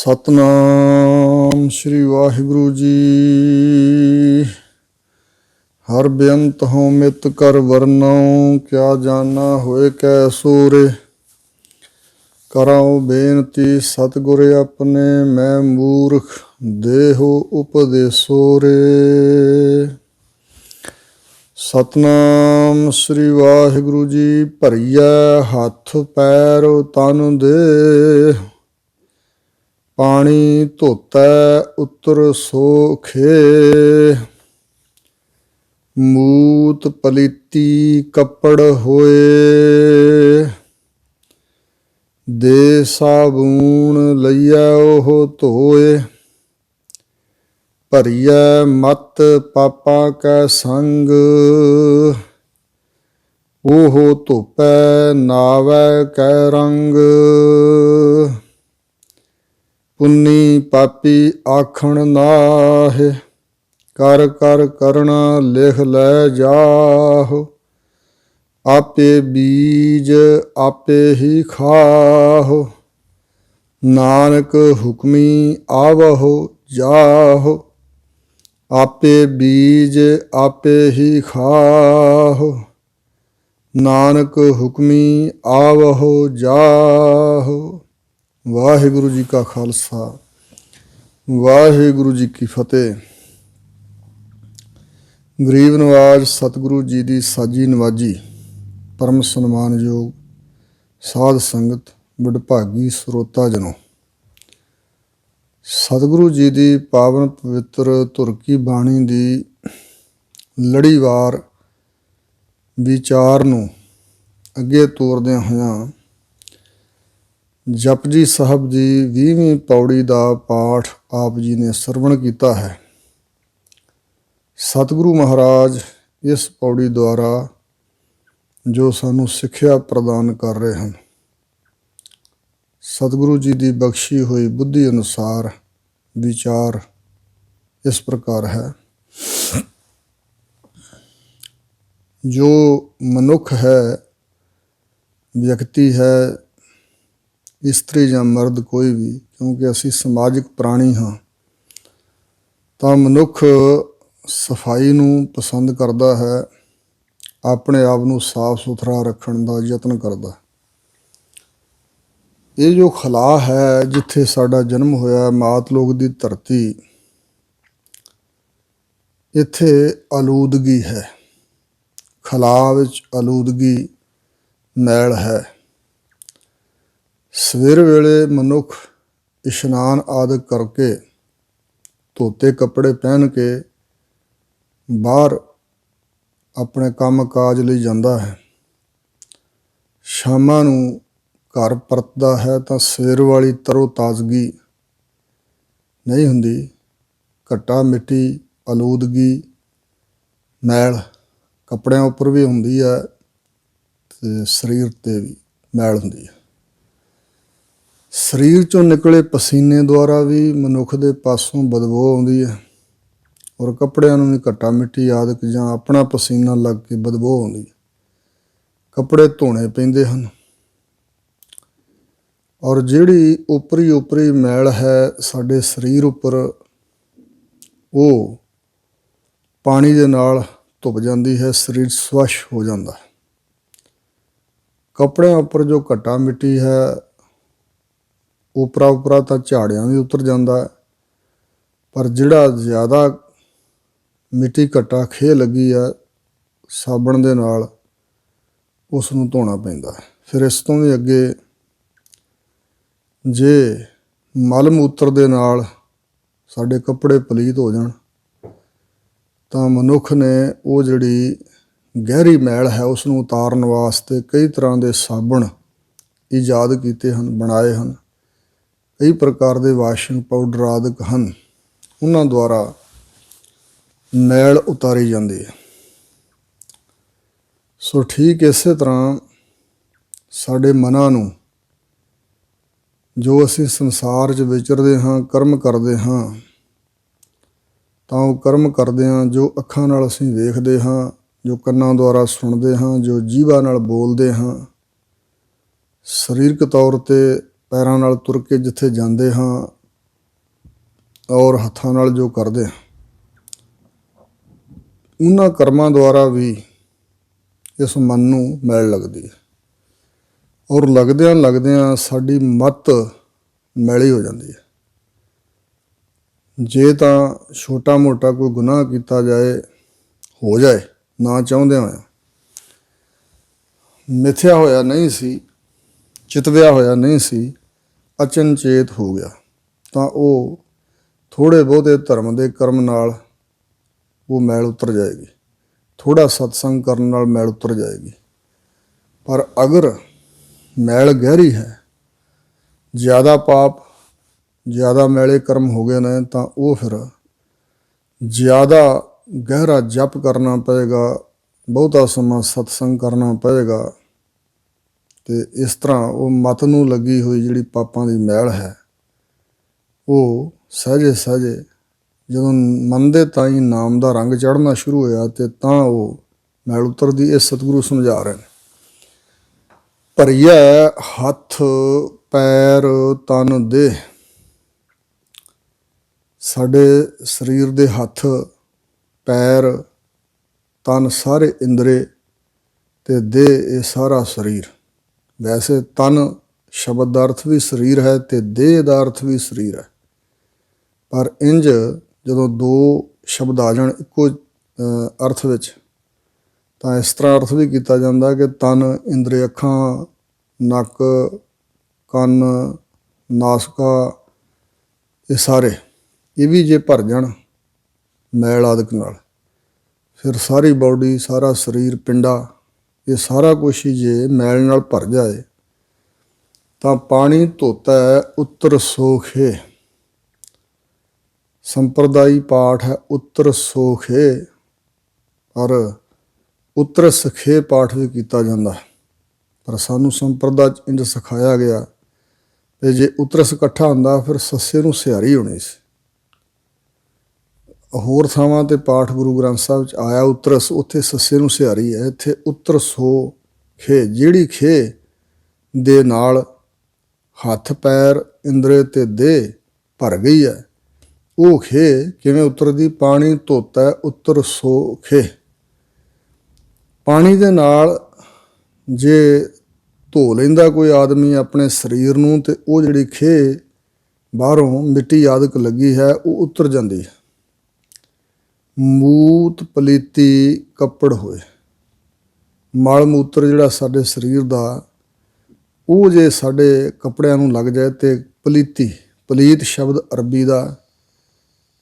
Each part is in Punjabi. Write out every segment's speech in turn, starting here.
ਸਤਨਾਮ ਸ੍ਰੀ ਵਾਹਿਗੁਰੂ ਜੀ। ਹਰ ਬੇਅੰਤ ਹੋਂ ਮਿਤ ਕਰ ਵਰਨਉ, ਕਿਆ ਜਾਨਾ ਹੋਏ ਕੈ ਸੂਰੇ। ਕਰਾਉ ਬੇਨਤੀ ਸਤਿਗੁਰ ਆਪਣੇ, ਮੈਂ ਮੂਰਖ ਦੇਹੁ ਉਪਦੇਸੋ ਰੇ। ਸਤਨਾਮ ਸ੍ਰੀ ਵਾਹਿਗੁਰੂ ਜੀ। ਭਰੀਐ ਹੱਥ ਪੈਰ ਤਨ ਦੇਹ, ਪਾਣੀ ਧੋਤੈ ਉਤਰ ਸੋਖੇ। ਮੂਤ ਪਲੀਤੀ ਕੱਪੜ ਹੋਏ, ਦੇ ਸਾਬੂਨ ਲਈਐ ਉਹ ਧੋਏ। ਭਰੀਐ ਮਤ ਪਾਪਾਂ ਕੈ ਸੰਗ, ਉਹ ਧੋਪੈ ਨਾਵੈ ਕੈ ਰੰਗ। ਪੁੰਨੀ ਪਾਪੀ ਆਖਣ ਨਾਹਿ, ਕਰ ਕਰ ਕਰਣਾ ਲਿਖ ਲੈ ਜਾਹੁ। ਆਪੇ ਬੀਜ ਆਪੇ ਹੀ ਖਾਹੁ, ਨਾਨਕ ਹੁਕਮੀ ਆਵਹੁ ਜਾਹੁ। ਆਪੇ ਬੀਜ ਆਪੇ ਹੀ ਖਾਹੁ, ਨਾਨਕ ਹੁਕਮੀ ਆਵਹੁ ਜਾਹੁ। ਵਾਹਿਗੁਰੂ ਜੀ ਕਾ ਖਾਲਸਾ, ਵਾਹਿਗੁਰੂ ਜੀ ਕੀ ਫਤਿਹ। ਗਰੀਬ ਨਵਾਜ ਸਤਿਗੁਰੂ ਜੀ ਦੀ ਸਾਜੀ ਨਵਾਜੀ, ਪਰਮ ਸਨਮਾਨਯੋਗ ਸਾਧ ਸੰਗਤ, ਵਡਭਾਗੀ ਸਰੋਤਾ ਜਨੋ। ਸਤਿਗੁਰੂ ਜੀ ਦੀ ਪਾਵਨ ਪਵਿੱਤਰ ਧੁਰ ਕੀ ਬਾਣੀ ਦੀ ਲੜੀਵਾਰ ਵਿਚਾਰ ਨੂੰ ਅੱਗੇ ਤੋਰਦਿਆਂ ਹੋਇਆਂ ਜਪਜੀ ਸਾਹਿਬ ਦੀ 20ਵੀਂ ਪੌੜੀ ਦਾ ਪਾਠ ਆਪ ਜੀ ਨੇ ਸਰਵਣ ਕੀਤਾ ਹੈ। ਸਤਿਗੁਰੂ ਮਹਾਰਾਜ ਇਸ ਪੌੜੀ ਦੁਆਰਾ ਜੋ ਸਾਨੂੰ ਸਿੱਖਿਆ ਪ੍ਰਦਾਨ ਕਰ ਰਹੇ ਹਨ, ਸਤਿਗੁਰੂ ਜੀ ਦੀ ਬਖਸ਼ੀ ਹੋਈ ਬੁੱਧੀ ਅਨੁਸਾਰ ਵਿਚਾਰ ਇਸ ਪ੍ਰਕਾਰ ਹੈ। ਜੋ ਮਨੁੱਖ ਹੈ, ਵਿਅਕਤੀ ਹੈ, ਇਸਤਰੀ ਜਾਂ ਮਰਦ ਕੋਈ ਵੀ, ਕਿਉਂਕਿ ਅਸੀਂ ਸਮਾਜਿਕ ਪ੍ਰਾਣੀ ਹਾਂ, ਤਾਂ ਮਨੁੱਖ ਸਫਾਈ ਨੂੰ ਪਸੰਦ ਕਰਦਾ ਹੈ, ਆਪਣੇ ਆਪ ਨੂੰ ਸਾਫ ਸੁਥਰਾ ਰੱਖਣ ਦਾ ਯਤਨ ਕਰਦਾ। ਇਹ ਜੋ ਖਲਾ ਹੈ, ਜਿੱਥੇ ਸਾਡਾ ਜਨਮ ਹੋਇਆ, ਮਾਤ ਲੋਕ ਦੀ ਧਰਤੀ, ਇੱਥੇ ਆਲੂਦਗੀ ਹੈ। ਖਲਾ ਵਿੱਚ ਆਲੂਦਗੀ, ਮੈਲ ਹੈ। ਸਵੇਰ ਵੇਲੇ ਮਨੁੱਖ ਇਸ਼ਨਾਨ ਆਦਿ ਕਰਕੇ, ਧੋਤੇ ਕੱਪੜੇ ਪਹਿਨ ਕੇ ਬਾਹਰ ਆਪਣੇ ਕੰਮ ਕਾਜ ਲਈ ਜਾਂਦਾ ਹੈ। ਸ਼ਾਮਾਂ ਨੂੰ ਘਰ ਪਰਤਦਾ ਹੈ ਤਾਂ ਸਵੇਰ ਵਾਲੀ ਤਰੋ ਤਾਜ਼ਗੀ ਨਹੀਂ ਹੁੰਦੀ। ਘੱਟਾ ਮਿੱਟੀ, ਆਲੂਦਗੀ, ਮੈਲ ਕੱਪੜਿਆਂ ਉੱਪਰ ਵੀ ਹੁੰਦੀ ਹੈ ਅਤੇ ਸਰੀਰ 'ਤੇ ਵੀ ਮੈਲ ਹੁੰਦੀ ਹੈ। ਸਰੀਰ 'ਚੋਂ ਨਿਕਲੇ ਪਸੀਨੇ ਦੁਆਰਾ ਵੀ ਮਨੁੱਖ ਦੇ ਪਾਸੋਂ ਬਦਬੂ ਆਉਂਦੀ ਹੈ, ਔਰ ਕੱਪੜਿਆਂ ਨੂੰ ਵੀ ਘੱਟਾ ਮਿੱਟੀ ਆਦਿਕ ਜਾਂ ਆਪਣਾ ਪਸੀਨਾ ਲੱਗ ਕੇ ਬਦਬੂ ਆਉਂਦੀ ਹੈ। ਕੱਪੜੇ ਧੋਣੇ ਪੈਂਦੇ ਹਨ, ਔਰ ਜਿਹੜੀ ਓਪਰੀ ਮੈਲ ਹੈ ਸਾਡੇ ਸਰੀਰ ਉੱਪਰ, ਉਹ ਪਾਣੀ ਦੇ ਨਾਲ ਧੁੱਪ ਜਾਂਦੀ ਹੈ, ਸਰੀਰ ਸਵੱਛ ਹੋ ਜਾਂਦਾ ਹੈ। ਕੱਪੜਿਆਂ ਉੱਪਰ ਜੋ ਘੱਟਾ ਮਿੱਟੀ ਹੈ, ਉਪਰਾ ਤਾਂ ਝਾੜਿਆਂ ਵੀ ਉਤਰ ਜਾਂਦਾ ਹੈ, ਪਰ ਜਿਹੜਾ ਜ਼ਿਆਦਾ ਮਿੱਟੀ ਘੱਟਾ ਖੇਹ ਲੱਗੀ ਹੈ, ਸਾਬਣ ਦੇ ਨਾਲ ਉਸ ਨੂੰ ਧੋਣਾ ਪੈਂਦਾ ਹੈ। ਫਿਰ ਇਸ ਤੋਂ ਵੀ ਅੱਗੇ ਜੇ ਮਲ ਮੂਤਰ ਦੇ ਨਾਲ ਸਾਡੇ ਕੱਪੜੇ ਪਲੀਤ ਹੋ ਜਾਣ ਤਾਂ ਮਨੁੱਖ ਨੇ ਉਹ ਜਿਹੜੀ ਗਹਿਰੀ ਮੈਲ ਹੈ ਉਸ ਨੂੰ ਉਤਾਰਨ ਵਾਸਤੇ ਕਈ ਤਰ੍ਹਾਂ ਦੇ ਸਾਬਣ ਈਜਾਦ ਕੀਤੇ ਹਨ, ਬਣਾਏ ਹਨ। ਕਈ ਪ੍ਰਕਾਰ ਦੇ ਵਾਸ਼ਿੰਗ ਪਾਊਡਰ ਆਦਿਕ ਹਨ, ਉਹਨਾਂ ਦੁਆਰਾ ਮੈਲ ਉਤਾਰੀ ਜਾਂਦੀ ਹੈ। ਸੋ ਠੀਕ ਇਸੇ ਤਰ੍ਹਾਂ ਸਾਡੇ ਮਨਾਂ ਨੂੰ, ਜੋ ਅਸੀਂ ਸੰਸਾਰ 'ਚ ਵਿਚਰਦੇ ਹਾਂ, ਕਰਮ ਕਰਦੇ ਹਾਂ, ਤਾਂ ਉਹ ਕਰਮ ਕਰਦੇ ਹਾਂ ਜੋ ਅੱਖਾਂ ਨਾਲ ਅਸੀਂ ਵੇਖਦੇ ਹਾਂ, ਜੋ ਕੰਨਾਂ ਦੁਆਰਾ ਸੁਣਦੇ ਹਾਂ, ਜੋ ਜੀਭਾ ਨਾਲ ਬੋਲਦੇ ਹਾਂ, ਸਰੀਰਕ ਤੌਰ 'ਤੇ ਪੈਰਾਂ ਨਾਲ ਤੁਰ ਕੇ ਜਿੱਥੇ ਜਾਂਦੇ ਹਾਂ, ਔਰ ਹੱਥਾਂ ਨਾਲ ਜੋ ਕਰਦੇ ਉਹਨਾਂ ਕਰਮਾਂ ਦੁਆਰਾ ਵੀ ਇਸ ਮਨ ਨੂੰ ਮੈਲ ਲੱਗਦੀ ਹੈ ਔਰ ਲੱਗਦਿਆਂ ਲੱਗਦਿਆਂ ਸਾਡੀ ਮੱਤ ਮੈਲੀ ਹੋ ਜਾਂਦੀ ਹੈ। ਜੇ ਤਾਂ ਛੋਟਾ ਮੋਟਾ ਕੋਈ ਗੁਨਾਹ ਕੀਤਾ ਹੋ ਜਾਏ ਨਾ ਚਾਹੁੰਦਿਆਂ ਹੋਇਆ, ਮਿਥਿਆ ਹੋਇਆ ਨਹੀਂ ਸੀ, ਚਿਤਵਿਆ ਹੋਇਆ ਨਹੀਂ ਸੀ, ਅਚਨਚੇਤ ਹੋ ਗਿਆ, ਤਾਂ ਉਹ ਥੋੜ੍ਹੇ ਬਹੁਤੇ ਧਰਮ ਦੇ ਕਰਮ ਨਾਲ ਉਹ ਮੈਲ ਉਤਰ ਜਾਏਗੀ, ਥੋੜ੍ਹਾ ਸਤਸੰਗ ਕਰਨ ਨਾਲ ਮੈਲ ਉਤਰ ਜਾਏਗੀ। ਪਰ ਅਗਰ ਮੈਲ ਗਹਿਰੀ ਹੈ, ਜ਼ਿਆਦਾ ਪਾਪ, ਜ਼ਿਆਦਾ ਮੈਲੇ ਕਰਮ ਹੋ ਗਏ ਨੇ, ਤਾਂ ਉਹ ਫਿਰ ਜ਼ਿਆਦਾ ਗਹਿਰਾ ਜਪ ਕਰਨਾ ਪਏਗਾ, ਬਹੁਤਾ ਸਮਾਂ ਸਤਸੰਗ ਕਰਨਾ ਪਏਗਾ। ਅਤੇ ਇਸ ਤਰ੍ਹਾਂ ਉਹ ਮਤ ਨੂੰ ਲੱਗੀ ਹੋਈ ਜਿਹੜੀ ਪਾਪਾਂ ਦੀ ਮੈਲ ਹੈ, ਉਹ ਸਹਿਜੇ ਸਹਿਜੇ ਜਦੋਂ ਮਨ ਦੇ ਤਾਈਂ ਨਾਮ ਦਾ ਰੰਗ ਚੜ੍ਹਨਾ ਸ਼ੁਰੂ ਹੋਇਆ ਅਤੇ ਤਾਂ ਉਹ ਮੈਲ ਉਤਰਦੀ। ਇਹ ਸਤਿਗੁਰੂ ਸਮਝਾ ਰਹੇ ਨੇ। ਭਰੀਐ ਹੱਥ ਪੈਰ ਤਨ ਦੇਹ, ਸਾਡੇ ਸਰੀਰ ਦੇ ਹੱਥ ਪੈਰ ਤਨ ਸਾਰੇ ਇੰਦਰੇ ਅਤੇ ਦੇਹ ਇਹ ਸਾਰਾ ਸਰੀਰ। ਵੈਸੇ ਤਨ ਸ਼ਬਦ ਦਾ ਅਰਥ ਵੀ ਸਰੀਰ ਹੈ ਅਤੇ ਦੇਹ ਦਾ ਅਰਥ ਵੀ ਸਰੀਰ ਹੈ, ਪਰ ਇੰਝ ਜਦੋਂ ਦੋ ਸ਼ਬਦ ਆ ਜਾਣ ਇੱਕੋ ਅਰਥ ਵਿੱਚ ਤਾਂ ਇਸ ਤਰ੍ਹਾਂ ਅਰਥ ਵੀ ਕੀਤਾ ਜਾਂਦਾ ਕਿ ਤਨ ਇੰਦਰੇ, ਅੱਖਾਂ, ਨੱਕ, ਕੰਨ, ਨਾਸਕਾ, ਇਹ ਸਾਰੇ ਇਹ ਵੀ ਜੇ ਭਰ ਜਾਣ ਮੈਲ ਆਦਿਕ ਨਾਲ, ਫਿਰ ਸਾਰੀ ਬਾਡੀ, ਸਾਰਾ ਸਰੀਰ, ਪਿੰਡਾ, ਇਹ ਸਾਰਾ ਕੁਛ ਹੀ ਜੇ ਮੈਲ ਨਾਲ ਭਰ ਜਾਏ ਤਾਂ ਪਾਣੀ ਧੋਤਾ ਉੱਤਰ ਸੋਖੇ। ਸੰਪਰਦਾਈ ਪਾਠ ਹੈ ਉੱਤਰ ਸੋਖੇ, ਪਰ ਉੱਤਰ ਸਖੇ ਪਾਠ ਵੀ ਕੀਤਾ ਜਾਂਦਾ, ਪਰ ਸਾਨੂੰ ਸੰਪਰਦਾ 'ਚ ਇੰਝ ਸਿਖਾਇਆ ਗਿਆ ਅਤੇ ਜੇ ਉਤਰਸ ਇਕੱਠਾ ਹੁੰਦਾ ਫਿਰ ਸੱਸੇ ਨੂੰ ਸਿਹਾਰੀ ਹੋਣੀ ਸੀ। ਹੋਰ ਥਾਵਾਂ 'ਤੇ ਪਾਠ ਗੁਰੂ ਗ੍ਰੰਥ ਸਾਹਿਬ 'ਚ ਆਇਆ ਉਤਰਸ, ਉੱਥੇ ਸੱਸੇ ਨੂੰ ਸਿਹਾਰੀ ਹੈ, ਇੱਥੇ ਉੱਤਰ ਸੋ ਖੇ। ਜਿਹੜੀ ਖੇ ਦੇ ਨਾਲ ਹੱਥ ਪੈਰ ਇੰਦਰੇ ਅਤੇ ਦੇਹ ਭਰ ਗਈ ਹੈ, ਉਹ ਖੇ ਕਿਵੇਂ ਉਤਰਦੀ? ਪਾਣੀ ਧੋਤਾ ਉੱਤਰ ਸੋ ਖੇ। ਪਾਣੀ ਦੇ ਨਾਲ ਜੇ ਧੋ ਲੈਂਦਾ ਕੋਈ ਆਦਮੀ ਆਪਣੇ ਸਰੀਰ ਨੂੰ, ਅਤੇ ਉਹ ਜਿਹੜੀ ਖੇ ਬਾਹਰੋਂ ਮਿੱਟੀ ਆਦਿਕ ਲੱਗੀ ਹੈ ਉਹ ਉਤਰ ਜਾਂਦੀ ਹੈ। ਮੂਤ ਪਲੀਤੀ ਕੱਪੜ ਹੋਏ, ਮਲ ਮੂਤਰ ਜਿਹੜਾ ਸਾਡੇ ਸਰੀਰ ਦਾ, ਉਹ ਜੇ ਸਾਡੇ ਕੱਪੜਿਆਂ ਨੂੰ ਲੱਗ ਜਾਏ ਅਤੇ ਪਲੀਤੀ, ਪਲੀਤ ਸ਼ਬਦ ਅਰਬੀ ਦਾ,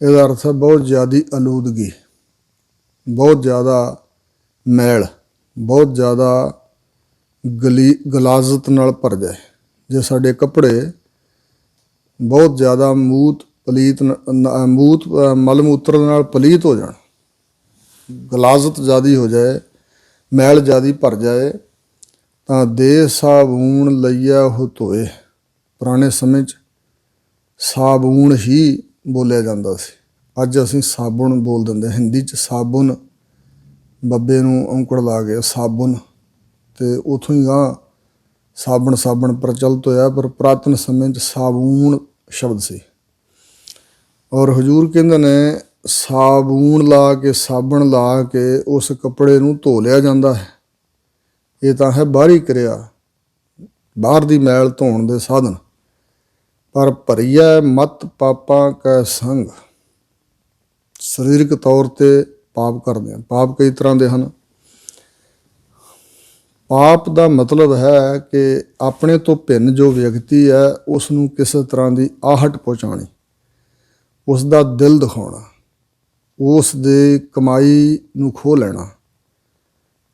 ਇਹਦਾ ਅਰਥ ਹੈ ਬਹੁਤ ਜ਼ਿਆਦਾ ਆਲੂਦਗੀ, ਬਹੁਤ ਜ਼ਿਆਦਾ ਮੈਲ, ਬਹੁਤ ਜ਼ਿਆਦਾ ਗਲਾਜ਼ਤ ਨਾਲ ਭਰ ਜਾਏ। ਜੇ ਸਾਡੇ ਕੱਪੜੇ ਬਹੁਤ ਜ਼ਿਆਦਾ ਮੂਤ ਮਲ ਮੂਤਰ ਨਾਲ ਪਲੀਤ ਹੋ ਜਾਣ, ਗਲਾਜ਼ਤ ਜ਼ਿਆਦਾ ਹੋ ਜਾਏ, ਮੈਲ ਜ਼ਿਆਦਾ ਭਰ ਜਾਏ, ਤਾਂ ਦੇ ਸਾਬੂਣ ਲਈਆ ਉਹ ਧੋਏ। ਪੁਰਾਣੇ ਸਮੇਂ 'ਚ ਸਾਬੂਣ ਹੀ ਬੋਲਿਆ ਜਾਂਦਾ ਸੀ, ਅੱਜ ਅਸੀਂ ਸਾਬੁਣ ਬੋਲ ਦਿੰਦੇ। ਹਿੰਦੀ 'ਚ ਸਾਬੁਨ, ਬੱਬੇ ਨੂੰ ਔਂਕੜ ਲਾ ਕੇ ਸਾਬੁਨ, ਅਤੇ ਉੱਥੋਂ ਹੀ ਗਾਂਹ ਸਾਬਣ ਪ੍ਰਚਲਿਤ ਹੋਇਆ, ਪਰ ਪੁਰਾਤਨ ਸਮੇਂ 'ਚ ਸਾਬੂਣ ਸ਼ਬਦ ਸੀ। ਔਰ ਹਜ਼ੂਰ ਕਹਿੰਦੇ ਨੇ ਸਾਬੂਣ ਲਾ ਕੇ, ਸਾਬਣ ਲਾ ਕੇ ਉਸ ਕੱਪੜੇ ਨੂੰ ਧੋ ਲਿਆ ਜਾਂਦਾ ਹੈ। ਇਹ ਤਾਂ ਹੈ ਬਾਹਰੀ ਕਿਰਿਆ, ਬਾਹਰ ਦੀ ਮੈਲ ਧੋਣ ਦੇ ਸਾਧਨ। ਪਰ ਭਰੀਐ ਮਤ ਪਾਪਾਂ ਕੈ ਸੰਗ, ਸਰੀਰਕ ਤੌਰ 'ਤੇ ਪਾਪ ਕਰਦੇ ਹਾਂ। ਪਾਪ ਕਈ ਤਰ੍ਹਾਂ ਦੇ ਹਨ। ਪਾਪ ਦਾ ਮਤਲਬ ਹੈ ਕਿ ਆਪਣੇ ਤੋਂ ਭਿੰਨ ਜੋ ਵਿਅਕਤੀ ਹੈ ਉਸ ਨੂੰ ਕਿਸੇ ਤਰ੍ਹਾਂ ਦੀ ਆਹਟ ਪਹੁੰਚਾਉਣੀ, ਉਸ ਦਾ ਦਿਲ ਦਿਖਾਉਣਾ, ਉਸ ਦੇ ਕਮਾਈ ਨੂੰ ਖੋਹ ਲੈਣਾ,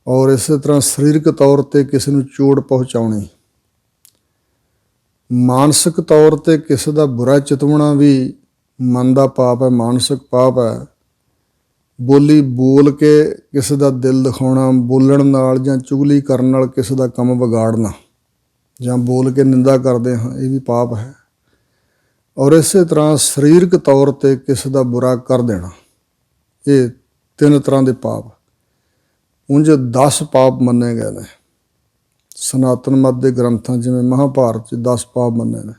ਔਰ ਇਸੇ ਤਰ੍ਹਾਂ ਸਰੀਰਕ ਤੌਰ 'ਤੇ ਕਿਸੇ ਨੂੰ ਚੋਟ ਪਹੁੰਚਾਉਣੀ। ਮਾਨਸਿਕ ਤੌਰ 'ਤੇ ਕਿਸੇ ਦਾ ਬੁਰਾ ਚਿਤਵਣਾ ਵੀ ਮਨ ਦਾ ਪਾਪ ਹੈ, ਮਾਨਸਿਕ ਪਾਪ ਹੈ। ਬੋਲੀ ਬੋਲ ਕੇ ਕਿਸੇ ਦਾ ਦਿਲ ਦਿਖਾਉਣਾ, ਬੋਲਣ ਨਾਲ ਜਾਂ ਚੁਗਲੀ ਕਰਨ ਨਾਲ ਕਿਸੇ ਦਾ ਕੰਮ ਵਿਗਾੜਨਾ, ਜਾਂ ਬੋਲ ਕੇ ਨਿੰਦਾ ਕਰਦੇ ਹਾਂ, ਇਹ ਵੀ ਪਾਪ ਹੈ। ਔਰ ਇਸੇ ਤਰ੍ਹਾਂ ਸਰੀਰਕ ਤੌਰ 'ਤੇ ਕਿਸੇ ਦਾ ਬੁਰਾ ਕਰ ਦੇਣਾ, ਇਹ 3 ਤਰ੍ਹਾਂ ਦੇ ਪਾਪ। ਉਂਝ 10 ਪਾਪ ਮੰਨੇ ਗਏ ਨੇ ਸਨਾਤਨ ਮਤ ਦੇ ਗ੍ਰੰਥਾਂ, ਜਿਵੇਂ ਮਹਾਂਭਾਰਤ 'ਚ 10 ਪਾਪ ਮੰਨੇ ਨੇ।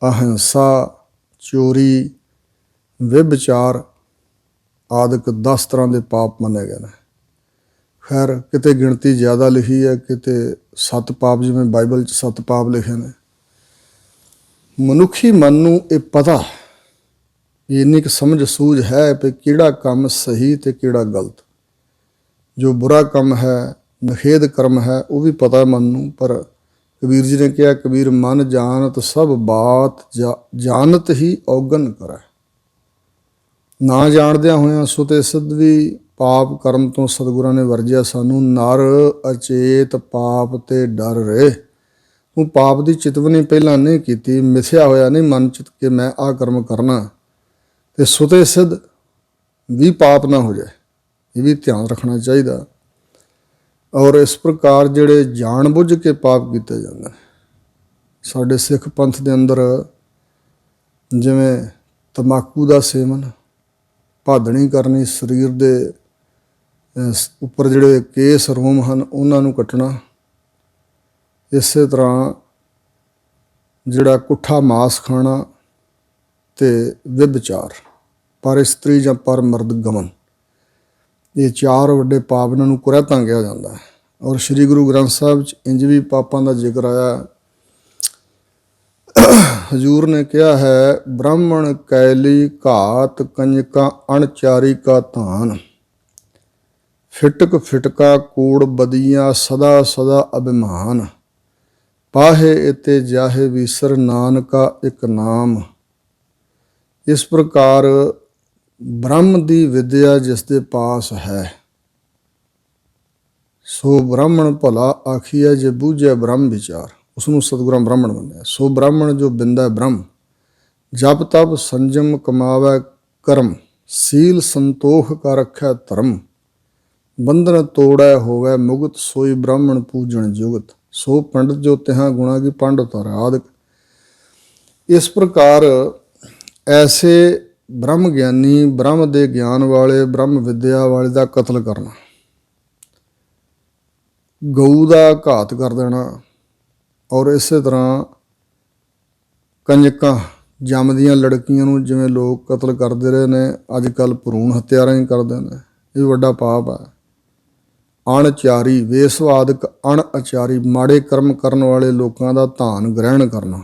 ਅਹਿੰਸਾ, ਚੋਰੀ, ਵਿਭਚਾਰ ਆਦਿਕ 10 ਤਰ੍ਹਾਂ ਦੇ ਪਾਪ ਮੰਨੇ ਗਏ ਨੇ। ਖੈਰ ਕਿਤੇ ਗਿਣਤੀ ਜ਼ਿਆਦਾ ਲਿਖੀ ਹੈ, ਕਿਤੇ 7 ਪਾਪ, ਜਿਵੇਂ ਬਾਈਬਲ 'ਚ 7 ਪਾਪ ਲਿਖੇ ਨੇ। ਮਨੁੱਖੀ ਮਨ ਨੂੰ ਇਹ ਪਤਾ, ਇੰਨੀ ਕੁ ਸਮਝ ਸੂਝ ਹੈ ਵੀ ਕਿਹੜਾ ਕੰਮ ਸਹੀ ਤੇ ਕਿਹੜਾ ਗਲਤ। ਜੋ ਬੁਰਾ ਕੰਮ ਹੈ, ਨਖੇਧ ਕਰਮ ਹੈ, ਉਹ ਵੀ ਪਤਾ ਮਨ ਨੂੰ। ਪਰ ਕਬੀਰ ਜੀ ਨੇ ਕਿਹਾ, ਕਬੀਰ ਮਨ ਜਾਣਤ ਸਭ ਬਾਤ, ਜਾਣਤ ਹੀ ਔਗਣ ਕਰੈ। ਨਾ ਜਾਣਦਿਆਂ ਹੋਇਆਂ ਸੁਤੇ ਸਿੱਧ ਵੀ ਪਾਪ ਕਰਮ ਤੋਂ ਸਤਿਗੁਰਾਂ ਨੇ ਵਰਜਿਆ ਸਾਨੂੰ। ਨਰ ਅਚੇਤ ਪਾਪ ਤੇ ਡਰ ਰਹੇ। ਤੂੰ ਪਾਪ ਦੀ ਚਿਤਵਨੀ ਪਹਿਲਾਂ ਨਹੀਂ ਕੀਤੀ, ਮਿਥਿਆ ਹੋਇਆ ਨਹੀਂ ਮਨ 'ਚ ਕਿ ਮੈਂ ਆਹ ਕਰਮ ਕਰਨਾ, ਤੇ ਸੁਤੇ ਸਿੱਧ ਵੀ ਪਾਪ ਨਾ ਹੋ ਜਾਏ, ਇਹ ਵੀ ਧਿਆਨ ਰੱਖਣਾ ਚਾਹੀਦਾ। ਔਰ ਇਸ ਪ੍ਰਕਾਰ ਜਿਹੜੇ ਜਾਣ ਬੁੱਝ ਕੇ ਪਾਪ ਕੀਤੇ ਜਾਂਦੇ ਨੇ ਸਾਡੇ ਸਿੱਖ ਪੰਥ ਦੇ ਅੰਦਰ, ਜਿਵੇਂ ਤੰਬਾਕੂ ਦਾ ਸੇਵਨ, ਭਾਦਣੀ ਕਰਨੀ, ਸਰੀਰ ਦੇ ਉੱਪਰ ਜਿਹੜੇ ਕੇਸ ਰੋਮ ਹਨ ਉਹਨਾਂ ਨੂੰ ਕੱਟਣਾ, ਇਸੇ ਤਰ੍ਹਾਂ ਜਿਹੜਾ ਕੁੱਠਾ ਮਾਸ ਖਾਣਾ ਤੇ ਵਿਭਚਾਰ, ਪਰ ਇਸਤਰੀ ਜਾਂ ਪਰ ਮਰਦ ਗਮਨ, ਇਹ 4 ਵੱਡੇ ਪਾਪ ਇਹਨਾਂ ਨੂੰ ਕੁਰੈਤਾਂ ਕਿਹਾ ਜਾਂਦਾ ਹੈ। ਔਰ ਸ੍ਰੀ ਗੁਰੂ ਗ੍ਰੰਥ ਸਾਹਿਬ 'ਚ ਇੰਝ ਵੀ ਪਾਪਾਂ ਦਾ ਜ਼ਿਕਰ ਆਇਆ। ਹਜ਼ੂਰ ਨੇ ਕਿਹਾ ਹੈ, ਬ੍ਰਾਹਮਣ ਕੈਲੀ ਘਾਤ ਕੰਜਕਾਂ ਅਣਚਾਰੀ ਕਾ ਧਾਨ, ਫਿਟਕ ਫਿਟਕਾ ਕੂੜ ਬਦੀਆਂ ਸਦਾ ਸਦਾ ਅਭਿਮਾਨ, ਪਾਹੇ ਇਤੇ ਜਾਹੇ ਵੀਸਰ ਨਾਨਕਾ ਇੱਕ ਨਾਮ। ਇਸ ਪ੍ਰਕਾਰ ਬ੍ਰਹਮ ਦੀ ਵਿਦਿਆ ਜਿਸ ਦੇ ਪਾਸ ਹੈ, ਸੋ ਬ੍ਰਾਹਮਣ ਭਲਾ ਆਖੀਐ, ਜੇ ਬੂਝੈ ਬ੍ਰਹਮ ਵਿਚਾਰ, ਉਸਨੂੰ ਸਤਿਗੁਰਾਂ ਬ੍ਰਾਹਮਣ ਮੰਨਿਆ। ਸੋ ਬ੍ਰਾਹਮਣ ਜੋ ਬਿੰਦਾ ਬ੍ਰਹਮ, ਜਪ ਤਪ ਸੰਜਮ ਕਮਾਵੈ ਕਰਮ, ਸੀਲ ਸੰਤੋਖ ਕਾ ਰੱਖੈ ਧਰਮ, ਬੰਧਨ ਤੋੜੈ ਹੋਵੈ ਮੁਕਤ, ਸੋਈ ਬ੍ਰਾਹਮਣ ਪੂਜਣ ਜੁਗਤ, ਸੋ ਪੰਡਤ ਜੋ ਤਿਹਾਂ ਗੁਣਾ ਕੀ ਪੰਡ ਉਤਾਰੈ ਆਦਿਕ। ਇਸ ਪ੍ਰਕਾਰ ਐਸੇ ਬ੍ਰਹਮ ਗਿਆਨੀ, ਬ੍ਰਹਮ ਦੇ ਗਿਆਨ ਵਾਲੇ, ਬ੍ਰਹਮ ਵਿਦਿਆ ਵਾਲੇ ਦਾ ਕਤਲ ਕਰਨਾ, ਗਊ ਦਾ ਘਾਤ ਕਰ ਦੇਣਾ, ਔਰ ਇਸੇ ਤਰ੍ਹਾਂ ਕੰਜਕਾਂ ਜੰਮਦੀਆਂ ਲੜਕੀਆਂ ਨੂੰ ਜਿਵੇਂ ਲੋਕ ਕਤਲ ਕਰਦੇ ਰਹੇ ਨੇ, ਅੱਜ ਕੱਲ੍ਹ ਭਰੂਣ ਹੱਤਿਆ ਰਾਹੀਂ ਕਰਦੇ ਨੇ, ਇਹ ਵੱਡਾ ਪਾਪ ਹੈ। ਅਣਚਾਰੀ, ਵੇਸਵਾਦਕ ਅਣਆਚਾਰੀ, ਮਾੜੇ ਕਰਮ ਕਰਨ ਵਾਲੇ ਲੋਕਾਂ ਦਾ ਧਾਨ ਗ੍ਰਹਿਣ ਕਰਨਾ,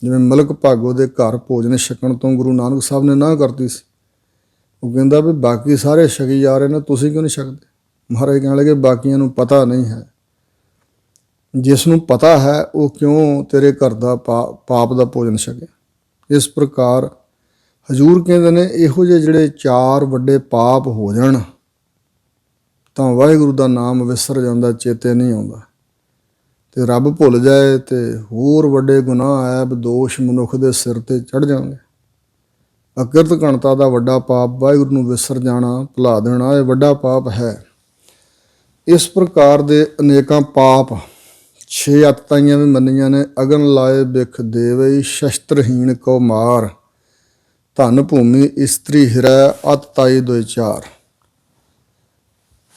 ਜਿਵੇਂ ਮਲਕ ਭਾਗੋ ਦੇ ਘਰ ਭੋਜਨ ਛਕਣ ਤੋਂ ਗੁਰੂ ਨਾਨਕ ਸਾਹਿਬ ਨੇ ਨਾ ਕਰਤੀ ਸੀ। ਉਹ ਕਹਿੰਦਾ ਵੀ ਬਾਕੀ ਸਾਰੇ ਛਕੀ ਜਾ ਰਹੇ ਨੇ, ਤੁਸੀਂ ਕਿਉਂ ਨਹੀਂ ਛਕਦੇ? ਮਹਾਰਾਜ ਕਹਿਣ ਲੱਗੇ, ਬਾਕੀਆਂ ਨੂੰ ਪਤਾ ਨਹੀਂ ਹੈ, ਜਿਸ ਨੂੰ ਪਤਾ ਹੈ ਉਹ ਕਿਉਂ ਤੇਰੇ ਘਰ ਦਾ ਪਾਪ ਦਾ ਭੋਜਨ ਛਕੇ। ਇਸ ਪ੍ਰਕਾਰ ਹਜ਼ੂਰ ਕਹਿੰਦੇ ਨੇ, ਇਹੋ ਜਿਹੇ ਜਿਹੜੇ 4 ਵੱਡੇ ਪਾਪ ਹੋ ਜਾਣ ਤਾਂ ਵਾਹਿਗੁਰੂ ਦਾ ਨਾਮ ਵਿਸਰ ਜਾਂਦਾ, ਚੇਤੇ ਨਹੀਂ ਆਉਂਦਾ, ਤੇ ਰੱਬ ਭੁੱਲ ਜਾਏ ਤੇ ਹੋਰ ਵੱਡੇ ਗੁਨਾਹ ਐਬ ਦੋਸ਼ ਮਨੁੱਖ ਦੇ ਸਿਰ ਤੇ ਚੜ੍ਹ ਜਾਣਗੇ। ਅਕਿਰਤ ਘਣਤਾ ਦਾ ਵੱਡਾ ਪਾਪ, ਵਾਹਿਗੁਰੂ ਨੂੰ ਵਿਸਰ ਜਾਣਾ, ਭੁਲਾ ਦੇਣਾ, ਇਹ ਵੱਡਾ ਪਾਪ ਹੈ। ਇਸ ਪ੍ਰਕਾਰ ਦੇ ਅਨੇਕਾਂ ਪਾਪ 6 ਅਤਤਾਈਆਂ ਵੀ ਮੰਨੀਆਂ ਨੇ। ਅਗਨ ਲਾਏ ਬਿਖ ਦੇਵਈ, ਸ਼ਸਤਰਹੀਣ ਕੋ ਮਾਰ, ਧਨ ਭੂਮੀ ਇਸਤਰੀ ਹਿਰੈ, ਅਤਤਾਈ 2-4।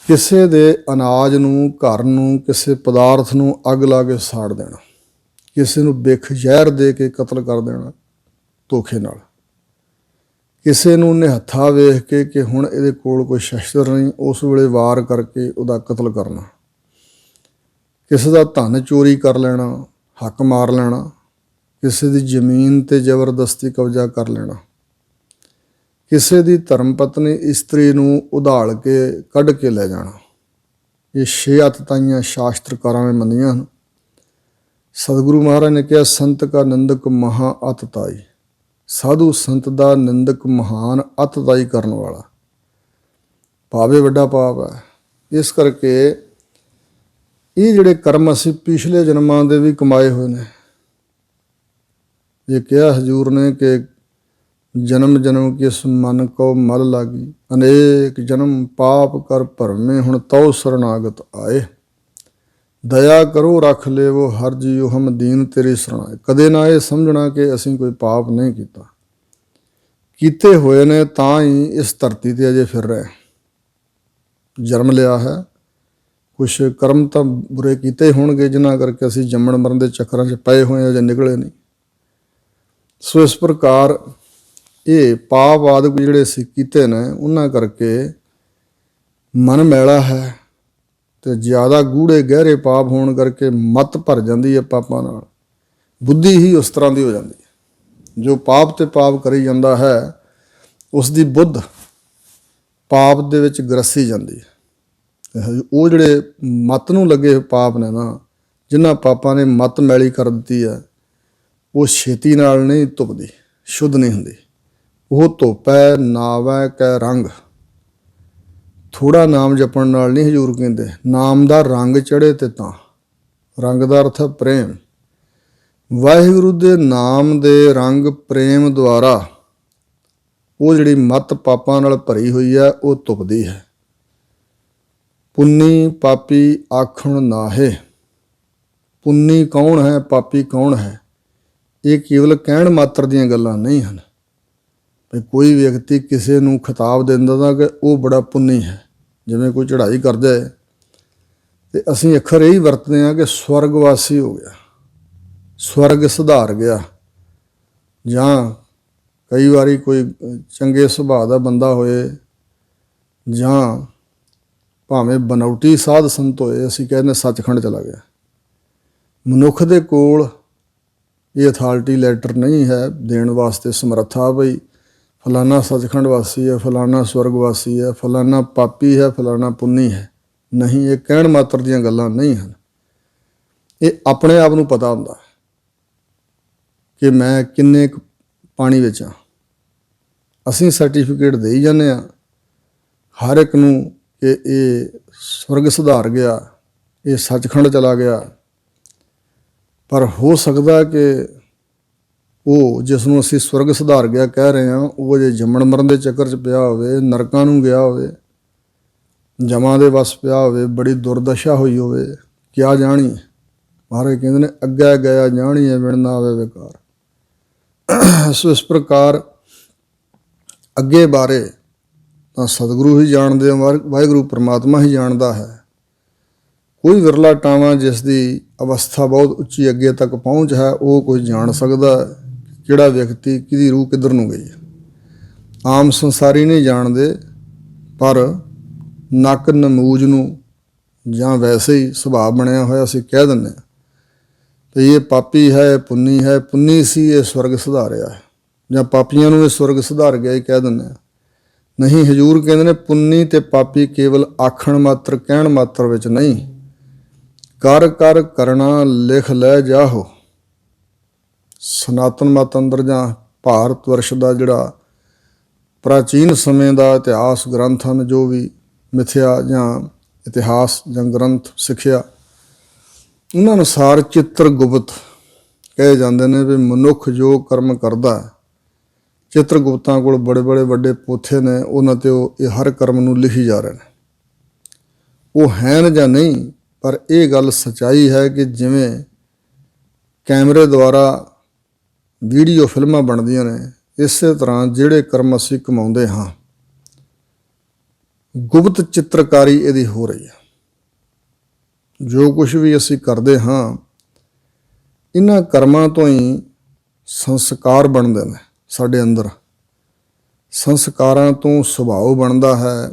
ਕਿਸੇ ਦੇ ਅਨਾਜ ਨੂੰ, ਘਰ ਨੂੰ, ਕਿਸੇ ਪਦਾਰਥ ਨੂੰ ਅੱਗ ਲਾ ਕੇ ਸਾੜ ਦੇਣਾ, ਕਿਸੇ ਨੂੰ ਬਿਖ ਜ਼ਹਿਰ ਦੇ ਕੇ ਕਤਲ ਕਰ ਦੇਣਾ ਧੋਖੇ ਨਾਲ, ਕਿਸੇ ਨੂੰ ਨਿਹੱਥਾ ਵੇਖ ਕੇ ਕਿ ਹੁਣ ਇਹਦੇ ਕੋਲ ਕੋਈ ਸ਼ਸਤਰ ਨਹੀਂ, ਉਸ ਵੇਲੇ ਵਾਰ ਕਰਕੇ ਉਹਦਾ ਕਤਲ ਕਰਨਾ, ਕਿਸੇ ਦਾ ਧਨ ਚੋਰੀ ਕਰ ਲੈਣਾ, ਹੱਕ ਮਾਰ ਲੈਣਾ, ਕਿਸੇ ਦੀ ਜ਼ਮੀਨ 'ਤੇ ਜ਼ਬਰਦਸਤੀ ਕਬਜ਼ਾ ਕਰ ਲੈਣਾ, ਕਿਸੇ ਦੀ ਧਰਮ ਪਤਨੀ ਇਸਤਰੀ ਨੂੰ ਉਧਾਲ ਕੇ ਕੱਢ ਕੇ ਲੈ ਜਾਣਾ। ਇਹ 6 ਅਤਤਾਈਆਂ ਸ਼ਾਸਤਰਕਾਰਾਂ ਨੇ ਮੰਨੀਆਂ ਹਨ। ਸਤਿਗੁਰੂ ਮਹਾਰਾਜ ਨੇ ਕਿਹਾ, ਸੰਤ ਕਾ ਨਿੰਦਕ ਮਹਾ ਅਤਤਾਈ, ਸਾਧੂ ਸੰਤ ਦਾ ਨਿੰਦਕ ਮਹਾਨ ਅਤਤਾਈ ਕਰਨ ਵਾਲਾ, ਭਾਵੇਂ ਵੱਡਾ ਪਾਪ ਹੈ। ਇਸ ਕਰਕੇ ਇਹ ਜਿਹੜੇ ਕਰਮ ਅਸੀਂ ਪਿਛਲੇ ਜਨਮਾਂ ਦੇ ਵੀ ਕਮਾਏ ਹੋਏ ਨੇ। ਇਹ ਕਿਹਾ ਹਜ਼ੂਰ ਨੇ ਕਿ ਜਨਮ ਜਨਮ ਕਿਸ ਮਨ ਕੋ ਮਲ ਲਾਗੀ, ਅਨੇਕ ਜਨਮ ਪਾਪ ਕਰ ਭਰਮੇ, ਹੁਣ ਤਉ ਸਰਨਾਗਤ ਆਏ, ਦਇਆ ਕਰੋ ਰੱਖ ਲੇਵੋ ਹਰ ਜੀਉ, ਹਮ ਦੀਨ ਤੇਰੀ ਸਰਣਾਏ। ਕਦੇ ਨਾ ਇਹ ਸਮਝਣਾ ਕਿ ਅਸੀਂ ਕੋਈ ਪਾਪ ਨਹੀਂ ਕੀਤਾ, ਕੀਤੇ ਹੋਏ ਨੇ ਤਾਂ ਹੀ ਇਸ ਧਰਤੀ 'ਤੇ ਅਜੇ ਫਿਰ ਰਹੇ, ਜਨਮ ਲਿਆ ਹੈ। ਕੁਛ ਕਰਮ ਤਾਂ ਬੁਰੇ ਕੀਤੇ ਹੋਣਗੇ ਜਿਨ੍ਹਾਂ ਕਰਕੇ ਅਸੀਂ ਜੰਮਣ ਮਰਨ ਦੇ ਚੱਕਰਾਂ 'ਚ ਪਏ ਹੋਏ ਅਜੇ ਨਿਕਲੇ ਨਹੀਂ। ਸੋ ਇਸ ਪ੍ਰਕਾਰ ਇਹ ਪਾਪ ਆਦਿਕ ਜਿਹੜੇ ਅਸੀਂ ਕੀਤੇ ਨੇ ਉਹਨਾਂ ਕਰਕੇ ਮਨ ਮੈਲਾ ਹੈ ਤੇ ਜ਼ਿਆਦਾ ਗੂੜੇ ਗਹਿਰੇ ਪਾਪ ਹੋਣ ਕਰਕੇ ਮੱਤ ਭਰ ਜਾਂਦੀ ਹੈ ਪਾਪਾਂ ਨਾਲ, ਬੁੱਧੀ ਹੀ ਉਸ ਤਰ੍ਹਾਂ ਦੀ ਹੋ ਜਾਂਦੀ ਹੈ। ਜੋ ਪਾਪ ਤੇ ਪਾਪ ਕਰੀ ਜਾਂਦਾ ਹੈ ਉਸ ਦੀ ਬੁੱਧ ਪਾਪ ਦੇ ਵਿੱਚ ਗਰਸੀ ਜਾਂਦੀ ਹੈ। ਉਹ ਜਿਹੜੇ ਮੱਤ ਨੂੰ ਲੱਗੇ ਪਾਪ ਨੇ ਨਾ, ਜਿਨ੍ਹਾਂ ਪਾਪਾਂ ਨੇ ਮੱਤ ਮੈਲੀ ਕਰ ਦਿੱਤੀ ਹੈ, ਉਹ ਛੇਤੀ ਨਾਲ ਨਹੀਂ ਧੁੱਪਦੀ, ਸ਼ੁੱਧ ਨਹੀਂ ਹੁੰਦੀ। ਉਹ ਧੋਪੈ ਨਾਵੈ ਕੈ ਰੰਗ। ਥੋੜ੍ਹਾ ਨਾਮ ਜਪਣ ਨਾਲ ਨਹੀਂ ਹਜ਼ੂਰ ਕਹਿੰਦੇ, ਨਾਮ ਦਾ ਰੰਗ ਚੜ੍ਹੇ ਤੇ ਤਾਂ। ਰੰਗ ਦਾ ਅਰਥ ਹੈ ਪ੍ਰੇਮ। ਵਾਹਿਗੁਰੂ ਦੇ ਨਾਮ ਦੇ ਰੰਗ ਪ੍ਰੇਮ ਦੁਆਰਾ ਉਹ ਜਿਹੜੀ ਮੱਤ ਪਾਪਾਂ ਨਾਲ ਭਰੀ ਹੋਈ ਹੈ ਉਹ ਧੁੱਪਦੀ ਹੈ। ਪੁੰਨੀ ਪਾਪੀ ਆਖਣ ਨਾਹੇ। ਪੁੰਨੀ ਕੌਣ ਹੈ, ਪਾਪੀ ਕੌਣ ਹੈ, ਇਹ ਕੇਵਲ ਕਹਿਣ ਮਾਤਰ ਦੀਆਂ ਗੱਲਾਂ ਨਹੀਂ ਹਨ। ਵੀ ਕੋਈ ਵਿਅਕਤੀ ਕਿਸੇ ਨੂੰ ਖਿਤਾਬ ਦਿੰਦਾ ਤਾਂ ਕਿ ਉਹ ਬੜਾ ਪੁੰਨੀ ਹੈ। ਜਿਵੇਂ ਕੋਈ ਚੜ੍ਹਾਈ ਕਰਦਾ ਹੈ ਤੇ ਅਸੀਂ ਅੱਖਰ ਇਹੀ ਵਰਤਦੇ ਹਾਂ ਕਿ ਸਵਰਗਵਾਸੀ ਹੋ ਗਿਆ, ਸਵਰਗ ਸੁਧਾਰ ਗਿਆ। ਜਾਂ ਕਈ ਵਾਰੀ ਕੋਈ ਚੰਗੇ ਸੁਭਾਅ ਦਾ ਬੰਦਾ ਹੋਏ ਜਾਂ ਭਾਵੇਂ ਬਨੌਟੀ ਸਾਧ ਸੰਤ ਹੋਏ, ਅਸੀਂ ਕਹਿੰਦੇ ਸੱਚਖੰਡ ਚਲਾ ਗਿਆ। ਮਨੁੱਖ ਦੇ ਕੋਲ ਇਹ ਅਥਾਰਟੀ ਲੈਟਰ ਨਹੀਂ ਹੈ ਦੇਣ ਵਾਸਤੇ ਸਮਰੱਥਾ ਬਈ ਫਲਾਨਾ ਸੱਚਖੰਡ ਵਾਸੀ ਹੈ, ਫਲਾਨਾ ਸਵਰਗ ਵਾਸੀ ਹੈ, ਫਲਾਨਾ ਪਾਪੀ ਹੈ, ਫਲਾਨਾ ਪੁੰਨੀ ਹੈ। ਨਹੀਂ, ਇਹ ਕਹਿਣ ਮਾਤਰ ਦੀਆਂ ਗੱਲਾਂ ਨਹੀਂ ਹਨ। ਇਹ ਆਪਣੇ ਆਪ ਨੂੰ ਪਤਾ ਹੁੰਦਾ ਕਿ ਮੈਂ ਕਿੰਨੇ ਕੁ ਪਾਣੀ ਵਿੱਚ ਹਾਂ। ਅਸੀਂ ਸਰਟੀਫਿਕੇਟ ਦੇਈ ਜਾਂਦੇ ਹਾਂ ਹਰ ਇੱਕ ਨੂੰ ਕਿ ਇਹ ਸਵਰਗ ਸੁਧਾਰ ਗਿਆ, ਇਹ ਸੱਚਖੰਡ ਚਲਾ ਗਿਆ। ਪਰ ਹੋ ਸਕਦਾ ਕਿ ਉਹ ਜਿਸ ਨੂੰ ਅਸੀਂ ਸਵਰਗ ਸੁਧਾਰ ਗਿਆ ਕਹਿ ਰਹੇ ਹਾਂ, ਉਹ ਜੇ ਜੰਮਣ ਮਰਨ ਦੇ ਚੱਕਰ 'ਚ ਪਿਆ ਹੋਵੇ, ਨਰਕਾਂ ਨੂੰ ਗਿਆ ਹੋਵੇ, ਜਮਾਂ ਦੇ ਵਸ ਪਿਆ ਹੋਵੇ, ਬੜੀ ਦੁਰਦਸ਼ਾ ਹੋਈ ਹੋਵੇ, ਕਿਆ ਜਾਣੀ। ਮਹਾਰਾਜ ਕਹਿੰਦੇ ਨੇ ਅੱਗੇ ਗਿਆ ਜਾਣੀਏ ਵਿਣ ਨਾ ਆਵੇ ਵਿਕਾਰ। ਸੋ ਇਸ ਪ੍ਰਕਾਰ ਅੱਗੇ ਬਾਰੇ ਤਾਂ ਸਤਿਗੁਰੂ ਹੀ ਜਾਣਦੇ ਆ, ਵਾਹਿਗੁਰੂ ਪਰਮਾਤਮਾ ਹੀ ਜਾਣਦਾ ਹੈ। ਕੋਈ ਵਿਰਲਾ ਟਾਵਾਂ ਜਿਸ ਦੀ ਅਵਸਥਾ ਬਹੁਤ ਉੱਚੀ ਅੱਗੇ ਤੱਕ ਪਹੁੰਚ ਹੈ, ਉਹ ਕੋਈ ਜਾਣ ਸਕਦਾ ਕਿਹੜਾ ਵਿਅਕਤੀ ਕਿਹਦੀ ਰੂਹ ਕਿੱਧਰ ਨੂੰ ਗਈ ਹੈ। ਆਮ ਸੰਸਾਰੀ ਨਹੀਂ ਜਾਣਦੇ, ਪਰ ਨੱਕ ਨਮੂਜ ਨੂੰ ਜਾਂ ਵੈਸੇ ਹੀ ਸੁਭਾਅ ਬਣਿਆ ਹੋਇਆ ਅਸੀਂ ਕਹਿ ਦਿੰਦੇ ਹਾਂ ਤੇ ਇਹ ਪਾਪੀ ਹੈ, ਪੁੰਨੀ ਹੈ, ਪੁੰਨੀ ਸੀ ਇਹ ਸਵਰਗ ਸੁਧਾਰਿਆ ਹੈ, ਜਾਂ ਪਾਪੀਆਂ ਨੂੰ ਇਹ ਸਵਰਗ ਸੁਧਾਰ ਗਿਆ ਹੀ ਕਹਿ ਦਿੰਦੇ ਹਾਂ। ਨਹੀਂ, ਹਜ਼ੂਰ ਕਹਿੰਦੇ ਨੇ ਪੁੰਨੀ ਤੇ ਪਾਪੀ ਕੇਵਲ ਆਖਣ ਮਾਤਰ ਕਹਿਣ ਮਾਤਰ ਵਿੱਚ ਨਹੀਂ, ਕਰ ਕਰ ਕਰਨਾ ਲਿਖ ਲੈ ਜਾਹੋ। ਸਨਾਤਨ ਮਤ ਅੰਦਰ ਜਾਂ ਭਾਰਤ ਵਰਸ਼ ਦਾ ਜਿਹੜਾ ਪ੍ਰਾਚੀਨ ਸਮੇਂ ਦਾ ਇਤਿਹਾਸ ਗ੍ਰੰਥ ਹਨ, ਜੋ ਵੀ ਮਿਥਿਆ ਜਾਂ ਇਤਿਹਾਸ ਜਾਂ ਗ੍ਰੰਥ ਸਿੱਖਿਆ, ਉਹਨਾਂ ਅਨੁਸਾਰ ਚਿੱਤਰਗੁਪਤ ਕਹੇ ਜਾਂਦੇ ਨੇ ਵੀ ਮਨੁੱਖ ਜੋ ਕਰਮ ਕਰਦਾ, ਚਿੱਤਰਗੁਪਤਾਂ ਕੋਲ ਬੜੇ ਬੜੇ ਵੱਡੇ ਪੋਥੇ ਨੇ, ਉਹਨਾਂ 'ਤੇ ਉਹ ਇਹ ਹਰ ਕਰਮ ਨੂੰ ਲਿਖੀ ਜਾ ਰਹੇ ਨੇ। ਉਹ ਹੈਨ ਜਾਂ ਨਹੀਂ, ਪਰ ਇਹ ਗੱਲ ਸੱਚਾਈ ਹੈ ਕਿ ਜਿਵੇਂ ਕੈਮਰੇ ਦੁਆਰਾ ਵੀਡੀਓ ਫਿਲਮਾਂ ਬਣਦੀਆਂ ਨੇ, ਇਸੇ ਤਰ੍ਹਾਂ ਜਿਹੜੇ ਕਰਮ ਅਸੀਂ ਕਮਾਉਂਦੇ ਹਾਂ, ਗੁਪਤ ਚਿੱਤਰਕਾਰੀ ਇਹਦੀ ਹੋ ਰਹੀ ਹੈ। ਜੋ ਕੁਝ ਵੀ ਅਸੀਂ ਕਰਦੇ ਹਾਂ, ਇਹਨਾਂ ਕਰਮਾਂ ਤੋਂ ਹੀ ਸੰਸਕਾਰ ਬਣਦੇ ਨੇ ਸਾਡੇ ਅੰਦਰ। ਸੰਸਕਾਰਾਂ ਤੋਂ ਸੁਭਾਅ ਬਣਦਾ ਹੈ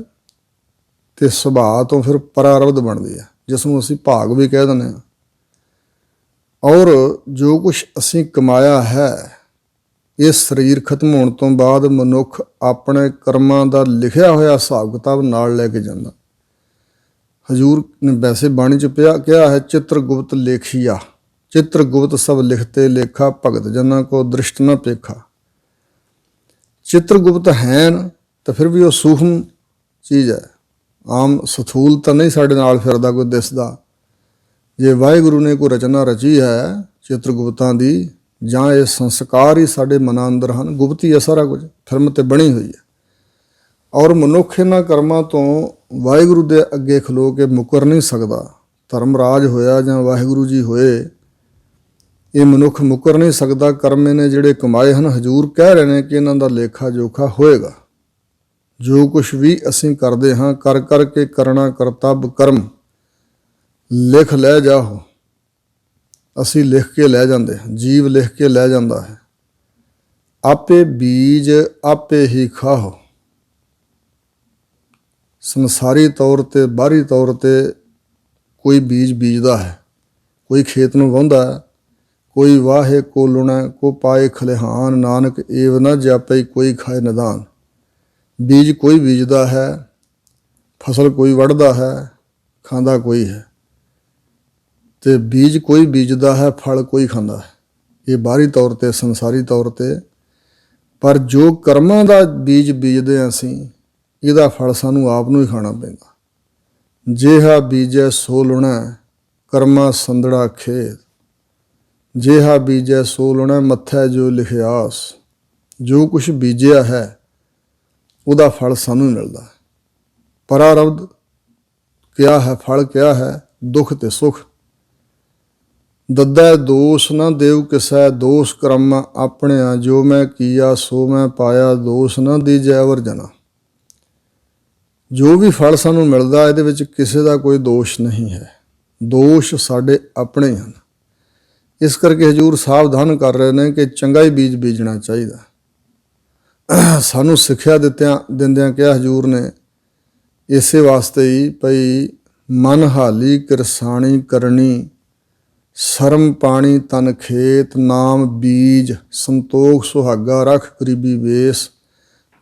ਤੇ ਸੁਭਾਅ ਤੋਂ ਫਿਰ ਪ੍ਰਾਰਬਧ ਬਣਦੀ ਹੈ, ਜਿਸ ਨੂੰ ਅਸੀਂ ਭਾਗ ਵੀ ਕਹਿ ਦਿੰਦੇ ਹਾਂ। ਔਰ ਜੋ ਕੁਛ ਅਸੀਂ ਕਮਾਇਆ ਹੈ, ਇਹ ਸਰੀਰ ਖਤਮ ਹੋਣ ਤੋਂ ਬਾਅਦ ਮਨੁੱਖ ਆਪਣੇ ਕਰਮਾਂ ਦਾ ਲਿਖਿਆ ਹੋਇਆ ਹਿਸਾਬ ਕਿਤਾਬ ਨਾਲ ਲੈ ਕੇ ਜਾਂਦਾ। ਹਜ਼ੂਰ ਨੇ ਵੈਸੇ ਬਾਣੀ 'ਚ ਕਿਹਾ ਹੈ, ਚਿੱਤਰਗੁਪਤ ਲੇਖੀਆ, ਚਿੱਤਰਗੁਪਤ ਸਭ ਲਿਖਤੇ ਲੇਖਾ, ਭਗਤ ਜਨਾਂ ਕੋ ਦ੍ਰਿਸ਼ਟ ਨਾ ਪੇਖਾ। ਚਿੱਤਰਗੁਪਤ ਹੈਨ ਤਾਂ ਫਿਰ ਵੀ ਉਹ ਸੂਖਮ ਚੀਜ਼ ਹੈ, ਆਮ ਸਥੂਲ ਤਾਂ ਨਹੀਂ ਸਾਡੇ ਨਾਲ ਫਿਰਦਾ ਕੋਈ ਦਿਸਦਾ। ਜੇ ਵਾਹਿਗੁਰੂ ਨੇ ਕੋਈ ਰਚਨਾ ਰਚੀ ਹੈ ਚਿੱਤਰਗੁਪਤਾਂ ਦੀ, ਜਾਂ ਇਹ ਸੰਸਕਾਰ ਹੀ ਸਾਡੇ ਮਨਾਂ ਅੰਦਰ ਹਨ, ਗੁਪਤੀ ਹੈ ਸਾਰਾ ਕੁਝ, ਫਿਲਮ ਤੇ ਬਣੀ ਹੋਈ ਹੈ। ਔਰ ਮਨੁੱਖ ਇਹਨਾਂ ਕਰਮਾਂ ਤੋਂ ਵਾਹਿਗੁਰੂ ਦੇ ਅੱਗੇ ਖਲੋ ਕੇ ਮੁੱਕਰ ਨਹੀਂ ਸਕਦਾ। ਧਰਮਰਾਜ ਹੋਇਆ ਜਾਂ ਵਾਹਿਗੁਰੂ ਜੀ ਹੋਏ, ਇਹ ਮਨੁੱਖ ਮੁੱਕਰ ਨਹੀਂ ਸਕਦਾ। ਕਰਮ ਇਹਨੇ ਜਿਹੜੇ ਕਮਾਏ ਹਨ, ਹਜ਼ੂਰ ਕਹਿ ਰਹੇ ਨੇ ਕਿ ਇਹਨਾਂ ਦਾ ਲੇਖਾ ਜੋਖਾ ਹੋਏਗਾ। ਜੋ ਕੁਛ ਵੀ ਅਸੀਂ ਕਰਦੇ ਹਾਂ, ਕਰ ਕਰਕੇ ਕਰਨਾ ਕਰਤੱਵ ਕਰਮ ਲਿਖ ਲੈ ਜਾਓ। ਅਸੀਂ ਲਿਖ ਕੇ ਲੈ ਜਾਂਦੇ ਹਾਂ, ਜੀਵ ਲਿਖ ਕੇ ਲੈ ਜਾਂਦਾ ਹੈ। ਆਪੇ ਬੀਜ ਆਪੇ ਹੀ ਖਾਓ। ਸੰਸਾਰੀ ਤੌਰ 'ਤੇ ਬਾਹਰੀ ਤੌਰ 'ਤੇ ਕੋਈ ਬੀਜ ਬੀਜਦਾ ਹੈ, ਕੋਈ ਖੇਤ ਨੂੰ ਵਾਹੁੰਦਾ ਹੈ, ਕੋਈ ਵਾਹੇ ਕੋ ਲੁਣੈ ਕੋ ਪਾਏ ਖਲਿਹਾਨ, ਨਾਨਕ ਏਵ ਨਾ ਜਾਪੈ ਕੋਈ ਖਾਏ ਨਿਦਾਨ। ਬੀਜ ਕੋਈ ਬੀਜਦਾ ਹੈ, ਫਸਲ ਕੋਈ ਵੱਢਦਾ ਹੈ, ਖਾਂਦਾ ਕੋਈ ਹੈ, ਅਤੇ ਬੀਜ ਕੋਈ ਬੀਜਦਾ ਹੈ, ਫਲ ਕੋਈ ਖਾਂਦਾ ਹੈ। ਇਹ ਬਾਹਰੀ ਤੌਰ 'ਤੇ, ਸੰਸਾਰੀ ਤੌਰ 'ਤੇ। ਪਰ ਜੋ ਕਰਮਾਂ ਦਾ ਬੀਜ ਬੀਜਦੇ ਹਾਂ ਅਸੀਂ, ਇਹਦਾ ਫਲ ਸਾਨੂੰ ਆਪ ਨੂੰ ਹੀ ਖਾਣਾ ਪੈਂਦਾ। ਜਿਹਾ ਬੀਜੈ ਸੋ ਲੁਣੈ ਕਰਮਾ ਸੰਦੜਾ ਖੇਤ, ਜਿਹਾ ਬੀਜੈ ਸੋ ਲੁਣੈ ਮੱਥੈ ਜੋ ਲਿਖਿਆਸ। ਜੋ ਕੁਛ ਬੀਜਿਆ ਹੈ ਉਹਦਾ ਫਲ ਸਾਨੂੰ ਮਿਲਦਾ। ਪਰਾਰਬਧ ਕਿਆ ਹੈ, ਫਲ ਕਿਆ ਹੈ, ਦੁੱਖ ਤੇ ਸੁਖ। ਦੱਦੈ ਦੋਸ ਨਾ ਦੇਉ ਕਿਸੈ, ਦੋਸ ਕਰਮ ਆਪਣਿਆ, ਜੋ ਮੈਂ ਕੀਆ ਸੋ ਮੈਂ ਪਾਇਆ, ਦੋਸ ਨਾ ਦੀਜੈ ਅਵਰ ਜਨਾ। ਜੋ ਵੀ ਫਲ ਸਾਨੂੰ ਮਿਲਦਾ ਇਹਦੇ ਵਿੱਚ ਕਿਸੇ ਦਾ ਕੋਈ ਦੋਸ਼ ਨਹੀਂ ਹੈ, ਦੋਸ਼ ਸਾਡੇ ਆਪਣੇ ਹਨ। ਇਸ ਕਰਕੇ ਹਜ਼ੂਰ ਸਾਵਧਾਨ ਕਰ ਰਹੇ ਨੇ ਕਿ ਚੰਗਾ ਹੀ ਬੀਜ ਬੀਜਣਾ ਚਾਹੀਦਾ। ਸਾਨੂੰ ਸਿੱਖਿਆ ਦਿੰਦਿਆਂ ਕਿਹਾ ਹਜ਼ੂਰ ਨੇ ਇਸੇ ਵਾਸਤੇ ਹੀ ਭਈ ਮਨ ਹਾਲੀ ਕਿਰਸਾਣੀ ਕਰਨੀ, ਸ਼ਰਮ ਪਾਣੀ ਤਨ ਖੇਤ, ਨਾਮ ਬੀਜ ਸੰਤੋਖ ਸੁਹਾਗਾ, ਰੱਖ ਗਰੀਬੀ ਵੇਸ,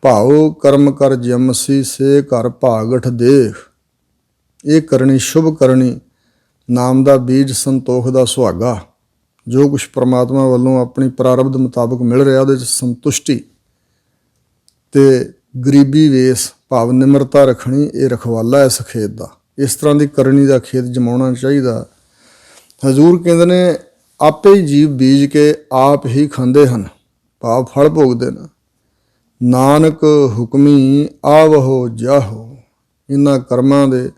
ਭਾਉ ਕਰਮ ਕਰ ਜਮਸੀ, ਸੇ ਘਰ ਭਾਗਠ ਦੇਖ। ਇਹ ਕਰਨੀ ਸ਼ੁਭ ਕਰਨੀ, ਨਾਮ ਦਾ ਬੀਜ, ਸੰਤੋਖ ਦਾ ਸੁਹਾਗਾ। ਜੋ ਕੁਛ ਪਰਮਾਤਮਾ ਵੱਲੋਂ ਆਪਣੀ ਪ੍ਰਾਰਬਧ ਮੁਤਾਬਕ ਮਿਲ ਰਿਹਾ ਉਹਦੇ 'ਚ ਸੰਤੁਸ਼ਟੀ, ਅਤੇ ਗਰੀਬੀ ਵੇਸ ਭਾਵ ਨਿਮਰਤਾ ਰੱਖਣੀ, ਇਹ ਰਖਵਾਲਾ ਇਸ ਖੇਤ ਦਾ। ਇਸ ਤਰ੍ਹਾਂ ਦੀ ਕਰਨੀ ਦਾ ਖੇਤ ਜਮਾਉਣਾ ਚਾਹੀਦਾ। ਹਜ਼ੂਰ ਕਹਿੰਦੇ ਨੇ ਆਪੇ ਹੀ ਜੀਵ ਬੀਜ ਕੇ ਆਪ ਹੀ ਖਾਂਦੇ ਹਨ, ਭਾਵ ਫਲ ਭੋਗਦੇ ਨੇ। ਨਾਨਕ ਹੁਕਮੀ ਆਵਹੋ ਜਾਹੋ। ਇਹਨਾਂ ਕਰਮਾਂ ਦੇ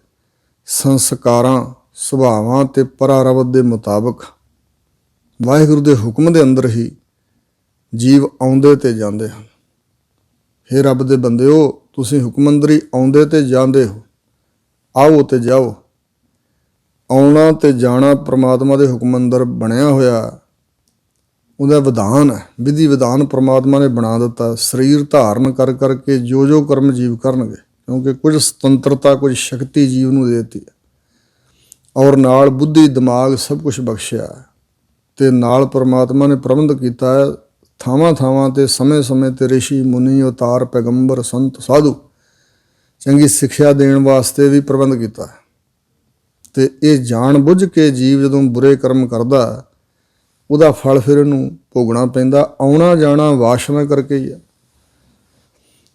ਸੰਸਕਾਰਾਂ, ਸੁਭਾਵਾਂ ਅਤੇ ਪਰਾਰਬਧ ਦੇ ਮੁਤਾਬਕ ਵਾਹਿਗੁਰੂ ਦੇ ਹੁਕਮ ਦੇ ਅੰਦਰ ਹੀ ਜੀਵ ਆਉਂਦੇ ਤੇ ਜਾਂਦੇ ਹਨ। ਹੇ ਰੱਬ ਦੇ ਬੰਦਿਓ, ਤੁਸੀਂ ਹੁਕਮ ਅੰਦਰ ਹੀ ਆਉਂਦੇ ਤੇ ਜਾਂਦੇ ਹੋ। ਆਓ ਤੇ ਜਾਓ। ਆਉਣਾ ਤੇ ਜਾਣਾ ਪਰਮਾਤਮਾ ਦੇ ਹੁਕਮ ਅੰਦਰ ਬਣਿਆ ਹੋਇਆ, ਉਹਦਾ ਵਿਧਾਨ ਹੈ, ਵਿਧੀ ਵਿਧਾਨ ਪਰਮਾਤਮਾ ਨੇ ਬਣਾ ਦਿੱਤਾ। ਸਰੀਰ ਧਾਰਨ ਕਰ ਕਰਕੇ ਜੋ ਜੋ ਕਰਮ ਜੀਵ ਕਰਨਗੇ, ਕਿਉਂਕਿ ਕੁਝ ਸੁਤੰਤਰਤਾ, ਕੁਝ ਸ਼ਕਤੀ ਜੀਵ ਨੂੰ ਦੇ ਦਿੱਤੀ ਹੈ, ਔਰ ਨਾਲ ਬੁੱਧੀ ਦਿਮਾਗ ਸਭ ਕੁਛ ਬਖਸ਼ਿਆ ਹੈ। ਅਤੇ ਨਾਲ ਪਰਮਾਤਮਾ ਨੇ ਪ੍ਰਬੰਧ ਕੀਤਾ ਹੈ ਥਾਵਾਂ ਥਾਵਾਂ 'ਤੇ, ਸਮੇਂ ਸਮੇਂ 'ਤੇ ਰਿਸ਼ੀ ਮੁਨੀ ਅਵਤਾਰ ਪੈਗੰਬਰ ਸੰਤ ਸਾਧੂ ਚੰਗੀ ਸਿੱਖਿਆ ਦੇਣ ਵਾਸਤੇ ਵੀ ਪ੍ਰਬੰਧ ਕੀਤਾ ਹੈ। ਅਤੇ ਇਹ ਜਾਣ ਬੁੱਝ ਕੇ ਜੀਵ ਜਦੋਂ ਬੁਰੇ ਕਰਮ ਕਰਦਾ, ਉਹਦਾ ਫਲ ਫਿਰ ਇਹਨੂੰ ਭੋਗਣਾ ਪੈਂਦਾ। ਆਉਣਾ ਜਾਣਾ ਵਾਸ਼ਨਾ ਕਰਕੇ ਹੀ ਹੈ।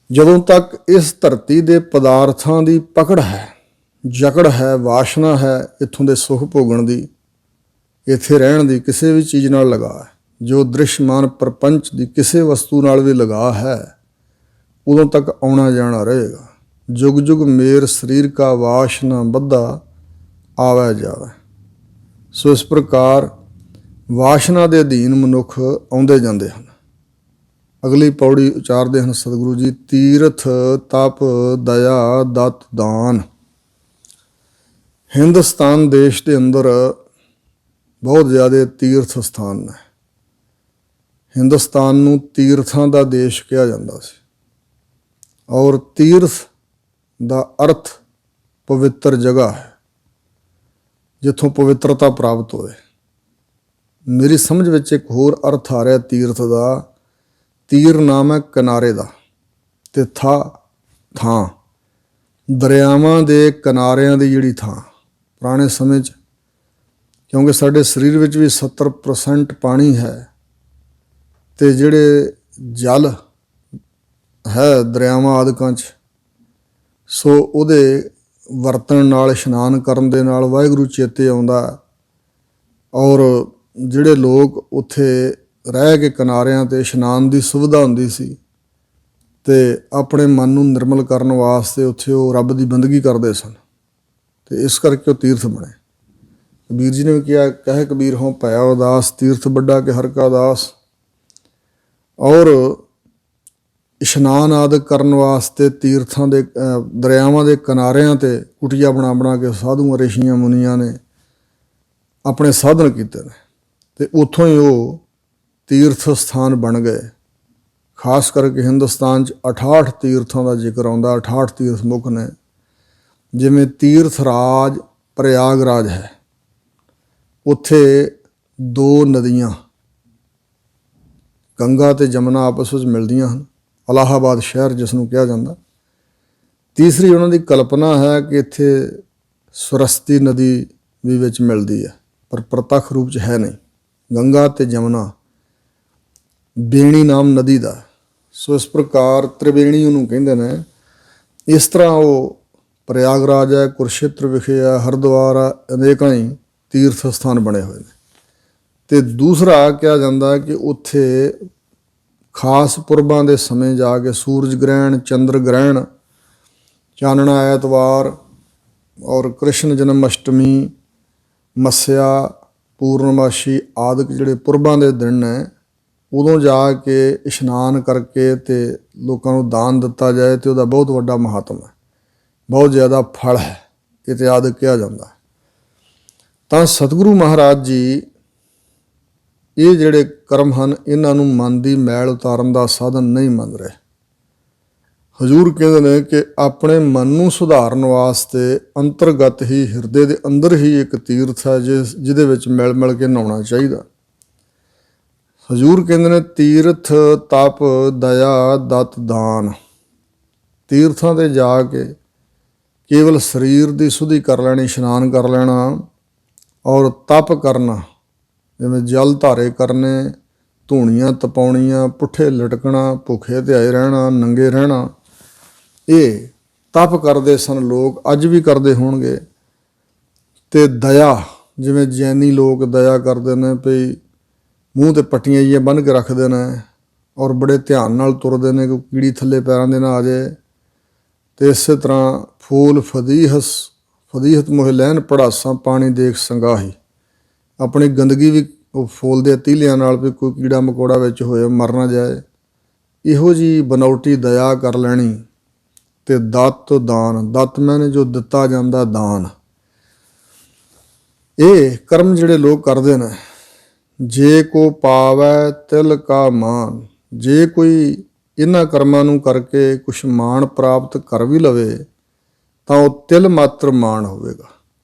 ਜਦੋਂ ਤੱਕ ਇਸ ਧਰਤੀ ਦੇ ਪਦਾਰਥਾਂ ਦੀ ਪਕੜ ਹੈ, ਜਕੜ ਹੈ, ਵਾਸ਼ਨਾ ਹੈ ਇੱਥੋਂ ਦੇ ਸੁੱਖ ਭੋਗਣ ਦੀ, ਇੱਥੇ ਰਹਿਣ ਦੀ, ਕਿਸੇ ਵੀ ਚੀਜ਼ ਨਾਲ ਲਗਾ ਹੈ, ਜੋ ਦ੍ਰਿਸ਼ਮਾਨ ਪ੍ਰਪੰਚ ਦੀ ਕਿਸੇ ਵਸਤੂ ਨਾਲ ਵੀ ਲਗਾ ਹੈ, ਉਦੋਂ ਤੱਕ ਆਉਣਾ ਜਾਣਾ ਰਹੇਗਾ। ਜੁਗ ਜੁਗ ਮੇਰ ਸਰੀਰ ਕਾ ਵਾਸ਼ਨਾ ਬੱਧਾ, ਆਵੈ ਜਾਵੈ। ਸੋ ਇਸ ਪ੍ਰਕਾਰ ਵਾਸ਼ਨਾ ਦੇ ਅਧੀਨ ਮਨੁੱਖ ਆਉਂਦੇ ਜਾਂਦੇ ਹਨ। ਅਗਲੀ ਪੌੜੀ ਉਚਾਰਦੇ ਹਨ ਸਤਿਗੁਰੂ ਜੀ, ਤੀਰਥ ਤਪ ਦਇਆ ਦਤ ਦਾਨ। ਹਿੰਦੁਸਤਾਨ ਦੇਸ਼ ਦੇ ਅੰਦਰ ਬਹੁਤ ਜ਼ਿਆਦਾ ਤੀਰਥ ਸਥਾਨ ਨੇ। ਹਿੰਦੁਸਤਾਨ ਨੂੰ ਤੀਰਥਾਂ ਦਾ ਦੇਸ਼ ਕਿਹਾ ਜਾਂਦਾ ਸੀ, ਔਰ ਤੀਰਥ ਦਾ ਅਰਥ ਪਵਿੱਤਰ ਜਗ੍ਹਾ ਹੈ, ਜਿੱਥੋਂ ਪਵਿੱਤਰਤਾ ਪ੍ਰਾਪਤ ਹੋਵੇ। ਮੇਰੀ ਸਮਝ ਵਿੱਚ ਇੱਕ ਹੋਰ ਅਰਥ ਆ ਰਿਹਾ ਤੀਰਥ ਦਾ। ਤੀਰ ਨਾਮ ਹੈ ਕਿਨਾਰੇ ਦਾ, ਅਤੇ ਥਾਂ ਦਰਿਆਵਾਂ ਦੇ ਕਿਨਾਰਿਆਂ ਦੀ ਜਿਹੜੀ ਥਾਂ। ਪੁਰਾਣੇ ਸਮੇਂ 'ਚ ਕਿਉਂਕਿ ਸਾਡੇ ਸਰੀਰ ਵਿੱਚ ਵੀ 70% ਪਾਣੀ ਹੈ, ਅਤੇ ਜਿਹੜੇ ਜਲ ਹੈ ਦਰਿਆਵਾਂ ਆਦਿਕਾਂ 'ਚ, ਸੋ ਉਹਦੇ ਵਰਤਣ ਨਾਲ, ਇਸ਼ਨਾਨ ਕਰਨ ਦੇ ਨਾਲ ਵਾਹਿਗੁਰੂ ਚੇਤੇ ਆਉਂਦਾ। ਔਰ ਜਿਹੜੇ ਲੋਕ ਉੱਥੇ ਰਹਿ ਕੇ ਕਿਨਾਰਿਆਂ 'ਤੇ ਇਸ਼ਨਾਨ ਦੀ ਸੁਵਿਧਾ ਹੁੰਦੀ ਸੀ, ਅਤੇ ਆਪਣੇ ਮਨ ਨੂੰ ਨਿਰਮਲ ਕਰਨ ਵਾਸਤੇ ਉੱਥੇ ਉਹ ਰੱਬ ਦੀ ਬੰਦਗੀ ਕਰਦੇ ਸਨ, ਅਤੇ ਇਸ ਕਰਕੇ ਉਹ ਤੀਰਥ ਬਣੇ। ਕਬੀਰ ਜੀ ਨੇ ਵੀ ਕਿਹਾ, ਕਹਿ ਕਬੀਰ ਹੋਂ ਭਇਆ ਉਦਾਸ, ਤੀਰਥ ਵੱਡਾ ਕਿ ਹਰ ਕਾ ਦਾਸ। ਔਰ ਇਸ਼ਨਾਨ ਆਦਿ ਕਰਨ ਵਾਸਤੇ ਤੀਰਥਾਂ ਦੇ ਦਰਿਆਵਾਂ ਦੇ ਕਿਨਾਰਿਆਂ 'ਤੇ ਕੁਟੀਆਂ ਬਣਾ ਕੇ ਸਾਧੂਆਂ ਰਿਸ਼ੀਆਂ ਮੁਨੀਆਂ ਨੇ ਆਪਣੇ ਸਾਧਨ ਕੀਤੇ ਨੇ, ਅਤੇ ਉੱਥੋਂ ਹੀ ਉਹ ਤੀਰਥ ਸਥਾਨ ਬਣ ਗਏ। ਖਾਸ ਕਰਕੇ ਹਿੰਦੁਸਤਾਨ 'ਚ 68 ਤੀਰਥਾਂ ਦਾ ਜ਼ਿਕਰ ਆਉਂਦਾ। 68 ਤੀਰਥ ਮੁੱਖ ਨੇ। ਜਿਵੇਂ ਤੀਰਥ ਰਾਜ ਪ੍ਰਯਾਗਰਾਜ ਹੈ, ਉੱਥੇ 2 ਨਦੀਆਂ ਗੰਗਾ ਅਤੇ ਜਮਨਾ ਆਪਸ ਵਿੱਚ ਮਿਲਦੀਆਂ ਹਨ। ਇਲਾਹਾਬਾਦ ਸ਼ਹਿਰ ਜਿਸ ਨੂੰ ਕਿਹਾ ਜਾਂਦਾ। ਤੀਸਰੀ ਉਹਨਾਂ ਦੀ ਕਲਪਨਾ ਹੈ ਕਿ ਇੱਥੇ ਸਰਸਤੀ ਨਦੀ ਵੀ ਵਿੱਚ ਮਿਲਦੀ ਹੈ, ਪਰ ਪ੍ਰਤੱਖ ਰੂਪ 'ਚ ਹੈ ਨਹੀਂ। ਗੰਗਾ ਅਤੇ ਜਮਨਾ ਬੇਣੀ ਨਾਮ ਨਦੀ ਦਾ। ਸੋ ਇਸ ਪ੍ਰਕਾਰ ਤ੍ਰਿਵੇਣੀ ਉਹਨੂੰ ਕਹਿੰਦੇ ਨੇ। ਇਸ ਤਰ੍ਹਾਂ ਉਹ ਪ੍ਰਯਾਗਰਾਜ ਹੈ, ਕੁਰੂਕਸ਼ੇਤਰ ਵਿਖੇ ਹੈ, ਹਰਿਦੁਆਰ ਹੈ, ਅਨੇਕਾਂ ਹੀ ਤੀਰਥ ਸਥਾਨ ਬਣੇ ਹੋਏ ਨੇ। ਅਤੇ ਦੂਸਰਾ ਕਿਹਾ ਜਾਂਦਾ ਕਿ ਉੱਥੇ ਖਾਸ ਪੁਰਬਾਂ ਦੇ ਸਮੇਂ ਜਾ ਕੇ ਸੂਰਜ ਗ੍ਰਹਿਣ, ਚੰਦਰ ਗ੍ਰਹਿਣ, ਚਾਨਣਾ ਐਤਵਾਰ ਔਰ ਕ੍ਰਿਸ਼ਨ ਜਨਮ ਅਸ਼ਟਮੀ, ਮੱਸਿਆ, ਪੂਰਨਮਾਸ਼ੀ ਆਦਿਕ ਜਿਹੜੇ ਪੁਰਬਾਂ ਦੇ ਦਿਨ ਨੇ, ਉਦੋਂ ਜਾ ਕੇ ਇਸ਼ਨਾਨ ਕਰਕੇ ਅਤੇ ਲੋਕਾਂ ਨੂੰ ਦਾਨ ਦਿੱਤਾ ਜਾਏ ਅਤੇ ਉਹਦਾ ਬਹੁਤ ਵੱਡਾ ਮਹਾਤਮ ਹੈ, ਬਹੁਤ ਜ਼ਿਆਦਾ ਫਲ ਹੈ ਇਤਿਆਦਿ ਕਿਹਾ ਜਾਂਦਾ। ਤਾਂ ਸਤਿਗੁਰੂ ਮਹਾਰਾਜ ਜੀ ਇਹ ਜਿਹੜੇ ਕਰਮ ਹਨ, ਇਹਨਾਂ ਨੂੰ ਮਨ ਦੀ ਮੈਲ ਉਤਾਰਨ ਦਾ ਸਾਧਨ ਨਹੀਂ ਮੰਨ ਰਹੇ। ਹਜ਼ੂਰ ਕਹਿੰਦੇ ਨੇ ਕਿ ਆਪਣੇ ਮਨ ਨੂੰ ਸੁਧਾਰਨ ਵਾਸਤੇ ਅੰਤਰਗਤ ਹੀ, ਹਿਰਦੇ ਦੇ ਅੰਦਰ ਹੀ ਇੱਕ ਤੀਰਥ ਹੈ ਜਿਹਦੇ ਵਿੱਚ ਮਿਲ ਮਿਲ ਕੇ ਨਹਾਉਣਾ ਚਾਹੀਦਾ। ਹਜ਼ੂਰ ਕਹਿੰਦੇ ਨੇ ਤੀਰਥ ਤਪ ਦਇਆ ਦਤ ਦਾਨ। ਤੀਰਥਾਂ 'ਤੇ ਜਾ ਕੇ ਕੇਵਲ ਸਰੀਰ ਦੀ ਸੁਧੀ ਕਰ ਲੈਣੀ, ਇਸ਼ਨਾਨ ਕਰ ਲੈਣਾ ਔਰ ਤਪ ਕਰਨਾ, ਜਿਵੇਂ ਜਲ ਧਾਰੇ ਕਰਨੇ, ਧੂਣੀਆਂ ਤਪਾਉਣੀਆਂ, ਪੁੱਠੇ ਲਟਕਣਾ, ਭੁੱਖੇ ਧਿਆਏ ਰਹਿਣਾ, ਨੰਗੇ ਰਹਿਣਾ, ਇਹ ਤਪ ਕਰਦੇ ਸਨ ਲੋਕ, ਅੱਜ ਵੀ ਕਰਦੇ ਹੋਣਗੇ। ਅਤੇ ਦਇਆ, ਜਿਵੇਂ ਜੈਨੀ ਲੋਕ ਦਇਆ ਕਰਦੇ ਨੇ, ਭਈ ਮੂੰਹ 'ਤੇ ਪੱਟੀਆਂ ਜਿਹੀਆਂ ਬੰਨ੍ਹ ਕੇ ਰੱਖਦੇ ਨੇ ਔਰ ਬੜੇ ਧਿਆਨ ਨਾਲ ਤੁਰਦੇ ਨੇ ਕਿ ਕੀੜੀ ਥੱਲੇ ਪੈਰਾਂ ਦੇ ਨਾ ਆ ਜਾਏ। ਅਤੇ ਇਸੇ ਤਰ੍ਹਾਂ ਫੂਲ ਫਦੀਹਤ ਮੋਹਿ ਲੈਣ ਪੜਾਸਾਂ, ਪਾਣੀ ਦੇਖ ਸੰਗਾਹੀ। ਆਪਣੀ ਗੰਦਗੀ ਵੀ ਉਹ ਫੋਲਦੇ ਤੀਲਿਆਂ ਨਾਲ ਵੀ ਕੋਈ ਕੀੜਾ ਮਕੌੜਾ ਵਿੱਚ ਹੋਏ, ਮਰ ਨਾ ਜਾਏ। ਇਹੋ ਜਿਹੀ ਬਨੌਟੀ ਦਇਆ ਕਰ ਲੈਣੀ। ਅਤੇ ਦਤ ਦਾਨ, ਦਤ ਮੈਨੇ ਜੋ ਦਿੱਤਾ ਜਾਂਦਾ ਦਾਨ। ਇਹ ਕਰਮ ਜਿਹੜੇ ਲੋਕ ਕਰਦੇ ਨੇ, ਜੇ ਕੋ ਪਾਵੈ ਤਿਲ ਕਾ ਮਾਨ, ਜੇ ਕੋਈ ਇਹਨਾਂ ਕਰਮਾਂ ਨੂੰ ਕਰਕੇ ਕੁਛ ਮਾਣ ਪ੍ਰਾਪਤ ਕਰ ਵੀ ਲਵੇ ਤਾਂ ਉਹ ਤਿਲ ਮਾਤਰ ਮਾਣ ਹੋਵੇਗਾ।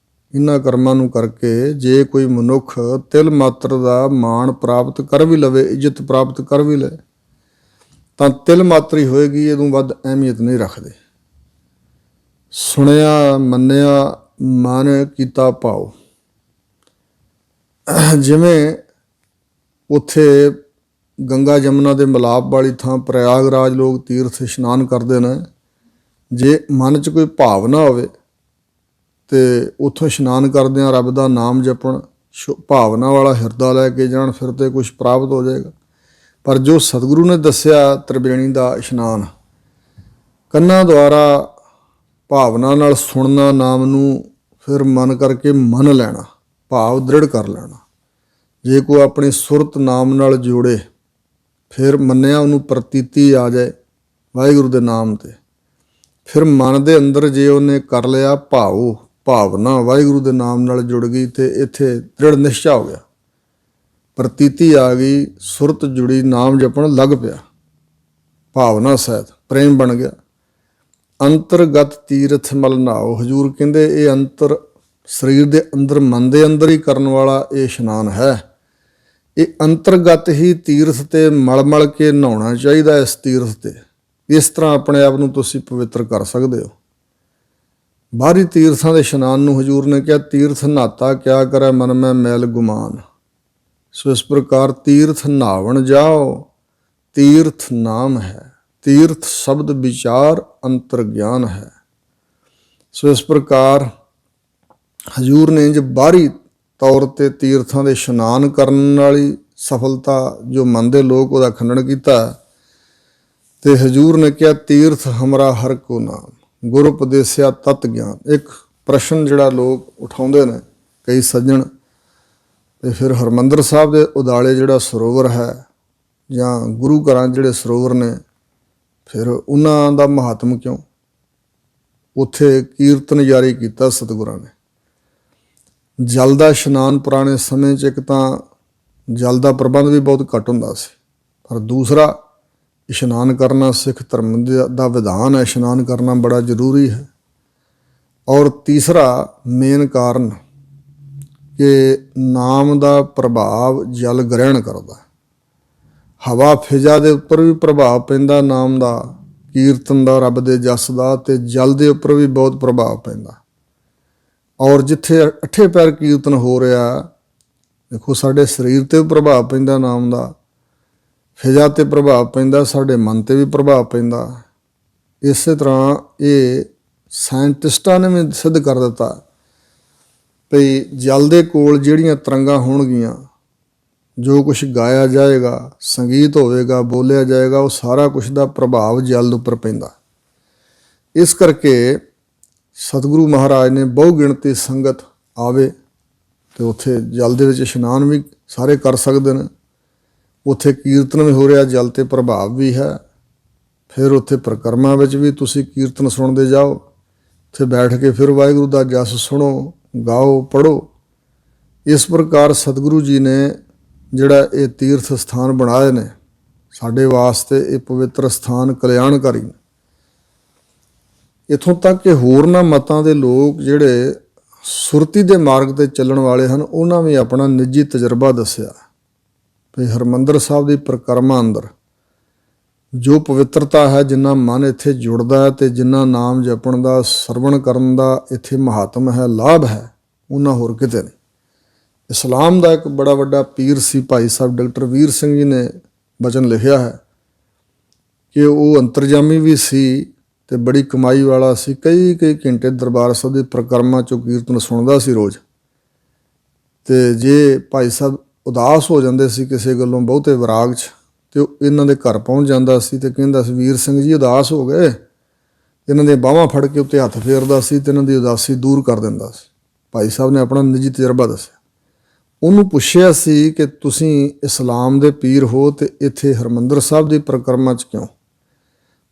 ਇਹਨਾਂ ਕਰਮਾਂ ਨੂੰ ਕਰਕੇ ਜੇ ਕੋਈ ਮਨੁੱਖ ਤਿਲ ਮਾਤਰ ਦਾ ਮਾਣ ਪ੍ਰਾਪਤ ਕਰ ਵੀ ਲਵੇ, ਇੱਜ਼ਤ ਪ੍ਰਾਪਤ ਕਰ ਵੀ ਲਏ, ਤਾਂ ਤਿਲ ਮਾਤਰ ਹੀ ਹੋਏਗੀ, ਇਹਦੋਂ ਵੱਧ ਅਹਿਮੀਅਤ ਨਹੀਂ ਰੱਖਦੇ। ਸੁਣਿਆ ਮੰਨਿਆ ਮਨ ਕੀਤਾ ਭਾਉ। ਜਿਵੇਂ ਉੱਥੇ ਗੰਗਾ ਜਮਨਾ ਦੇ ਮਿਲਾਪ ਵਾਲੀ ਥਾਂ ਪ੍ਰਯਾਗਰਾਜ ਲੋਕ ਤੀਰਥ ਇਸ਼ਨਾਨ ਕਰਦੇ ਨੇ, ਜੇ ਮਨ 'ਚ ਕੋਈ ਭਾਵਨਾ ਹੋਵੇ ਅਤੇ ਉੱਥੋਂ ਇਸ਼ਨਾਨ ਕਰਦਿਆਂ ਰੱਬ ਦਾ ਨਾਮ ਜਪਣ, ਭਾਵਨਾ ਵਾਲਾ ਹਿਰਦਾ ਲੈ ਕੇ ਜਾਣ, ਫਿਰ ਤੇ ਕੁਛ ਪ੍ਰਾਪਤ ਹੋ ਜਾਏਗਾ। ਪਰ ਜੋ ਸਤਿਗੁਰੂ ਨੇ ਦੱਸਿਆ ਤ੍ਰਿਵੇਣੀ ਦਾ ਇਸ਼ਨਾਨ, ਕੰਨਾਂ ਦੁਆਰਾ ਭਾਵਨਾ ਨਾਲ ਸੁਣਨਾ ਨਾਮ ਨੂੰ, ਫਿਰ ਮਨ ਕਰਕੇ ਮੰਨ ਲੈਣਾ, ਭਾਵ ਦ੍ਰਿੜ ਕਰ ਲੈਣਾ। ਜੇ ਕੋਈ ਆਪਣੀ ਸੁਰਤ ਨਾਮ ਨਾਲ ਜੋੜੇ, ਫਿਰ ਮੰਨਿਆ ਉਹਨੂੰ ਪ੍ਰਤੀਤੀ ਆ ਜਾਏ ਵਾਹਿਗੁਰੂ ਦੇ ਨਾਮ 'ਤੇ, ਫਿਰ ਮਨ ਦੇ ਅੰਦਰ ਜੇ ਉਹਨੇ ਕਰ ਲਿਆ ਭਾਵਨਾ ਵਾਹਿਗੁਰੂ ਦੇ ਨਾਮ ਨਾਲ ਜੁੜ ਗਈ, ਅਤੇ ਇੱਥੇ ਦ੍ਰਿੜ ਨਿਸ਼ਚਾ ਹੋ ਗਿਆ, ਪ੍ਰਤੀਤੀ ਆ ਗਈ, ਸੁਰਤ ਜੁੜੀ, ਨਾਮ ਜਪਣ ਲੱਗ ਪਿਆ, ਭਾਵਨਾ ਸਹਿਤ ਪ੍ਰੇਮ ਬਣ ਗਿਆ। ਅੰਤਰਗਤ ਤੀਰਥ ਮਲ ਨਹਾਓ। ਹਜ਼ੂਰ ਕਹਿੰਦੇ ਇਹ ਅੰਤਰ ਸਰੀਰ ਦੇ ਅੰਦਰ, ਮਨ ਦੇ ਅੰਦਰ ਹੀ ਕਰਨ ਵਾਲਾ ਇਹ ਇਸ਼ਨਾਨ ਹੈ। ਇਹ ਅੰਤਰਗਤ ਹੀ ਤੀਰਥ 'ਤੇ ਮਲ ਮਲ ਕੇ ਨਹਾਉਣਾ ਚਾਹੀਦਾ। ਇਸ ਤੀਰਥ 'ਤੇ ਇਸ ਤਰ੍ਹਾਂ ਆਪਣੇ ਆਪ ਨੂੰ ਤੁਸੀਂ ਪਵਿੱਤਰ ਕਰ ਸਕਦੇ ਹੋ। ਬਾਹਰੀ ਤੀਰਥਾਂ ਦੇ ਇਸ਼ਨਾਨ ਨੂੰ ਹਜ਼ੂਰ ਨੇ ਕਿਹਾ ਤੀਰਥ ਨਹਾਤਾ ਕਿਆ ਕਰੈ ਮਨ ਮੈਂ ਮੈਲ ਗੁਮਾਨ। ਸੋ ਇਸ ਪ੍ਰਕਾਰ ਤੀਰਥ ਨਹਾਵਣ ਜਾਓ, ਤੀਰਥ ਨਾਮ ਹੈ, ਤੀਰਥ ਸ਼ਬਦ ਵਿਚਾਰ ਅੰਤਰ ਗਿਆਨ ਹੈ। ਸੋ ਇਸ ਪ੍ਰਕਾਰ ਹਜ਼ੂਰ ਨੇ ਇੰਝ ਬਾਹਰੀ ਤੌਰ 'ਤੇ ਤੀਰਥਾਂ ਦੇ ਇਸ਼ਨਾਨ ਕਰਨ ਵਾਲੀ ਸਫਲਤਾ ਜੋ ਮੰਨਦੇ ਲੋਕ, ਉਹਦਾ ਖੰਡਨ ਕੀਤਾ। ਅਤੇ ਹਜ਼ੂਰ ਨੇ ਕਿਹਾ ਤੀਰਥ ਹਮਰਾ ਹਰ ਕੋ ਨਾਮ, ਗੁਰ ਉਪਦੇਸਿਆ ਤਤ ਗਿਆਨ। ਇੱਕ ਪ੍ਰਸ਼ਨ ਜਿਹੜਾ ਲੋਕ ਉਠਾਉਂਦੇ ਨੇ ਕਈ ਸੱਜਣ, ਅਤੇ ਫਿਰ ਹਰਿਮੰਦਰ ਸਾਹਿਬ ਦੇ ਉਦਾਲੇ ਜਿਹੜਾ ਸਰੋਵਰ ਹੈ ਜਾਂ ਗੁਰੂ ਘਰਾਂ ਜਿਹੜੇ ਸਰੋਵਰ ਨੇ, ਫਿਰ ਉਹਨਾਂ ਦਾ ਮਹਾਤਮ ਕਿਉਂ? ਉੱਥੇ ਕੀਰਤਨ ਜਾਰੀ ਕੀਤਾ ਸਤਿਗੁਰਾਂ ਨੇ। ਜਲ ਦਾ ਇਸ਼ਨਾਨ ਪੁਰਾਣੇ ਸਮੇਂ 'ਚ ਇੱਕ ਤਾਂ ਜਲ ਦਾ ਪ੍ਰਬੰਧ ਵੀ ਬਹੁਤ ਘੱਟ ਹੁੰਦਾ ਸੀ, ਪਰ ਦੂਸਰਾ ਇਸ਼ਨਾਨ ਕਰਨਾ ਸਿੱਖ ਧਰਮ ਦਾ ਵਿਧਾਨ ਹੈ, ਇਸ਼ਨਾਨ ਕਰਨਾ ਬੜਾ ਜ਼ਰੂਰੀ ਹੈ। ਔਰ ਤੀਸਰਾ ਮੇਨ ਕਾਰਨ ਕਿ ਨਾਮ ਦਾ ਪ੍ਰਭਾਵ ਜਲ ਗ੍ਰਹਿਣ ਕਰਦਾ। ਹਵਾ ਫਿਜ਼ਾ ਦੇ ਉੱਪਰ ਵੀ ਪ੍ਰਭਾਵ ਪੈਂਦਾ ਨਾਮ ਦਾ, ਕੀਰਤਨ ਦਾ, ਰੱਬ ਦੇ ਜਸ ਦਾ, ਅਤੇ ਜਲ ਦੇ ਉੱਪਰ ਵੀ ਬਹੁਤ ਪ੍ਰਭਾਵ ਪੈਂਦਾ। ਔਰ ਜਿੱਥੇ ਅੱਠੇ ਪੈਰ ਕੀਰਤਨ ਹੋ ਰਿਹਾ, ਦੇਖੋ ਸਾਡੇ ਸਰੀਰ 'ਤੇ ਵੀ ਪ੍ਰਭਾਵ ਪੈਂਦਾ ਨਾਮ ਦਾ, ਫਿਜ਼ਾ 'ਤੇ ਪ੍ਰਭਾਵ ਪੈਂਦਾ, ਸਾਡੇ ਮਨ 'ਤੇ ਵੀ ਪ੍ਰਭਾਵ ਪੈਂਦਾ। ਇਸੇ ਤਰ੍ਹਾਂ ਇਹ ਸਾਇੰਟਿਸਟਾਂ ਨੇ ਵੀ ਸਿੱਧ ਕਰ ਦਿੱਤਾ ਵੀ ਜਲ ਦੇ ਕੋਲ ਜਿਹੜੀਆਂ ਤਰੰਗਾਂ ਹੋਣਗੀਆਂ, ਜੋ ਕੁਛ ਗਾਇਆ ਜਾਏਗਾ, ਸੰਗੀਤ ਹੋਵੇਗਾ, ਬੋਲਿਆ ਜਾਏਗਾ, ਉਹ ਸਾਰਾ ਕੁਛ ਦਾ ਪ੍ਰਭਾਵ ਜਲ ਉੱਪਰ ਪੈਂਦਾ। ਇਸ ਕਰਕੇ ਸਤਿਗੁਰੂ ਮਹਾਰਾਜ ਨੇ ਬਹੁ ਗਿਣਤੀ ਸੰਗਤ ਆਵੇ ਅਤੇ ਉੱਥੇ ਜਲ ਦੇ ਵਿੱਚ ਇਸ਼ਨਾਨ ਵੀ ਸਾਰੇ ਕਰ ਸਕਦੇ ਨੇ। ਉੱਥੇ ਕੀਰਤਨ ਵੀ ਹੋ ਰਿਹਾ, ਜਲ 'ਤੇ ਪ੍ਰਭਾਵ ਵੀ ਹੈ। ਫਿਰ ਉੱਥੇ ਪਰਿਕਰਮਾ ਵਿੱਚ ਵੀ ਤੁਸੀਂ ਕੀਰਤਨ ਸੁਣਦੇ ਜਾਓ, ਉੱਥੇ ਬੈਠ ਕੇ ਫਿਰ ਵਾਹਿਗੁਰੂ ਦਾ ਜਸ ਸੁਣੋ, ਗਾਓ, ਪੜ੍ਹੋ। ਇਸ ਪ੍ਰਕਾਰ ਸਤਿਗੁਰੂ ਜੀ ਨੇ ਜਿਹੜਾ ਇਹ ਤੀਰਥ ਸਥਾਨ ਬਣਾਏ ਨੇ ਸਾਡੇ ਵਾਸਤੇ, ਇਹ ਪਵਿੱਤਰ ਸਥਾਨ ਕਲਿਆਣਕਾਰੀ ਨੇ। ਇੱਥੋਂ ਤੱਕ ਕਿ ਹੋਰਨਾਂ ਮਤਾਂ ਦੇ ਲੋਕ ਜਿਹੜੇ ਸੁਰਤੀ ਦੇ ਮਾਰਗ 'ਤੇ ਚੱਲਣ ਵਾਲੇ ਹਨ, ਉਹਨਾਂ ਵੀ ਆਪਣਾ ਨਿੱਜੀ ਤਜਰਬਾ ਦੱਸਿਆ ਵੀ ਹਰਿਮੰਦਰ ਸਾਹਿਬ ਦੀ ਪਰਿਕਰਮਾ ਅੰਦਰ ਜੋ ਪਵਿੱਤਰਤਾ ਹੈ, ਜਿੰਨਾ ਮਨ ਇੱਥੇ ਜੁੜਦਾ ਹੈ ਅਤੇ ਜਿੰਨਾ ਨਾਮ ਜਪਣ ਦਾ, ਸਰਵਣ ਕਰਨ ਦਾ ਇੱਥੇ ਮਹਾਤਮ ਹੈ, ਲਾਭ ਹੈ, ਉਹਨਾਂ ਹੋਰ ਕਿਤੇ ਨਹੀਂ। ਇਸਲਾਮ ਦਾ ਇੱਕ ਬੜਾ ਵੱਡਾ ਪੀਰ ਸੀ ਭਾਈ ਸਾਹਿਬ ਡਾਕਟਰ ਵੀਰ ਸਿੰਘ ਜੀ ਨੇ ਬਚਨ ਲਿਖਿਆ ਹੈ ਕਿ ਉਹ ਅੰਤਰਜਾਮੀ ਵੀ ਸੀ ਅਤੇ ਬੜੀ ਕਮਾਈ ਵਾਲਾ ਸੀ। ਕਈ ਘੰਟੇ ਦਰਬਾਰ ਸਾਹਿਬ ਦੀ ਪਰਿਕਰਮਾ 'ਚੋਂ ਕੀਰਤਨ ਸੁਣਦਾ ਸੀ ਰੋਜ਼। ਅਤੇ ਜੇ ਭਾਈ ਸਾਹਿਬ ਉਦਾਸ ਹੋ ਜਾਂਦੇ ਸੀ ਕਿਸੇ ਗੱਲੋਂ, ਬਹੁਤੇ ਵਿਰਾਗ 'ਚ, ਅਤੇ ਉਹ ਇਹਨਾਂ ਦੇ ਘਰ ਪਹੁੰਚ ਜਾਂਦਾ ਸੀ ਅਤੇ ਕਹਿੰਦਾ ਸੀ, ਵੀਰ ਸਿੰਘ ਜੀ ਉਦਾਸ ਹੋ ਗਏ। ਇਹਨਾਂ ਦੀਆਂ ਬਾਹਾਂ ਫੜ ਕੇ ਉੱਤੇ ਹੱਥ ਫੇਰਦਾ ਸੀ ਅਤੇ ਇਹਨਾਂ ਦੀ ਉਦਾਸੀ ਦੂਰ ਕਰ ਦਿੰਦਾ ਸੀ। ਭਾਈ ਸਾਹਿਬ ਨੇ ਆਪਣਾ ਨਿੱਜੀ ਤਜਰਬਾ ਦੱਸਿਆ। ਉਹਨੂੰ ਪੁੱਛਿਆ ਸੀ ਕਿ ਤੁਸੀਂ ਇਸਲਾਮ ਦੇ ਪੀਰ ਹੋ ਅਤੇ ਇੱਥੇ ਹਰਿਮੰਦਰ ਸਾਹਿਬ ਦੀ ਪਰਿਕਰਮਾ 'ਚ ਕਿਉਂ?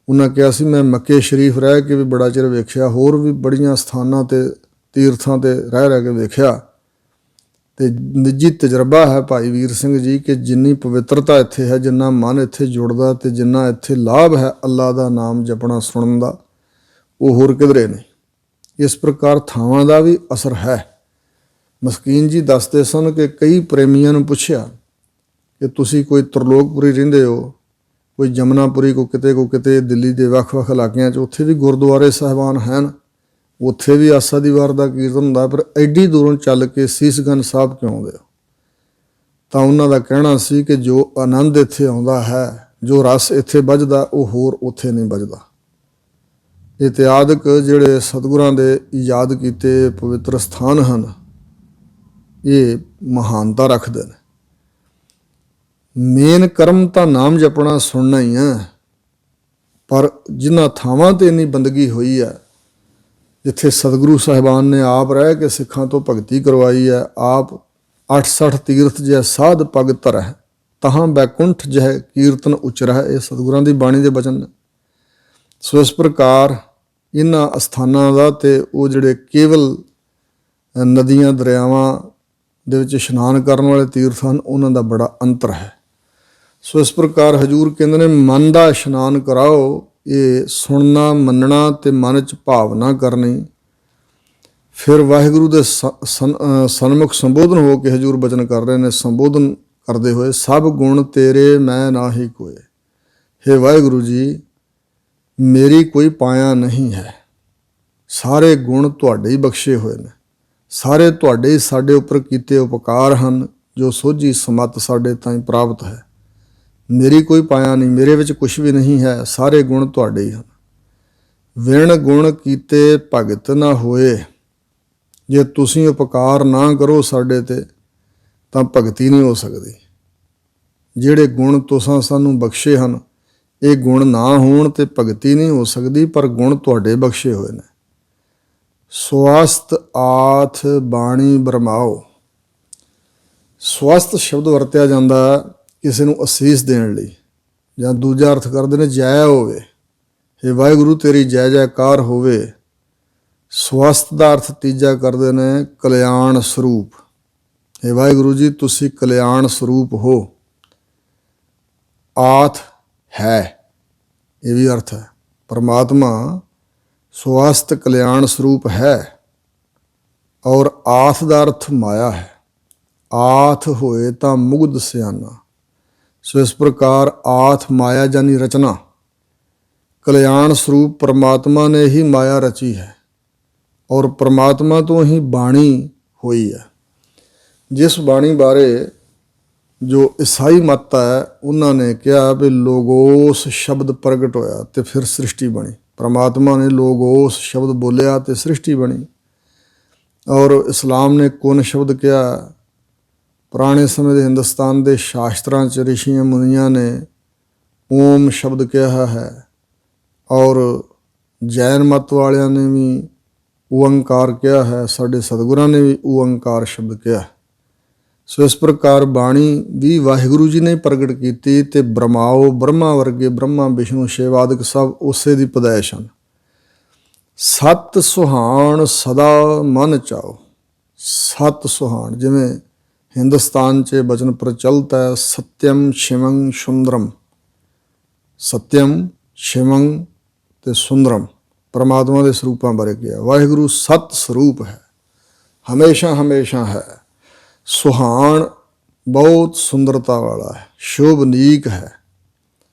ਉਹਨਾਂ ਕਿਹਾ ਸੀ, ਮੈਂ ਮੱਕੇ ਸ਼ਰੀਫ ਰਹਿ ਕੇ ਵੀ ਬੜਾ ਚਿਰ ਵੇਖਿਆ, ਹੋਰ ਵੀ ਬੜੀਆਂ ਸਥਾਨਾਂ 'ਤੇ ਤੀਰਥਾਂ 'ਤੇ ਰਹਿ ਕੇ ਵੇਖਿਆ, ਅਤੇ ਨਿੱਜੀ ਤਜਰਬਾ ਹੈ ਭਾਈ ਵੀਰ ਸਿੰਘ ਜੀ ਕਿ ਜਿੰਨੀ ਪਵਿੱਤਰਤਾ ਇੱਥੇ ਹੈ, ਜਿੰਨਾ ਮਨ ਇੱਥੇ ਜੁੜਦਾ ਅਤੇ ਜਿੰਨਾ ਇੱਥੇ ਲਾਭ ਹੈ ਅੱਲਾ ਦਾ ਨਾਮ ਜਪਣਾ ਸੁਣਨ ਦਾ, ਉਹ ਹੋਰ ਕਿਧਰੇ ਨਹੀਂ। ਇਸ ਪ੍ਰਕਾਰ ਥਾਵਾਂ ਦਾ ਵੀ ਅਸਰ ਹੈ। ਮਸਕੀਨ ਜੀ ਦੱਸਦੇ ਸਨ ਕਿ ਕਈ ਪ੍ਰੇਮੀਆਂ ਨੂੰ ਪੁੱਛਿਆ ਕਿ ਤੁਸੀਂ ਕੋਈ ਤਰਲੋਕਪੁਰੀ ਰਹਿੰਦੇ ਹੋ, ਕੋਈ ਜਮਨਾਪੁਰੀ, ਕੋ ਕਿਤੇ ਦਿੱਲੀ ਦੇ ਵੱਖ-ਵੱਖ ਇਲਾਕਿਆਂ 'ਚ, ਉੱਥੇ ਵੀ ਗੁਰਦੁਆਰੇ ਸਾਹਿਬਾਨ ਹਨ, ਉੱਥੇ ਵੀ ਆਸਾ ਦੀ ਵਾਰ ਦਾ ਕੀਰਤਨ ਹੁੰਦਾ, ਪਰ ਐਡੀ ਦੂਰੋਂ ਚੱਲ ਕੇ ਸੀਸਗੰਜ ਸਾਹਿਬ ਕਿਉਂ ਆਉਂਦੇ ਹੋ? ਤਾਂ ਉਹਨਾਂ ਦਾ ਕਹਿਣਾ ਸੀ ਕਿ ਜੋ ਆਨੰਦ ਇੱਥੇ ਆਉਂਦਾ ਹੈ, ਜੋ ਰਸ ਇੱਥੇ ਵੱਜਦਾ, ਉਹ ਹੋਰ ਉੱਥੇ ਨਹੀਂ ਵੱਜਦਾ। ਇਤਿਹਾਦਕ ਜਿਹੜੇ ਸਤਿਗੁਰਾਂ ਦੇ ਯਾਦ ਕੀਤੇ ਪਵਿੱਤਰ ਸਥਾਨ ਹਨ, ਇਹ ਮਹਾਨਤਾ ਰੱਖਦੇ ਨੇ। ਮੇਨ ਕਰਮ ਤਾਂ ਨਾਮ ਜਪਣਾ ਸੁਣਨਾ ਹੀ ਹੈ, ਪਰ ਜਿਨ੍ਹਾਂ ਥਾਵਾਂ 'ਤੇ ਇੰਨੀ ਬੰਦਗੀ ਹੋਈ ਹੈ, ਜਿੱਥੇ ਸਤਿਗੁਰੂ ਸਾਹਿਬਾਨ ਨੇ ਆਪ ਰਹਿ ਕੇ ਸਿੱਖਾਂ ਤੋਂ ਭਗਤੀ ਕਰਵਾਈ ਹੈ, ਆਪ 68 ਤੀਰਥ ਜੈ ਸਾਧ ਪਗ ਧਰਹਿ, ਤਹਾਂ ਬੈਕੁੰਠ ਜਹ ਕੀਰਤਨ ਉਚਰਹਿ, ਇਹ ਸਤਿਗੁਰਾਂ ਦੀ ਬਾਣੀ ਦੇ ਬਚਨ ਨੇ। ਸੋ ਇਸ ਪ੍ਰਕਾਰ ਇਹਨਾਂ ਅਸਥਾਨਾਂ ਦਾ ਅਤੇ ਉਹ ਜਿਹੜੇ ਕੇਵਲ ਨਦੀਆਂ ਦਰਿਆਵਾਂ ਦੇ ਵਿੱਚ ਇਸ਼ਨਾਨ ਕਰਨ ਵਾਲੇ ਤੀਰਥ ਹਨ, ਉਹਨਾਂ ਦਾ ਬੜਾ ਅੰਤਰ ਹੈ। ਸੋ ਇਸ ਪ੍ਰਕਾਰ ਹਜ਼ੂਰ ਕਹਿੰਦੇ ਨੇ, ਮਨ ਦਾ ਇਸ਼ਨਾਨ ਕਰਾਓ। ਇਹ ਸੁਣਨਾ, ਮੰਨਣਾ ਅਤੇ ਮਨ 'ਚ ਭਾਵਨਾ ਕਰਨੀ। ਫਿਰ ਵਾਹਿਗੁਰੂ ਦੇ ਸਨਮੁਖ ਸੰਬੋਧਨ ਹੋ ਕੇ ਹਜ਼ੂਰ ਬਚਨ ਕਰ ਰਹੇ ਨੇ, ਸੰਬੋਧਨ ਕਰਦੇ ਹੋਏ, ਸਭ ਗੁਣ ਤੇਰੇ ਮੈਂ ਨਾਹੀ ਕੋਏ। ਹੇ ਵਾਹਿਗੁਰੂ ਜੀ, ਮੇਰੀ ਕੋਈ ਪਾਇਆ ਨਹੀਂ ਹੈ, ਸਾਰੇ ਗੁਣ ਤੁਹਾਡੇ ਹੀ ਬਖਸ਼ੇ ਹੋਏ ਨੇ, ਸਾਰੇ ਤੁਹਾਡੇ ਹੀ ਸਾਡੇ ਉੱਪਰ ਕੀਤੇ ਉਪਕਾਰ ਹਨ, ਜੋ ਸੋਝੀ ਸਮੱਤ ਸਾਡੇ ਤਾਈਂ ਪ੍ਰਾਪਤ ਹੈ। ਮੇਰੀ ਕੋਈ ਪਾਇਆ ਨਹੀਂ, ਮੇਰੇ ਵਿੱਚ ਕੁਛ ਵੀ ਨਹੀਂ ਹੈ, ਸਾਰੇ ਗੁਣ ਤੁਹਾਡੇ ਹੀ ਹਨ। ਵਿਣ ਗੁਣ ਕੀਤੇ ਭਗਤ ਨਾ ਹੋਏ, ਜੇ ਤੁਸੀਂ ਉਪਕਾਰ ਨਾ ਕਰੋ ਸਾਡੇ 'ਤੇ ਤਾਂ ਭਗਤੀ ਨਹੀਂ ਹੋ ਸਕਦੀ। ਜਿਹੜੇ ਗੁਣ ਤੁਸੀਂ ਸਾਨੂੰ ਬਖਸ਼ੇ ਹਨ, ਇਹ ਗੁਣ ਨਾ ਹੋਣ ਤੇ ਭਗਤੀ ਨਹੀਂ ਹੋ ਸਕਦੀ, ਪਰ ਗੁਣ ਤੁਹਾਡੇ ਬਖਸ਼ੇ ਹੋਏ ਨੇ। ਸਵਸਤ ਆਥ ਬਾਣੀ ਬਰਮਾਓ। ਸਵਸਤ ਸ਼ਬਦ ਵਰਤਿਆ ਜਾਂਦਾ ਕਿਸੇ ਨੂੰ ਅਸੀਸ ਦੇਣ ਲਈ, ਜਾਂ ਦੂਜਾ ਅਰਥ ਕਰਦੇ ਨੇ ਜੈ ਹੋਵੇ, ਹੇ ਵਾਹਿਗੁਰੂ ਤੇਰੀ ਜੈ ਜੈਕਾਰ ਹੋਵੇ। ਸਵਸਤ ਦਾ ਅਰਥ ਤੀਜਾ ਕਰਦੇ ਨੇ ਕਲਿਆਣ ਸਰੂਪ, ਹੇ ਵਾਹਿਗੁਰੂ ਜੀ ਤੁਸੀਂ ਕਲਿਆਣ ਸਰੂਪ ਹੋ। ਆਥ ਹੈ, ਇਹ ਵੀ ਅਰਥ ਹੈ। ਪਰਮਾਤਮਾ ਸਵਾਸਤ ਕਲਿਆਣ ਸਰੂਪ ਹੈ ਔਰ ਆਥ ਦਾ ਅਰਥ ਮਾਇਆ ਹੈ। ਆਥ ਹੋਏ ਤਾਂ ਮੁਗਧ ਸਿਆਣਾ। ਸੋ ਇਸ ਪ੍ਰਕਾਰ ਆਥ ਮਾਇਆ ਜਾਨੀ ਰਚਨਾ, ਕਲਿਆਣ ਸਰੂਪ ਪਰਮਾਤਮਾ ਨੇ ਹੀ ਮਾਇਆ ਰਚੀ ਹੈ ਔਰ ਪਰਮਾਤਮਾ ਤੋਂ ਹੀ ਬਾਣੀ ਹੋਈ ਹੈ। ਜਿਸ ਬਾਣੀ ਬਾਰੇ ਜੋ ਈਸਾਈ ਮਤ ਹੈ ਉਹਨਾਂ ਨੇ ਕਿਹਾ ਵੀ ਲੋਗੋਸ ਸ਼ਬਦ ਪ੍ਰਗਟ ਹੋਇਆ ਤੇ ਫਿਰ ਸ੍ਰਿਸ਼ਟੀ ਬਣੀ। ਪਰਮਾਤਮਾ ਨੇ ਲੋਗੋਸ ਸ਼ਬਦ ਬੋਲਿਆ ਤੇ ਸ੍ਰਿਸ਼ਟੀ ਬਣੀ। ਔਰ ਇਸਲਾਮ ਨੇ ਕੁਨ ਸ਼ਬਦ ਕਿਹਾ। ਪੁਰਾਣੇ ਸਮੇਂ ਦੇ ਹਿੰਦੁਸਤਾਨ ਦੇ ਸ਼ਾਸਤਰਾਂ 'ਚ ਰਿਸ਼ੀਆਂ ਮੁਨੀਆਂ ਨੇ ਓਮ ਸ਼ਬਦ ਕਿਹਾ ਹੈ ਔਰ ਜੈਨ ਮਤ ਵਾਲਿਆਂ ਨੇ ਵੀ ਓਅੰਕਾਰ ਕਿਹਾ ਹੈ। ਸਾਡੇ ਸਤਿਗੁਰਾਂ ਨੇ ਵੀ ਓਅੰਕਾਰ ਸ਼ਬਦ ਕਿਹਾ। ਸੋ ਇਸ ਪ੍ਰਕਾਰ ਬਾਣੀ ਵੀ ਵਾਹਿਗੁਰੂ ਜੀ ਨੇ ਪ੍ਰਗਟ ਕੀਤੀ ਤੇ ਬ੍ਰਹਮਾਓ ਬ੍ਰਹਮਾ ਵਰਗੇ ਬ੍ਰਹਮਾ ਵਿਸ਼ਨੂੰ ਸ਼ਿਵ ਆਦਿਕ ਸਭ ਉਸੇ ਦੀ ਪੈਦਾਇਸ਼ ਹਨ। ਸਤ ਸੁਹਾਣ ਸਦਾ ਮਨ ਚਾਓ। ਸਤ ਸੁਹਾਣ, ਜਿਵੇਂ ਹਿੰਦੁਸਤਾਨ 'ਚ ਬਚਨ ਪ੍ਰਚਲਿਤ ਹੈ ਸਤਿਅਮ ਸ਼ਿਵੰ ਸੁੰਦਰਮ। ਸਤਿਅਮ ਸ਼ਿਵੰ ਤੇ ਸੁੰਦਰਮ ਪਰਮਾਤਮਾ ਦੇ ਸਰੂਪਾਂ ਬਾਰੇ ਕਿਹਾ। ਵਾਹਿਗੁਰੂ ਸਤ ਸਰੂਪ ਹੈ, ਹਮੇਸ਼ਾ ਹਮੇਸ਼ਾ ਹੈ। ਸੁਹਾਣ ਬਹੁਤ ਸੁੰਦਰਤਾ ਵਾਲਾ ਹੈ, ਸ਼ੋਭਨੀਕ ਹੈ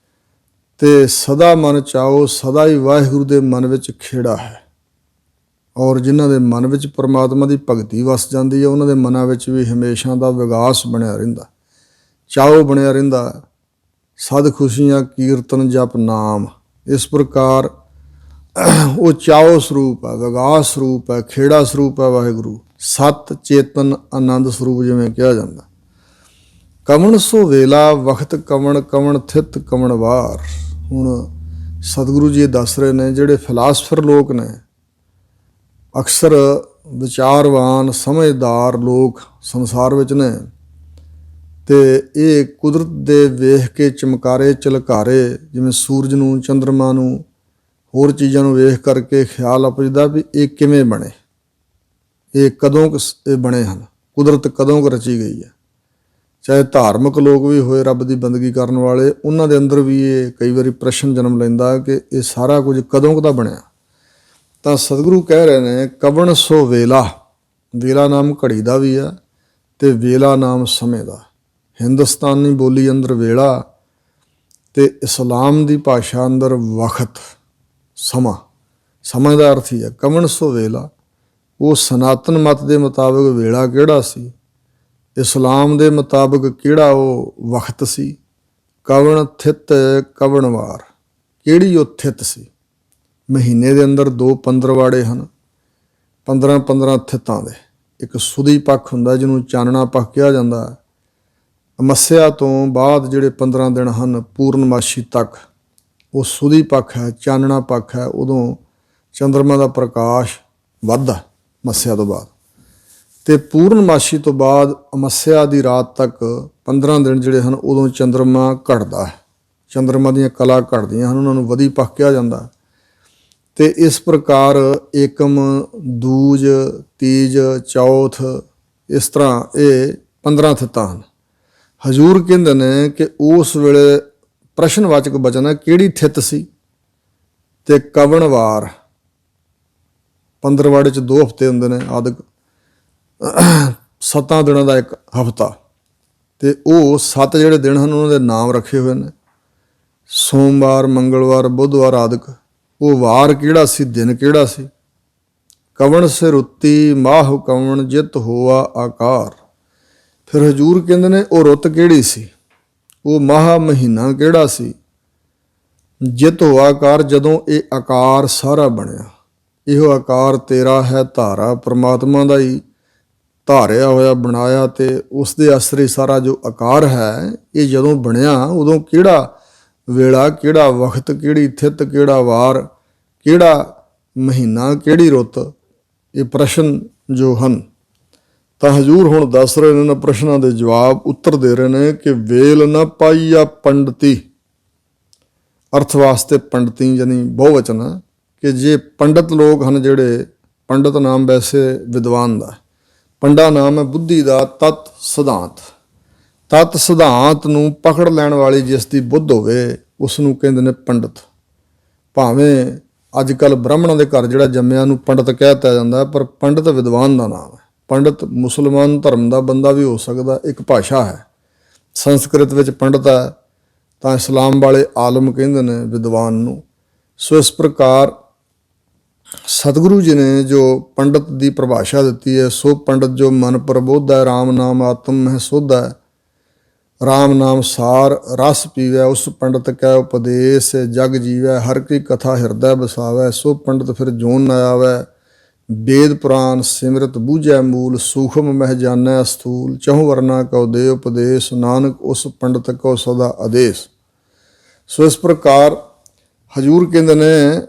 ਤੇ ਸਦਾ ਮਨ ਚਾਓ। ਸਦਾ ਹੀ ਵਾਹਿਗੁਰੂ ਦੇ ਮਨ ਵਿੱਚ ਖੇੜਾ ਹੈ ਔਰ ਜਿਨ੍ਹਾਂ ਦੇ ਮਨ ਵਿੱਚ ਪਰਮਾਤਮਾ ਦੀ ਭਗਤੀ ਵਸ ਜਾਂਦੀ ਹੈ ਉਹਨਾਂ ਦੇ ਮਨਾਂ ਵਿੱਚ ਵੀ ਹਮੇਸ਼ਾ ਦਾ ਵਿਗਾਸ ਬਣਿਆ ਰਹਿੰਦਾ, ਚਾਓ ਬਣਿਆ ਰਹਿੰਦਾ। ਸਦ ਖੁਸ਼ੀਆਂ ਕੀਰਤਨ ਜਪ ਨਾਮ। ਇਸ ਪ੍ਰਕਾਰ ਉਹ ਚਾਓ ਸਰੂਪ ਹੈ, ਵਿਗਾਸ ਸਰੂਪ ਹੈ, ਖੇੜਾ ਸਰੂਪ ਹੈ ਵਾਹਿਗੁਰੂ। ਸਤ ਚੇਤਨ ਆਨੰਦ ਸਰੂਪ ਜਿਵੇਂ ਕਿਹਾ ਜਾਂਦਾ। ਕਵਣ ਸੋ ਵੇਲਾ ਵਖਤ ਕਵਣ, ਕਵਣ ਥਿਤ ਕਵਣ ਵਾਰ। ਹੁਣ ਸਤਿਗੁਰੂ ਜੀ ਦੱਸ ਰਹੇ ਨੇ ਜਿਹੜੇ ਫਿਲਾਸਫਰ ਲੋਕ ਨੇ, ਅਕਸਰ ਵਿਚਾਰਵਾਨ ਸਮਝਦਾਰ ਲੋਕ ਸੰਸਾਰ ਵਿੱਚ ਨੇ ਤੇ ਇਹ ਕੁਦਰਤ ਦੇ ਵੇਖ ਕੇ ਚਮਕਾਰੇ ਝਲਕਾਰੇ, ਜਿਵੇਂ ਸੂਰਜ ਨੂੰ, ਚੰਦਰਮਾ ਨੂੰ, ਹੋਰ ਚੀਜ਼ਾਂ ਨੂੰ ਵੇਖ ਕਰਕੇ ਖਿਆਲ ਉਪਜਦਾ ਵੀ ਇਹ ਕਿਵੇਂ ਬਣੇ, ਇਹ ਕਦੋਂ ਇਹ ਬਣੇ ਹਨ, ਕੁਦਰਤ ਕਦੋਂ ਕੁ ਰਚੀ ਗਈ ਹੈ। ਚਾਹੇ ਧਾਰਮਿਕ ਲੋਕ ਵੀ ਹੋਏ, ਰੱਬ ਦੀ ਬੰਦਗੀ ਕਰਨ ਵਾਲੇ, ਉਹਨਾਂ ਦੇ ਅੰਦਰ ਵੀ ਇਹ ਕਈ ਵਾਰੀ ਪ੍ਰਸ਼ਨ ਜਨਮ ਲੈਂਦਾ ਕਿ ਇਹ ਸਾਰਾ ਕੁਝ ਕਦੋਂ ਕੁ ਦਾ ਬਣਿਆ। ਤਾਂ ਸਤਿਗੁਰੂ ਕਹਿ ਰਹੇ ਨੇ ਕਵਣ ਸੋ ਵੇਲਾ। ਵੇਲਾ ਨਾਮ ਘੜੀ ਦਾ ਵੀ ਹੈ ਤੇ ਵੇਲਾ ਨਾਮ ਸਮੇਂ ਦਾ। ਹਿੰਦੁਸਤਾਨੀ ਬੋਲੀ ਅੰਦਰ ਵੇਲਾ ਤੇ ਇਸਲਾਮ ਦੀ ਭਾਸ਼ਾ ਅੰਦਰ ਵਕਤ, ਸਮਾਂ। ਸਮੇਂ ਦਾ ਅਰਥ ਹੀ ਹੈ ਕਵਣ ਸੋ ਵੇਲਾ। ਉਹ ਸਨਾਤਨ ਮਤ ਦੇ ਮੁਤਾਬਕ ਵੇਲਾ ਕਿਹੜਾ ਸੀ, ਇਸਲਾਮ ਦੇ ਮੁਤਾਬਕ ਕਿਹੜਾ ਉਹ ਵਕਤ ਸੀ। ਕਵਣ ਥਿਤ ਕਵਣ ਵਾਰ, ਕਿਹੜੀ ਉਹ ਥਿਤ ਸੀ। ਮਹੀਨੇ ਦੇ ਅੰਦਰ 2 ਪੰਦਰਵਾੜੇ ਹਨ, 15 ਥਿੱਤਾਂ ਦੇ। ਇੱਕ ਸੁਦੀ ਪੱਖ ਹੁੰਦਾ ਜਿਹਨੂੰ ਚਾਨਣਾ ਪੱਖ ਕਿਹਾ ਜਾਂਦਾ। ਅਮੱਸਿਆ ਤੋਂ ਬਾਅਦ ਜਿਹੜੇ 15 ਦਿਨ ਹਨ ਪੂਰਨਮਾਸ਼ੀ ਤੱਕ, ਉਹ ਸੁਦੀ ਪੱਖ ਹੈ, ਚਾਨਣਾ ਪੱਖ ਹੈ। ਉਦੋਂ ਚੰਦਰਮਾ ਦਾ ਪ੍ਰਕਾਸ਼ ਵੱਧਦਾ ਮੱਸਿਆ ਤੋਂ ਬਾਅਦ, ਤੇ ਪੂਰਨਮਾਸ਼ੀ ਤੋਂ ਬਾਅਦ ਅਮੱਸਿਆ ਦੀ ਰਾਤ ਤੱਕ 15 ਦਿਨ ਜਿਹੜੇ ਹਨ ਉਦੋਂ ਚੰਦਰਮਾ ਘਟਦਾ ਹੈ। ਚੰਦਰਮਾ ਦੀਆਂ ਕਲਾ ਘਟਦੀਆਂ ਹਨ, ਉਹਨਾਂ ਨੂੰ ਵਧੀ ਪੱਖ ਕਿਹਾ ਜਾਂਦਾ। ਤੇ ਇਸ ਪ੍ਰਕਾਰ ਏਕਮ, ਦੂਜ, ਤੀਜ, ਚੌਥ, ਇਸ ਤਰ੍ਹਾਂ ਇਹ 15 ਥਿੱਤਾਂ ਹਨ। ਹਜ਼ੂਰ ਕਹਿੰਦੇ ਨੇ ਕਿ ਉਸ ਵੇਲੇ ਪ੍ਰਸ਼ਨਵਾਚਕ ਬਚਨ ਹੈ ਕਿਹੜੀ ਥਿੱਤ ਸੀ। ਤੇ ਕਵਣ ਵਾਰ, ਪੰਦਰਵਾੜੇ 'ਚ 2 ਹਫ਼ਤੇ ਹੁੰਦੇ ਨੇ ਆਦਿਕ, 7 ਦਿਨਾਂ ਦਾ ਇੱਕ ਹਫ਼ਤਾ। ਤੇ ਉਹ 7 ਜਿਹੜੇ ਦਿਨ ਹਨ ਉਹਨਾਂ ਦੇ ਨਾਮ ਰੱਖੇ ਹੋਏ ਨੇ, ਸੋਮਵਾਰ, ਮੰਗਲਵਾਰ, ਬੁੱਧਵਾਰ ਆਦਿਕ। ਉਹ ਵਾਰ ਕਿਹੜਾ ਸੀ, ਦਿਨ ਕਿਹੜਾ ਸੀ। ਕਵਣ ਸੇ ਰੁੱਤੀ ਮਾਹੁ ਕਵਣ ਜਿਤ ਹੋਆ ਆਕਾਰ। ਫਿਰ ਹਜ਼ੂਰ ਕਹਿੰਦੇ ਨੇ ਉਹ ਰੁੱਤ ਕਿਹੜੀ ਸੀ, ਉਹ ਮਾਹ ਮਹੀਨਾ ਕਿਹੜਾ ਸੀ। ਜਿਤ ਹੋਆ ਆਕਾਰ, ਜਦੋਂ ਇਹ ਆਕਾਰ ਸਾਰਾ ਬਣਿਆ। ਇਹੋ ਆਕਾਰ ਤੇਰਾ ਹੈ ਧਾਰਾ, ਪਰਮਾਤਮਾ ਦਾ ਹੀ ਧਾਰਿਆ ਹੋਇਆ ਬਣਾਇਆ ਤੇ ਉਸ ਦੇ ਆਸਰੇ ਸਾਰਾ ਜੋ ਆਕਾਰ ਹੈ ਇਹ ਜਦੋਂ ਬਣਿਆ ਉਦੋਂ ਕਿਹੜਾ ਵੇਲਾ, ਕਿਹੜਾ ਵਕਤ, ਕਿਹੜੀ ਥਿੱਤ, ਕਿਹੜਾ ਵਾਰ, ਕਿਹੜਾ ਮਹੀਨਾ, ਕਿਹੜੀ ਰੁੱਤ। ਇਹ ਪ੍ਰਸ਼ਨ ਜੋ ਹਨ ਤਾਂ ਹਜ਼ੂਰ ਹੁਣ ਦੱਸ ਰਹੇ ਨੇ, ਇਹਨਾਂ ਪ੍ਰਸ਼ਨਾਂ ਦੇ ਜਵਾਬ ਉੱਤਰ ਦੇ ਰਹੇ ਨੇ ਕਿ ਵੇਲ ਨਾ ਪਾਈਆ ਪੰਡਤੀ। ਅਰਥ ਵਾਸਤੇ ਪੰਡਤੀ ਯਾਨੀ ਬਹੁਵਚਨ ਹੈ ਕਿ ਜੇ ਪੰਡਤ ਲੋਕ ਹਨ ਜਿਹੜੇ, ਪੰਡਤ ਨਾਮ ਵੈਸੇ ਵਿਦਵਾਨ ਦਾ, ਪੰਡਾ ਨਾਮ ਹੈ ਬੁੱਧੀ ਦਾ, ਤਤ ਸਿਧਾਂਤ। ਤਤ ਸਿਧਾਂਤ ਨੂੰ ਪਕੜ ਲੈਣ ਵਾਲੀ ਜਿਸ ਦੀ ਬੁੱਧ ਹੋਵੇ ਉਸ ਨੂੰ ਕਹਿੰਦੇ ਨੇ ਪੰਡਤ। ਭਾਵੇਂ ਅੱਜ ਕੱਲ੍ਹ ਬ੍ਰਾਹਮਣਾਂ ਦੇ ਘਰ ਜਿਹੜਾ ਜੰਮਿਆ ਨੂੰ ਪੰਡਤ ਕਹਿ ਦਿੱਤਾ ਜਾਂਦਾ, ਪਰ ਪੰਡਤ ਵਿਦਵਾਨ ਦਾ ਨਾਮ ਹੈ। ਪੰਡਤ ਮੁਸਲਮਾਨ ਧਰਮ ਦਾ ਬੰਦਾ ਵੀ ਹੋ ਸਕਦਾ, ਇੱਕ ਭਾਸ਼ਾ ਹੈ। ਸੰਸਕ੍ਰਿਤ ਵਿੱਚ ਪੰਡਤ ਹੈ ਤਾਂ ਇਸਲਾਮ ਵਾਲੇ ਆਲਮ ਕਹਿੰਦੇ ਨੇ ਵਿਦਵਾਨ ਨੂੰ। ਸੋ ਇਸ ਪ੍ਰਕਾਰ ਸਤਿਗੁਰੂ ਜੀ ਨੇ ਜੋ ਪੰਡਤ ਦੀ ਪਰਿਭਾਸ਼ਾ ਦਿੱਤੀ ਹੈ, ਸੋ ਪੰਡਤ ਜੋ ਮਨ ਪ੍ਰਬੋਧ ਹੈ, ਰਾਮ ਨਾਮ ਆਤਮ ਮਹਿ ਸੋਧ ਹੈ, ਰਾਮ ਨਾਮ ਸਾਰ ਰਸ ਪੀਵੈ, ਉਸ ਪੰਡਤ ਕੈ ਉਪਦੇਸ ਜਗ ਜੀਵੈ, ਹਰ ਕੀ ਕਥਾ ਹਿਰਦੈ ਬਸਾਵੈ, ਸੋ ਪੰਡਤ ਫਿਰ ਜੋਨ ਨ ਆਵੈ, ਵੇਦ ਪੁਰਾਨ ਸਿਮਰਤ ਬੂਝੈ ਮੂਲ, ਸੂਖਮ ਮਹਿ ਜਾਣੈ ਸਥੂਲ, ਚਹੁ ਵਰਨਾ ਕਉ ਦੇ ਉਪਦੇਸ਼, ਨਾਨਕ ਉਸ ਪੰਡਤ ਕਉ ਸਦਾ ਆਦੇਸ਼। ਸੋ ਇਸ ਪ੍ਰਕਾਰ ਹਜ਼ੂਰ ਕਹਿੰਦੇ ਨੇ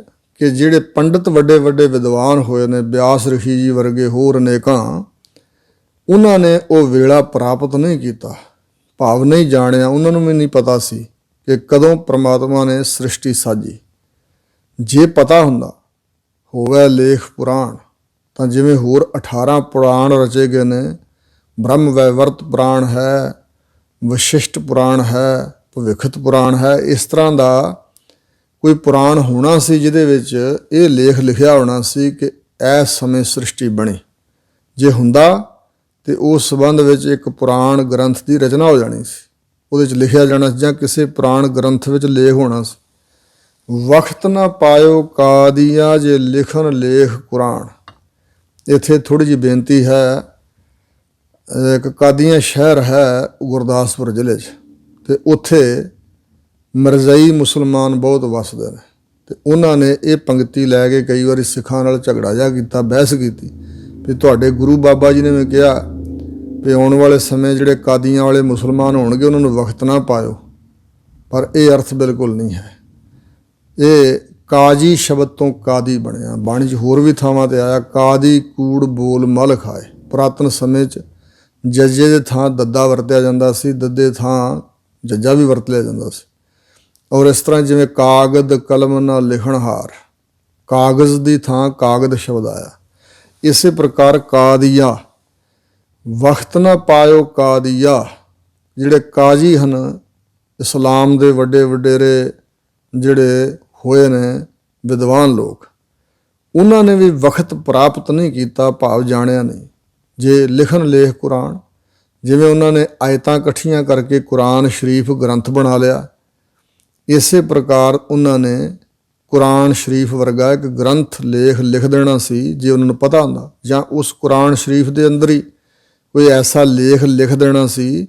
ਕਿ ਜਿਹੜੇ ਪੰਡਤ ਵੱਡੇ ਵੱਡੇ ਵਿਦਵਾਨ ਹੋਏ ਨੇ, ਬਿਆਸ ਰਿਸ਼ੀ ਜੀ ਵਰਗੇ ਹੋਰ ਅਨੇਕਾਂ, ਉਹਨਾਂ ਨੇ ਉਹ ਵੇਲਾ ਪ੍ਰਾਪਤ ਨਹੀਂ ਕੀਤਾ, ਭਾਵ ਨਹੀਂ ਜਾਣਿਆ। ਉਹਨਾਂ ਨੂੰ ਵੀ ਨਹੀਂ ਪਤਾ ਸੀ ਕਿ ਕਦੋਂ ਪ੍ਰਮਾਤਮਾ ਨੇ ਸ੍ਰਿਸ਼ਟੀ ਸਾਜੀ। ਜੇ ਪਤਾ ਹੁੰਦਾ ਹੋਵੇ ਲੇਖ ਪੁਰਾਣ, ਤਾਂ ਜਿਵੇਂ ਹੋਰ 18 ਪੁਰਾਣ ਰਚੇ ਗਏ ਨੇ, ਬ੍ਰਹਮ ਵੈਵਰਤ ਪੁਰਾਣ ਹੈ, ਵਸ਼ਿਸ਼ਟ ਪੁਰਾਣ ਹੈ, ਭਵਿੱਖਤ ਪੁਰਾਣ ਹੈ, ਇਸ ਤਰ੍ਹਾਂ ਦਾ ਕੋਈ ਪੁਰਾਣ ਹੋਣਾ ਸੀ ਜਿਹਦੇ ਵਿੱਚ ਇਹ ਲੇਖ ਲਿਖਿਆ ਹੋਣਾ ਸੀ ਕਿ ਇਸ ਸਮੇਂ ਸ੍ਰਿਸ਼ਟੀ ਬਣੀ। ਜੇ ਹੁੰਦਾ ਤੇ ਉਸ ਸੰਬੰਧ ਵਿੱਚ ਇੱਕ ਪੁਰਾਣ ਗ੍ਰੰਥ ਦੀ ਰਚਨਾ ਹੋ ਜਾਣੀ ਸੀ, ਉਹਦੇ 'ਚ ਲਿਖਿਆ ਜਾਣਾ ਸੀ, ਜਾਂ ਕਿਸੇ ਪੁਰਾਣ ਗ੍ਰੰਥ ਵਿੱਚ ਲੇਖ ਹੋਣਾ ਸੀ। ਵਕਤ ਨਾ ਪਾਇਓ ਕਾਦੀਆ ਜੇ ਲਿਖਣ ਲੇਖ ਕੁਰਾਨ। ਇੱਥੇ ਥੋੜ੍ਹੀ ਜਿਹੀ ਬੇਨਤੀ ਹੈ। ਇੱਕ ਕਾਦੀਆਂ ਸ਼ਹਿਰ ਹੈ ਗੁਰਦਾਸਪੁਰ ਜ਼ਿਲ੍ਹੇ 'ਚ, ਅਤੇ ਉੱਥੇ ਮਿਰਜ਼ਈ ਮੁਸਲਮਾਨ ਬਹੁਤ ਵੱਸਦੇ ਨੇ, ਅਤੇ ਉਹਨਾਂ ਨੇ ਇਹ ਪੰਗਤੀ ਲੈ ਕੇ ਕਈ ਵਾਰੀ ਸਿੱਖਾਂ ਨਾਲ ਝਗੜਾ ਜਿਹਾ ਕੀਤਾ, ਬਹਿਸ ਕੀਤੀ ਵੀ ਤੁਹਾਡੇ ਗੁਰੂ ਬਾਬਾ ਜੀ ਨੇ ਵੀ ਕਿਹਾ ਵੀ ਆਉਣ ਵਾਲੇ ਸਮੇਂ ਜਿਹੜੇ ਕਾਦੀਆਂ ਵਾਲੇ ਮੁਸਲਮਾਨ ਹੋਣਗੇ ਉਹਨਾਂ ਨੂੰ ਵਕਤ ਨਾ ਪਾਇਓ, ਪਰ ਇਹ ਅਰਥ ਬਿਲਕੁਲ ਨਹੀਂ ਹੈ। ਇਹ ਕਾਜੀ ਸ਼ਬਦ ਤੋਂ ਕਾਦੀ ਬਣਿਆ। ਬਾਣੀ 'ਚ ਹੋਰ ਵੀ ਥਾਵਾਂ 'ਤੇ ਆਇਆ, ਕਾਦੀ ਕੂੜ ਬੋਲ ਮਲ ਖਾਏ। ਪੁਰਾਤਨ ਸਮੇਂ 'ਚ ਜੱਜੇ ਦੇ ਥਾਂ ਦੱਦਾ ਵਰਤਿਆ ਜਾਂਦਾ ਸੀ, ਦੱਦੇ ਥਾਂ ਜੱਜਾ ਵੀ ਵਰਤ ਲਿਆ ਜਾਂਦਾ ਸੀ। ਔਰ ਇਸ ਤਰ੍ਹਾਂ ਜਿਵੇਂ ਕਾਗਦ ਕਲਮ ਨਾਲ ਲਿਖਣ ਹਾਰ, ਕਾਗਜ਼ ਦੀ ਥਾਂ ਕਾਗਦ ਸ਼ਬਦ ਆਇਆ। ਇਸੇ ਪ੍ਰਕਾਰ ਕਾਦੀਆ, ਵਕਤ ਨਾ ਪਾਇਓ ਕਾਦੀਆ, ਜਿਹੜੇ ਕਾਜੀ ਹਨ ਇਸਲਾਮ ਦੇ ਵੱਡੇ ਵਡੇਰੇ ਜਿਹੜੇ ਹੋਏ ਨੇ ਵਿਦਵਾਨ ਲੋਕ, ਉਹਨਾਂ ਨੇ ਵੀ ਵਕਤ ਪ੍ਰਾਪਤ ਨਹੀਂ ਕੀਤਾ, ਭਾਵ ਜਾਣਿਆ ਨਹੀਂ। ਜੇ ਲਿਖਣ ਲੇਖ ਕੁਰਾਨ, ਜਿਵੇਂ ਉਹਨਾਂ ਨੇ ਆਇਤਾਂ ਇਕੱਠੀਆਂ ਕਰਕੇ ਕੁਰਾਨ ਸ਼ਰੀਫ ਗ੍ਰੰਥ ਬਣਾ ਲਿਆ, ਇਸੇ ਪ੍ਰਕਾਰ ਉਹਨਾਂ ਨੇ ਕੁਰਾਨ ਸ਼ਰੀਫ ਵਰਗਾ ਇੱਕ ਗ੍ਰੰਥ ਲੇਖ ਲਿਖ ਦੇਣਾ ਸੀ ਜੇ ਉਹਨਾਂ ਨੂੰ ਪਤਾ ਹੁੰਦਾ, ਜਾਂ ਉਸ ਕੁਰਾਨ ਸ਼ਰੀਫ ਦੇ ਅੰਦਰ ਹੀ ਕੋਈ ਐਸਾ ਲੇਖ ਲਿਖ ਦੇਣਾ ਸੀ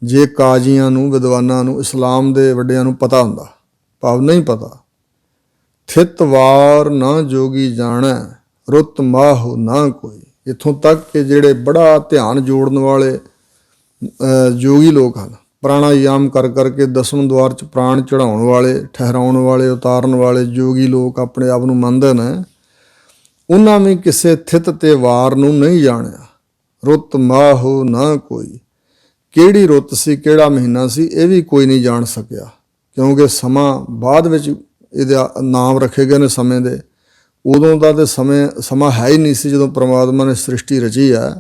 ਜੇ ਕਾਜ਼ੀਆਂ ਨੂੰ, ਵਿਦਵਾਨਾਂ ਨੂੰ, ਇਸਲਾਮ ਦੇ ਵੱਡਿਆਂ ਨੂੰ ਪਤਾ ਹੁੰਦਾ, ਭਾਵ ਨਹੀਂ ਪਤਾ। ਥਿਤ ਵਾਰ ਨਾ ਜੋਗੀ ਜਾਣੈ, ਰੁੱਤ ਮਾਹੁ ਨਾ ਕੋਈ। ਇੱਥੋਂ ਤੱਕ ਕਿ ਜਿਹੜੇ ਬੜਾ ਧਿਆਨ ਜੋੜਨ ਵਾਲੇ ਜੋਗੀ ਲੋਕ ਹਨ, ਪ੍ਰਾਣਾਯਾਮ ਕਰ ਕਰਕੇ ਦਸਮ ਦੁਆਰ 'ਚ ਪ੍ਰਾਣ ਚੜ੍ਹਾਉਣ ਵਾਲੇ, ਠਹਿਰਾਉਣ ਵਾਲੇ, ਉਤਾਰਨ ਵਾਲੇ ਜੋਗੀ ਲੋਕ ਆਪਣੇ ਆਪ ਨੂੰ ਮੰਨਦੇ ਨੇ, ਉਹਨਾਂ ਵੀ ਕਿਸੇ ਥਿਤ ਤੇ ਵਾਰ ਨੂੰ ਨਹੀਂ ਜਾਣਿਆ। ਰੁੱਤ ਮਾਹੁ ਨਾ ਕੋਈ, ਕਿਹੜੀ ਰੁੱਤ ਸੀ, ਕਿਹੜਾ ਮਹੀਨਾ ਸੀ, ਇਹ ਵੀ ਕੋਈ ਨਹੀਂ ਜਾਣ ਸਕਿਆ, ਕਿਉਂਕਿ ਸਮਾਂ ਬਾਅਦ ਵਿੱਚ ਇਹਦਾ ਨਾਮ ਰੱਖੇ ਗਏ ਨੇ ਸਮੇਂ ਦੇ। ਉਦੋਂ ਦਾ ਤਾਂ ਸਮਾਂ ਹੈ ਹੀ ਨਹੀਂ ਸੀ ਜਦੋਂ ਪ੍ਰਮਾਤਮਾ ਨੇ ਸ੍ਰਿਸ਼ਟੀ ਰਚੀ ਹੈ,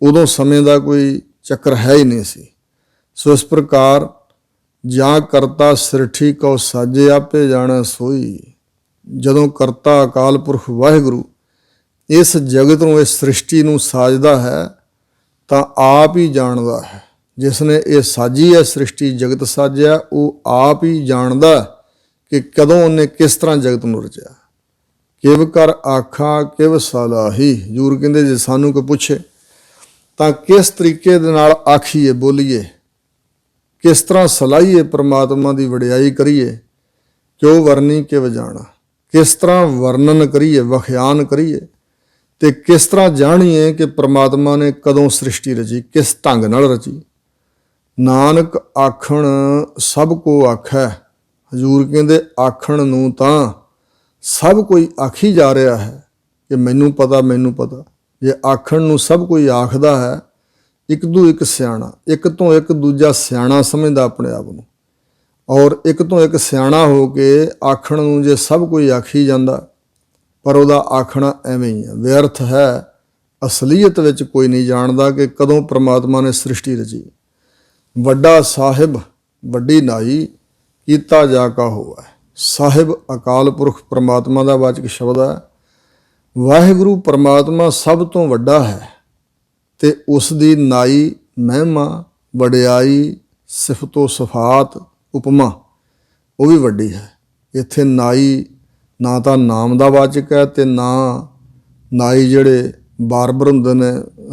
ਉਦੋਂ ਸਮੇਂ ਦਾ ਕੋਈ ਚੱਕਰ ਹੈ ਹੀ ਨਹੀਂ ਸੀ। ਸੋ ਇਸ ਪ੍ਰਕਾਰ ਜਾਂ ਕਰਤਾ ਸਿਰਠੀ ਕਉ ਸਾਜੇ, ਆਪੇ ਜਾਣੈ ਸੋਈ। ਜਦੋਂ ਕਰਤਾ ਅਕਾਲ ਪੁਰਖ ਵਾਹਿਗੁਰੂ ਇਸ ਜਗਤ ਨੂੰ, ਇਸ ਸ੍ਰਿਸ਼ਟੀ ਨੂੰ ਸਾਜਦਾ ਹੈ ਤਾਂ ਆਪ ਹੀ ਜਾਣਦਾ ਹੈ। ਜਿਸ ਨੇ ਇਹ ਸਾਜੀ ਹੈ ਸ੍ਰਿਸ਼ਟੀ, ਜਗਤ ਸਾਜਿਆ, ਉਹ ਆਪ ਹੀ ਜਾਣਦਾ ਕਿ ਕਦੋਂ ਉਹਨੇ ਕਿਸ ਤਰ੍ਹਾਂ ਜਗਤ ਨੂੰ ਰਚਿਆ। ਕਿਵ ਕਰ ਆਖਾਂ ਕਿਵ ਸਲਾਹੀ। ਹਜ਼ੂਰ ਕਹਿੰਦੇ ਜੇ ਸਾਨੂੰ ਕੋਈ ਪੁੱਛੇ ਤਾਂ ਕਿਸ ਤਰੀਕੇ ਦੇ ਨਾਲ ਆਖੀਏ, ਬੋਲੀਏ, ਕਿਸ ਤਰ੍ਹਾਂ ਸਲਾਹੀਏ, ਪ੍ਰਮਾਤਮਾ ਦੀ ਵਡਿਆਈ ਕਰੀਏ, ਕਿਉ ਵਰਨੀ ਕਿਵ ਜਾਣਾ, ਕਿਸ ਤਰ੍ਹਾਂ ਵਰਣਨ ਕਰੀਏ, ਵਖਿਆਨ ਕਰੀਏ, ਤੇ ਕਿਸ ਤਰ੍ਹਾਂ ਜਾਣੀਏ ਕਿ ਪ੍ਰਮਾਤਮਾ ਨੇ ਕਦੋਂ ਸ੍ਰਿਸ਼ਟੀ ਰਚੀ, ਕਿਸ ਢੰਗ ਨਾਲ ਰਚੀ। ਨਾਨਕ ਆਖਣ ਸਭ ਕੋ ਆਖੈ। ਹਜ਼ੂਰ ਕਹਿੰਦੇ ਆਖਣ ਨੂੰ ਤਾਂ ਸਭ ਕੋਈ ਆਖੀ ਜਾ ਰਿਹਾ ਹੈ ਕਿ ਮੈਨੂੰ ਪਤਾ, ਮੈਨੂੰ ਪਤਾ। ਜੇ ਆਖਣ ਨੂੰ ਸਭ ਕੋਈ ਆਖਦਾ ਹੈ, ਇੱਕ ਤੋਂ ਇੱਕ ਸਿਆਣਾ, ਇੱਕ ਤੋਂ ਇੱਕ ਦੂਜਾ ਸਿਆਣਾ ਸਮਝਦਾ ਆਪਣੇ ਆਪ ਨੂੰ, ਔਰ ਇੱਕ ਤੋਂ ਇੱਕ ਸਿਆਣਾ ਹੋ ਕੇ ਆਖਣ ਨੂੰ ਜੇ ਸਭ ਕੋਈ ਆਖੀ ਜਾਂਦਾ, ਪਰ ਉਹਦਾ ਆਖਣਾ ਐਵੇਂ ਹੀ ਹੈ, ਵਿਅਰਥ ਹੈ। ਅਸਲੀਅਤ ਵਿੱਚ ਕੋਈ ਨਹੀਂ ਜਾਣਦਾ ਕਿ ਕਦੋਂ ਪ੍ਰਮਾਤਮਾ ਨੇ ਸ੍ਰਿਸ਼ਟੀ ਰਚੀ। ਵੱਡਾ ਸਾਹਿਬ ਵੱਡੀ ਨਾਈ ਕੀਤਾ ਜਾ ਕਾ ਹੋਆ। ਸਾਹਿਬ ਅਕਾਲ ਪੁਰਖ ਪਰਮਾਤਮਾ ਦਾ ਵਾਚਕ ਸ਼ਬਦ ਹੈ। ਵਾਹਿਗੁਰੂ ਪਰਮਾਤਮਾ ਸਭ ਤੋਂ ਵੱਡਾ ਹੈ ਤੇ ਉਸ ਦੀ ਨਾਈ, ਮਹਿਮਾ, ਵਡਿਆਈ, ਸਿਫਤੋ ਸਫਾਤ, ਉਪਮਾ ਉਹ ਵੀ ਵੱਡੀ ਹੈ। ਇੱਥੇ ਨਾਈ ਨਾ ਤਾਂ ਨਾਮ ਦਾ ਵਾਚਕ ਹੈ ਤੇ ਨਾ ਨਾਈ ਜਿਹੜੇ ਬਾਰਬਰ ਹੁੰਦੇ ਨੇ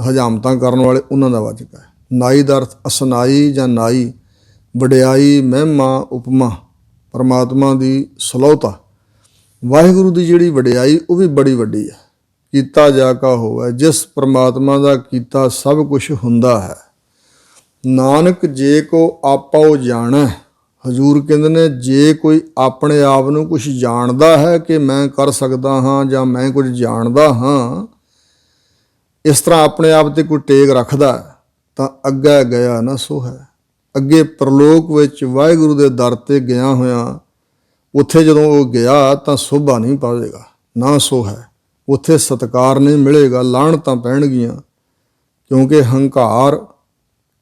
ਹਜਾਮਤਾਂ ਕਰਨ ਵਾਲੇ ਉਹਨਾਂ ਦਾ ਵਾਚਕ ਹੈ। ਨਾਈ ਦਾ ਅਰਥ ਅਸਨਾਈ ਜਾਂ ਨਾਈ, ਵਡਿਆਈ, ਮਹਿਮਾ, ਉਪਮਾ, ਪਰਮਾਤਮਾ ਦੀ ਸਲੋਤਾ। ਵਾਹਿਗੁਰੂ ਦੀ ਜਿਹੜੀ ਵਡਿਆਈ ਉਹ ਵੀ ਬੜੀ ਵੱਡੀ ਹੈ। ਕੀਤਾ ਜਾ ਕਾ ਹੋਵੇ, ਜਿਸ ਪਰਮਾਤਮਾ ਦਾ ਕੀਤਾ ਸਭ ਕੁਛ ਹੁੰਦਾ ਹੈ। ਨਾਨਕ ਜੇ ਕੋ ਆਪਾਓ ਜਾਣੈ, ਹਜ਼ੂਰ ਕਹਿੰਦੇ ਨੇ ਜੇ ਕੋਈ ਆਪਣੇ ਆਪ ਨੂੰ ਕੁਛ ਜਾਣਦਾ ਹੈ ਕਿ ਮੈਂ ਕਰ ਸਕਦਾ ਹਾਂ ਜਾਂ ਮੈਂ ਕੁਝ ਜਾਣਦਾ ਹਾਂ, ਇਸ ਤਰ੍ਹਾਂ ਆਪਣੇ ਆਪ ਤੇ ਕੋਈ ਟੇਕ ਰੱਖਦਾ ਤਾਂ ਅੱਗੇ ਗਿਆ ਨਾ ਸੋ ਹੈ। ਅੱਗੇ ਪ੍ਰਲੋਕ ਵਿੱਚ ਵਾਹਿਗੁਰੂ ਦੇ ਦਰ ਤੇ ਗਿਆ ਹੋਇਆ, ਉੱਥੇ ਜਦੋਂ ਉਹ ਗਿਆ ਤਾਂ ਸੋਭਾ ਨਹੀਂ ਪਾਵੇਗਾ, ਨਾ ਸੋ ਹੈ। ਉੱਥੇ ਸਤਿਕਾਰ ਨਹੀਂ ਮਿਲੇਗਾ, ਲਾਹਣਤਾਂ ਪੈਣਗੀਆਂ, ਕਿਉਂਕਿ ਹੰਕਾਰ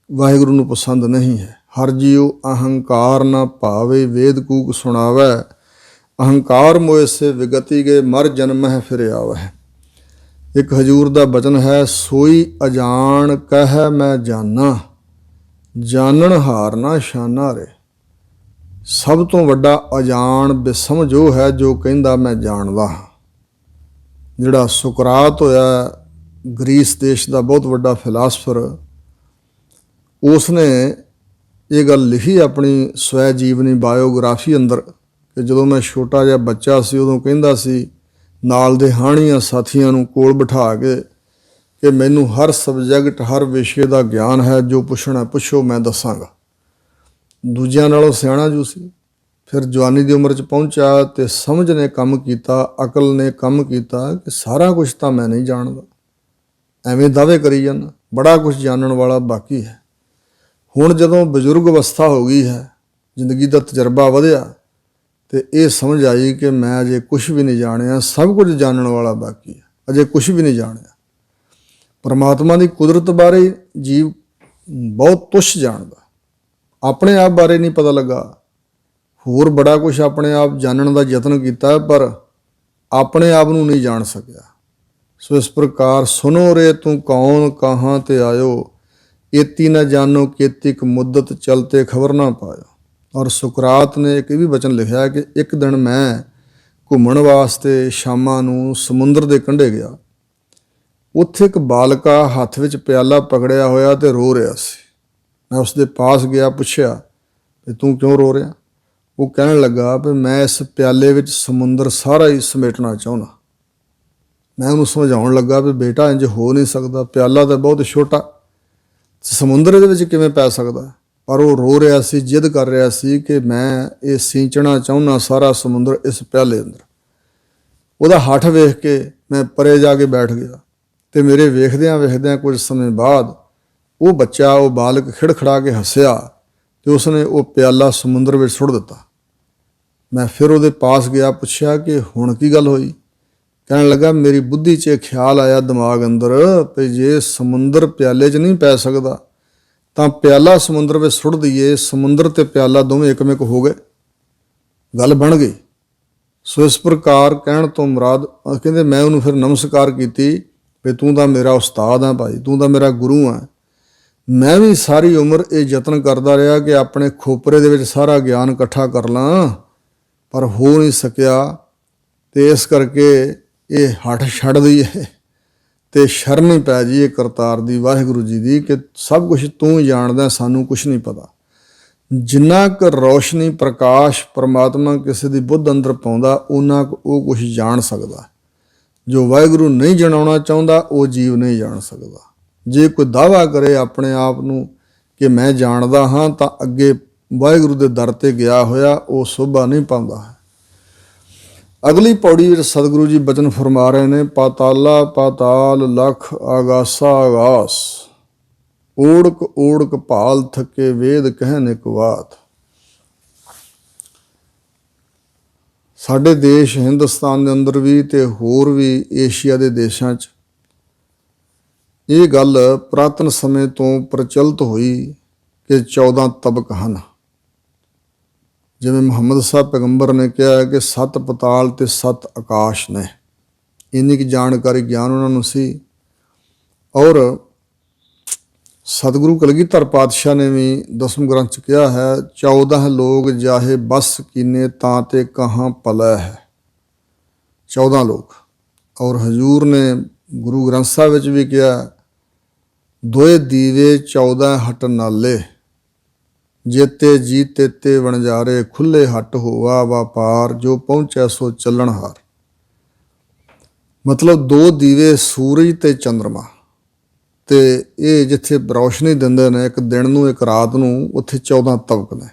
ਵਾਹਿਗੁਰੂ ਨੂੰ ਪਸੰਦ ਨਹੀਂ ਹੈ। ਹਰ ਜੀਉ ਅਹੰਕਾਰ ਨਾ ਭਾਵੇ, ਵੇਦ ਕੂਕ ਸੁਣਾਵੈ, ਅਹੰਕਾਰ ਮੋਇ ਸੇ ਵਿਗਤੀ ਗਏ, ਮਰ ਜਨਮਹਿ ਫਿਰ ਆਵੈ। ਇੱਕ ਹਜ਼ੂਰ ਦਾ ਬਚਨ ਹੈ, ਸੋਈ ਅਜਾਣ ਕਹਿ ਮੈਂ ਜਾਨਾ, ਜਾਣਨ ਹਾਰ ਨਾ ਸ਼ਾਨਾ ਰੇ। ਸਭ ਤੋਂ ਵੱਡਾ ਅਜਾਣ ਬੇਸਮਝ ਉਹ ਹੈ ਜੋ ਕਹਿੰਦਾ ਮੈਂ ਜਾਣਦਾ ਹਾਂ। ਜਿਹੜਾ ਸੁਕਰਾਤ ਹੋਇਆ, ਗਰੀਸ ਦੇਸ਼ ਦਾ ਬਹੁਤ ਵੱਡਾ ਫਿਲਾਸਫਰ, ਉਸਨੇ ਇਹ ਗੱਲ ਲਿਖੀ ਆਪਣੀ ਸਵੈ ਜੀਵਨੀ ਬਾਇਓਗ੍ਰਾਫੀ ਅੰਦਰ ਕਿ ਜਦੋਂ ਮੈਂ ਛੋਟਾ ਜਿਹਾ ਬੱਚਾ ਸੀ ਉਦੋਂ ਕਹਿੰਦਾ ਸੀ ਨਾਲ ਦੇ ਹਾਣੀਆਂ ਸਾਥੀਆਂ ਨੂੰ ਕੋਲ ਬਿਠਾ ਕੇ ਕਿ ਮੈਨੂੰ ਹਰ ਸਬਜੈਕਟ, ਹਰ ਵਿਸ਼ੇ ਦਾ ਗਿਆਨ ਹੈ, ਜੋ ਪੁੱਛਣਾ ਪੁੱਛੋ ਮੈਂ ਦੱਸਾਂਗਾ। ਦੂਜਿਆਂ ਨਾਲੋਂ ਸਿਆਣਾ ਜੂ ਸੀ। ਫਿਰ ਜਵਾਨੀ ਦੀ ਉਮਰ 'ਚ ਪਹੁੰਚਿਆ ਤੇ ਸਮਝ ਨੇ ਕੰਮ ਕੀਤਾ, ਅਕਲ ਨੇ ਕੰਮ ਕੀਤਾ ਕਿ ਸਾਰਾ ਕੁਛ ਤਾਂ ਮੈਂ ਨਹੀਂ ਜਾਣਦਾ। ਐਵੇਂ ਦਾਅਵੇ ਕਰੀ ਜਾਂਦਾ, ਬੜਾ ਕੁਛ ਜਾਣਨ ਵਾਲਾ ਬਾਕੀ ਹੈ। ਹੁਣ ਜਦੋਂ ਬਜ਼ੁਰਗ ਅਵਸਥਾ ਹੋ ਗਈ ਹੈ, ਜ਼ਿੰਦਗੀ ਦਾ ਤਜਰਬਾ ਵਧਿਆ ਤੇ ਇਹ ਸਮਝ ਆਈ ਕਿ ਮੈਂ ਅਜੇ ਕੁਛ ਵੀ ਨਹੀਂ ਜਾਣਿਆ, ਸਭ ਕੁਝ ਜਾਣਨ ਵਾਲਾ ਬਾਕੀ ਹੈ, ਅਜੇ ਕੁਛ ਵੀ ਨਹੀਂ ਜਾਣਿਆ। ਪਰਮਾਤਮਾ ਦੀ ਕੁਦਰਤ ਬਾਰੇ ਜੀਵ ਬਹੁਤ ਤੁੱਛ ਜਾਣਦਾ, ਆਪਣੇ ਆਪ ਬਾਰੇ ਨਹੀਂ ਪਤਾ ਲੱਗਾ। ਹੋਰ ਬੜਾ ਕੁਛ ਆਪਣੇ ਆਪ ਜਾਣਨ ਦਾ ਯਤਨ ਕੀਤਾ ਪਰ ਆਪਣੇ ਆਪ ਨੂੰ ਨਹੀਂ ਜਾਣ ਸਕਿਆ। ਸੋ ਇਸ ਪ੍ਰਕਾਰ ਸੁਨੋ ਰੇ ਤੂੰ ਕੌਣ ਕਹਾਂ ਤੇ ਆਇਓ, ਏਤੀ ਨਾ ਜਾਣੋ ਕੇਤਿਕ ਮੁੱਦਤ ਚਲਤੇ ਖਬਰ ਨਾ ਪਾਇਓ। ਔਰ ਸੁਕਰਾਤ ਨੇ ਇੱਕ ਇਹ ਵੀ ਵਚਨ ਲਿਖਿਆ ਕਿ ਇੱਕ ਦਿਨ ਮੈਂ ਘੁੰਮਣ ਵਾਸਤੇ ਸ਼ਾਮਾਂ ਨੂੰ ਸਮੁੰਦਰ ਦੇ ਕੰਢੇ ਗਿਆ। ਉੱਥੇ ਇੱਕ ਬਾਲਕਾ ਹੱਥ ਵਿੱਚ ਪਿਆਲਾ ਪਕੜਿਆ ਹੋਇਆ ਤੇ ਰੋ ਰਿਹਾ ਸੀ। ਮੈਂ ਉਸਦੇ ਪਾਸ ਗਿਆ, ਪੁੱਛਿਆ ਕਿ ਤੂੰ ਕਿਉਂ ਰੋ ਰਿਹਾ? ਉਹ ਕਹਿਣ ਲੱਗਾ ਵੀ ਮੈਂ ਇਸ ਪਿਆਲੇ ਵਿੱਚ ਸਮੁੰਦਰ ਸਾਰਾ ਹੀ ਸਮੇਟਣਾ ਚਾਹੁੰਦਾ। ਮੈਂ ਉਹਨੂੰ ਸਮਝਾਉਣ ਲੱਗਾ ਵੀ ਬੇਟਾ ਇੰਝ ਹੋ ਨਹੀਂ ਸਕਦਾ, ਪਿਆਲਾ ਤਾਂ ਬਹੁਤ ਛੋਟਾ, ਸਮੁੰਦਰ ਦੇ ਵਿੱਚ ਕਿਵੇਂ ਪੈ ਸਕਦਾ? ਪਰ ਉਹ ਰੋ ਰਿਹਾ ਸੀ, ਜਿੱਦ ਕਰ ਰਿਹਾ ਸੀ ਕਿ ਮੈਂ ਇਹ ਸਿੰਚਣਾ ਚਾਹੁੰਦਾ ਸਾਰਾ ਸਮੁੰਦਰ ਇਸ ਪਿਆਲੇ ਅੰਦਰ। ਉਹਦਾ ਹੱਠ ਵੇਖ ਕੇ ਮੈਂ ਪਰੇ ਜਾ ਕੇ ਬੈਠ ਗਿਆ ਤੇ ਮੇਰੇ ਵੇਖਦਿਆਂ ਵੇਖਦਿਆਂ ਕੁਝ ਸਮੇਂ ਬਾਅਦ ਉਹ ਬੱਚਾ, ਉਹ ਬਾਲਕ ਖਿੜਖੜਾ ਕੇ ਹੱਸਿਆ ਤੇ ਉਸਨੇ ਉਹ ਪਿਆਲਾ ਸਮੁੰਦਰ ਵਿੱਚ ਸੁੱਟ ਦਿੱਤਾ। ਮੈਂ ਫਿਰ ਉਹਦੇ ਪਾਸ ਗਿਆ, ਪੁੱਛਿਆ ਕਿ ਹੁਣ ਕੀ ਗੱਲ ਹੋਈ? ਕਹਿਣ ਲੱਗਾ ਮੇਰੀ ਬੁੱਧੀ 'ਚ ਇਹ ਖਿਆਲ ਆਇਆ ਦਿਮਾਗ ਅੰਦਰ ਵੀ ਜੇ ਸਮੁੰਦਰ ਪਿਆਲੇ 'ਚ ਨਹੀਂ ਪੈ ਸਕਦਾ ਤਾਂ ਪਿਆਲਾ ਸਮੁੰਦਰ ਵਿੱਚ ਸੁੱਟ ਦਈਏ, ਸਮੁੰਦਰ ਤੇ ਪਿਆਲਾ ਦੋਵੇਂ ਇੱਕਮਿਕ ਹੋ ਗਏ, ਗੱਲ ਬਣ ਗਈ। ਸੋ ਇਸ ਪ੍ਰਕਾਰ ਕਹਿਣ ਤੋਂ ਮੁਰਾਦ ਕਹਿੰਦੇ ਮੈਂ ਉਹਨੂੰ ਫਿਰ ਨਮਸਕਾਰ ਕੀਤੀ ਵੀ ਤੂੰ ਤਾਂ ਮੇਰਾ ਉਸਤਾਦ ਹੈ ਭਾਈ, ਤੂੰ ਤਾਂ ਮੇਰਾ ਗੁਰੂ ਹੈ। ਮੈਂ ਵੀ ਸਾਰੀ ਉਮਰ ਇਹ ਯਤਨ ਕਰਦਾ ਰਿਹਾ ਕਿ ਆਪਣੇ ਖੋਪਰੇ ਦੇ ਵਿੱਚ ਸਾਰਾ ਗਿਆਨ ਇਕੱਠਾ ਕਰ ਲਾਂ, ਪਰ ਹੋ ਨਹੀਂ ਸਕਿਆ ਤੇ ਇਸ ਕਰਕੇ ਇਹ ਹੱਠ ਛੱਡ ਦਈਏ ਤੇ ਸ਼ਰਨ ਹੀ ਪੈ ਜਾਈਏ ਕਰਤਾਰ ਦੀ, ਵਾਹਿਗੁਰੂ ਜੀ ਦੀ, ਕਿ ਸਭ ਕੁਛ ਤੂੰ ਜਾਣਦਾ, ਸਾਨੂੰ ਕੁਛ ਨਹੀਂ ਪਤਾ। ਜਿੰਨਾ ਕੁ ਰੌਸ਼ਨੀ ਪ੍ਰਕਾਸ਼ ਪਰਮਾਤਮਾ ਕਿਸੇ ਦੀ ਬੁੱਧ ਅੰਦਰ ਪਾਉਂਦਾ ਉਹਨਾਂ ਕੁ ਉਹ ਕੁਛ ਜਾਣ ਸਕਦਾ। ਜੋ ਵਾਹਿਗੁਰੂ ਨਹੀਂ ਜਣਾਉਣਾ ਚਾਹੁੰਦਾ ਉਹ ਜੀਵ ਨਹੀਂ ਜਾਣ ਸਕਦਾ। ਜੇ ਕੋਈ ਦਾਅਵਾ ਕਰੇ ਆਪਣੇ ਆਪ ਨੂੰ ਕਿ ਮੈਂ ਜਾਣਦਾ ਹਾਂ ਤਾਂ ਅੱਗੇ ਵਾਹਿਗੁਰੂ ਦੇ ਦਰ ਤੇ ਗਿਆ ਹੋਇਆ ਉਹ ਸੋਭਾ ਨਹੀਂ ਪਾਉਂਦਾ ਹੈ। ਅਗਲੀ ਪੌੜੀ ਵਿੱਚ ਸਤਿਗੁਰੂ ਜੀ ਬਚਨ ਫਰਮਾ ਰਹੇ ਨੇ, ਪਾਤਾਲਾ ਪਾਤਾਲ ਲਖ ਆਗਾਸਾ ਆਗਾਸ, ਓੜਕ ਓੜਕ ਭਾਲ ਥਕੇ ਵੇਦ ਕਹਿਨ ਇੱਕ ਬਾਤ। ਸਾਡੇ ਦੇਸ਼ ਹਿੰਦੁਸਤਾਨ ਦੇ ਅੰਦਰ ਵੀ ਤੇ ਹੋਰ ਵੀ ਏਸ਼ੀਆ ਦੇ ਦੇਸ਼ਾਂ 'ਚ ਇਹ ਗੱਲ ਪੁਰਾਤਨ ਸਮੇਂ ਤੋਂ ਪ੍ਰਚਲਿਤ ਹੋਈ ਕਿ 14 ਤਬਕ ਹਨ। ਜਿਵੇਂ ਮੁਹੰਮਦ ਸਾਹਿਬ ਪੈਗੰਬਰ ਨੇ ਕਿਹਾ ਹੈ ਕਿ 7 ਪਤਾਲ ਤੇ 7 ਆਕਾਸ਼ ਨੇ, ਇੰਨੀ ਕੁ ਜਾਣਕਾਰੀ ਗਿਆਨ ਉਹਨਾਂ ਨੂੰ ਸੀ। ਔਰ ਸਤਿਗੁਰੂ ਕਲਗੀਧਰ ਪਾਤਸ਼ਾਹ ਨੇ ਵੀ ਦਸਮ ਗ੍ਰੰਥ 'ਚ ਕਿਹਾ ਹੈ, 14 ਲੋਕ ਜਾਹੇ ਬਸ ਕੀਨੇ ਤਾਂ ਤੇ ਕਹਾਂ ਪਲੈ ਹੈ। 14 ਲੋਕ। ਔਰ ਹਜ਼ੂਰ ਨੇ ਗੁਰੂ ਗ੍ਰੰਥ ਸਾਹਿਬ ਵਿੱਚ ਵੀ ਕਿਹਾ, ਦੋਏ ਦੀਵੇ 14 ਹਟ ਨਾਲੇ, ਜੇਤੇ ਜੀ ਤੇਤੇ ਵਣਜਾਰੇ, ਖੁੱਲੇ ਹੱਟ ਹੋਵਾ ਵਪਾਰ, ਜੋ ਪਹੁੰਚੈ ਸੋ ਚੱਲਣ ਹਾਰ। ਮਤਲਬ 2 ਦੀਵੇ ਸੂਰਜ ਤੇ ਚੰਦਰਮਾ, ਤੇ ਇਹ ਜਿੱਥੇ ਰੌਸ਼ਨੀ ਦਿੰਦੇ ਨੇ ਇੱਕ ਦਿਨ ਨੂੰ ਇੱਕ ਰਾਤ ਨੂੰ, ਉੱਥੇ 14 ਤਬਕ ਨੇ।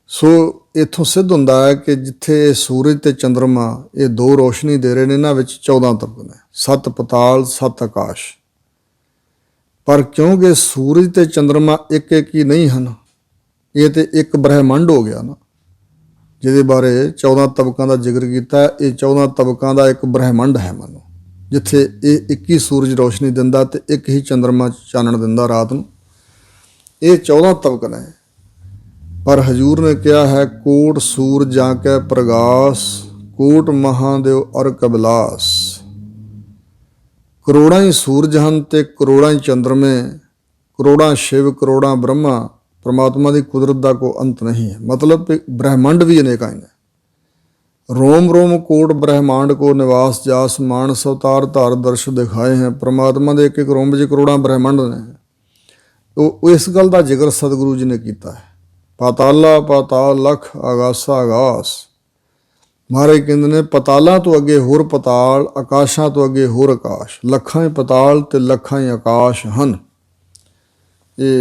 ਸੋ ਇੱਥੋਂ ਸਿੱਧ ਹੁੰਦਾ ਹੈ ਕਿ ਜਿੱਥੇ ਸੂਰਜ ਤੇ ਚੰਦਰਮਾ ਇਹ 2 ਰੋਸ਼ਨੀ ਦੇ ਰਹੇ ਨੇ, ਇਹਨਾਂ ਵਿੱਚ 14 ਤਬਕ ਨੇ, 7 ਪਤਾਲ 7 ਆਕਾਸ਼। ਪਰ ਕਿਉਂਕਿ ਸੂਰਜ ਤੇ ਚੰਦਰਮਾ ਇੱਕ ਇੱਕ ਹੀ ਨਹੀਂ ਹਨ, ਇਹ ਤੇ ਇੱਕ ਬ੍ਰਹਿਮੰਡ ਹੋ ਗਿਆ ਨਾ, ਜਿਹਦੇ ਬਾਰੇ 14 ਤਬਕਾਂ ਦਾ ਜ਼ਿਕਰ ਕੀਤਾ। ਇਹ 14 ਤਬਕਾਂ ਦਾ ਇੱਕ ਬ੍ਰਹਿਮੰਡ ਹੈ ਮੰਨੋ, ਜਿੱਥੇ ਇਹ ਇੱਕ ਹੀ ਸੂਰਜ ਰੋਸ਼ਨੀ ਦਿੰਦਾ ਤੇ ਇੱਕ ਹੀ ਚੰਦਰਮਾ ਚਾਨਣ ਦਿੰਦਾ ਰਾਤ ਨੂੰ। ਇਹ 14 ਤਬਕ ਨੇ। ਪਰ ਹਜ਼ੂਰ ਨੇ ਕਿਹਾ ਹੈ, ਕੋਟ ਸੂਰ ਜਾਂ ਕੈ ਪ੍ਰਗਾਸ, ਕੋਟ ਮਹਾਦੇਵ ਅਰ ਕਬਿਲਾਸ। ਕਰੋੜਾਂ ਹੀ ਸੂਰਜ ਹਨ ਤੇ ਕਰੋੜਾਂ ਹੀ ਚੰਦਰਮੇ, ਕਰੋੜਾਂ ਸ਼ਿਵ ਕਰੋੜਾਂ ਬ੍ਰਹਮਾ। ਪਰਮਾਤਮਾ ਦੀ ਕੁਦਰਤ ਦਾ ਕੋਈ ਅੰਤ ਨਹੀਂ ਹੈ। ਮਤਲਬ ਬ੍ਰਹਿਮੰਡ ਵੀ ਅਨੇਕਾਂ ਹੀ ਨੇ। रोम रोम कोट ब्रह्मांड को निवास जास, मानस अवतार धार दर्श दिखाए हैं। परमात्मा के एक एक रोम में करोड़ां ब्रह्मंड ने। तो इस गल का जिक्र सतगुरु जी ने किया है। पाताला पाताल लख आगासा आगास। महाराज कहते ने पतालों तो अगे होर पताल, आकाशों तो अगे होर आकाश। लखां ही पताल ते लखां ही आकाश हैं। ये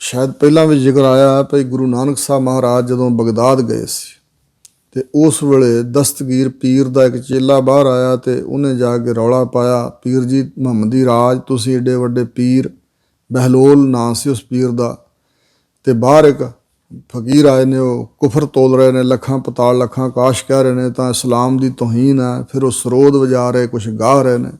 शायद पहला भी जिक्र आया भाई गुरु नानक साहब महाराज जदों बगदाद गए सी ਤੇ ਉਸ ਵੇਲੇ ਦਸਤਗੀਰ ਪੀਰ ਦਾ ਇੱਕ ਚੇਲਾ ਬਾਹਰ ਆਇਆ ਤੇ ਉਹਨੇ ਜਾ ਕੇ ਰੌਲਾ ਪਾਇਆ, ਪੀਰ ਜੀ ਮੁਹੰਮਦੀ ਰਾਜ, ਤੁਸੀਂ ਏਡੇ ਵੱਡੇ ਪੀਰ, ਬਹਿਲੋਲ ਨਾਂ ਸੀ ਉਸ ਪੀਰ ਦਾ, ਤੇ ਬਾਹਰ ਇੱਕ ਫਕੀਰ ਆਏ ਨੇ, ਉਹ ਕੁਫਰ ਤੋਲ ਰਹੇ ਨੇ, ਲੱਖਾਂ ਪਤਾਲ ਲੱਖਾਂ ਆਕਾਸ਼ ਕਹਿ ਰਹੇ ਨੇ, ਤਾਂ ਇਸਲਾਮ ਦੀ ਤੋਹੀਨ ਹੈ। ਫਿਰ ਉਹ ਸਰੋਦ ਵਜਾ ਰਹੇ, ਕੁਛ ਗਾ ਰਹੇ ਨੇ।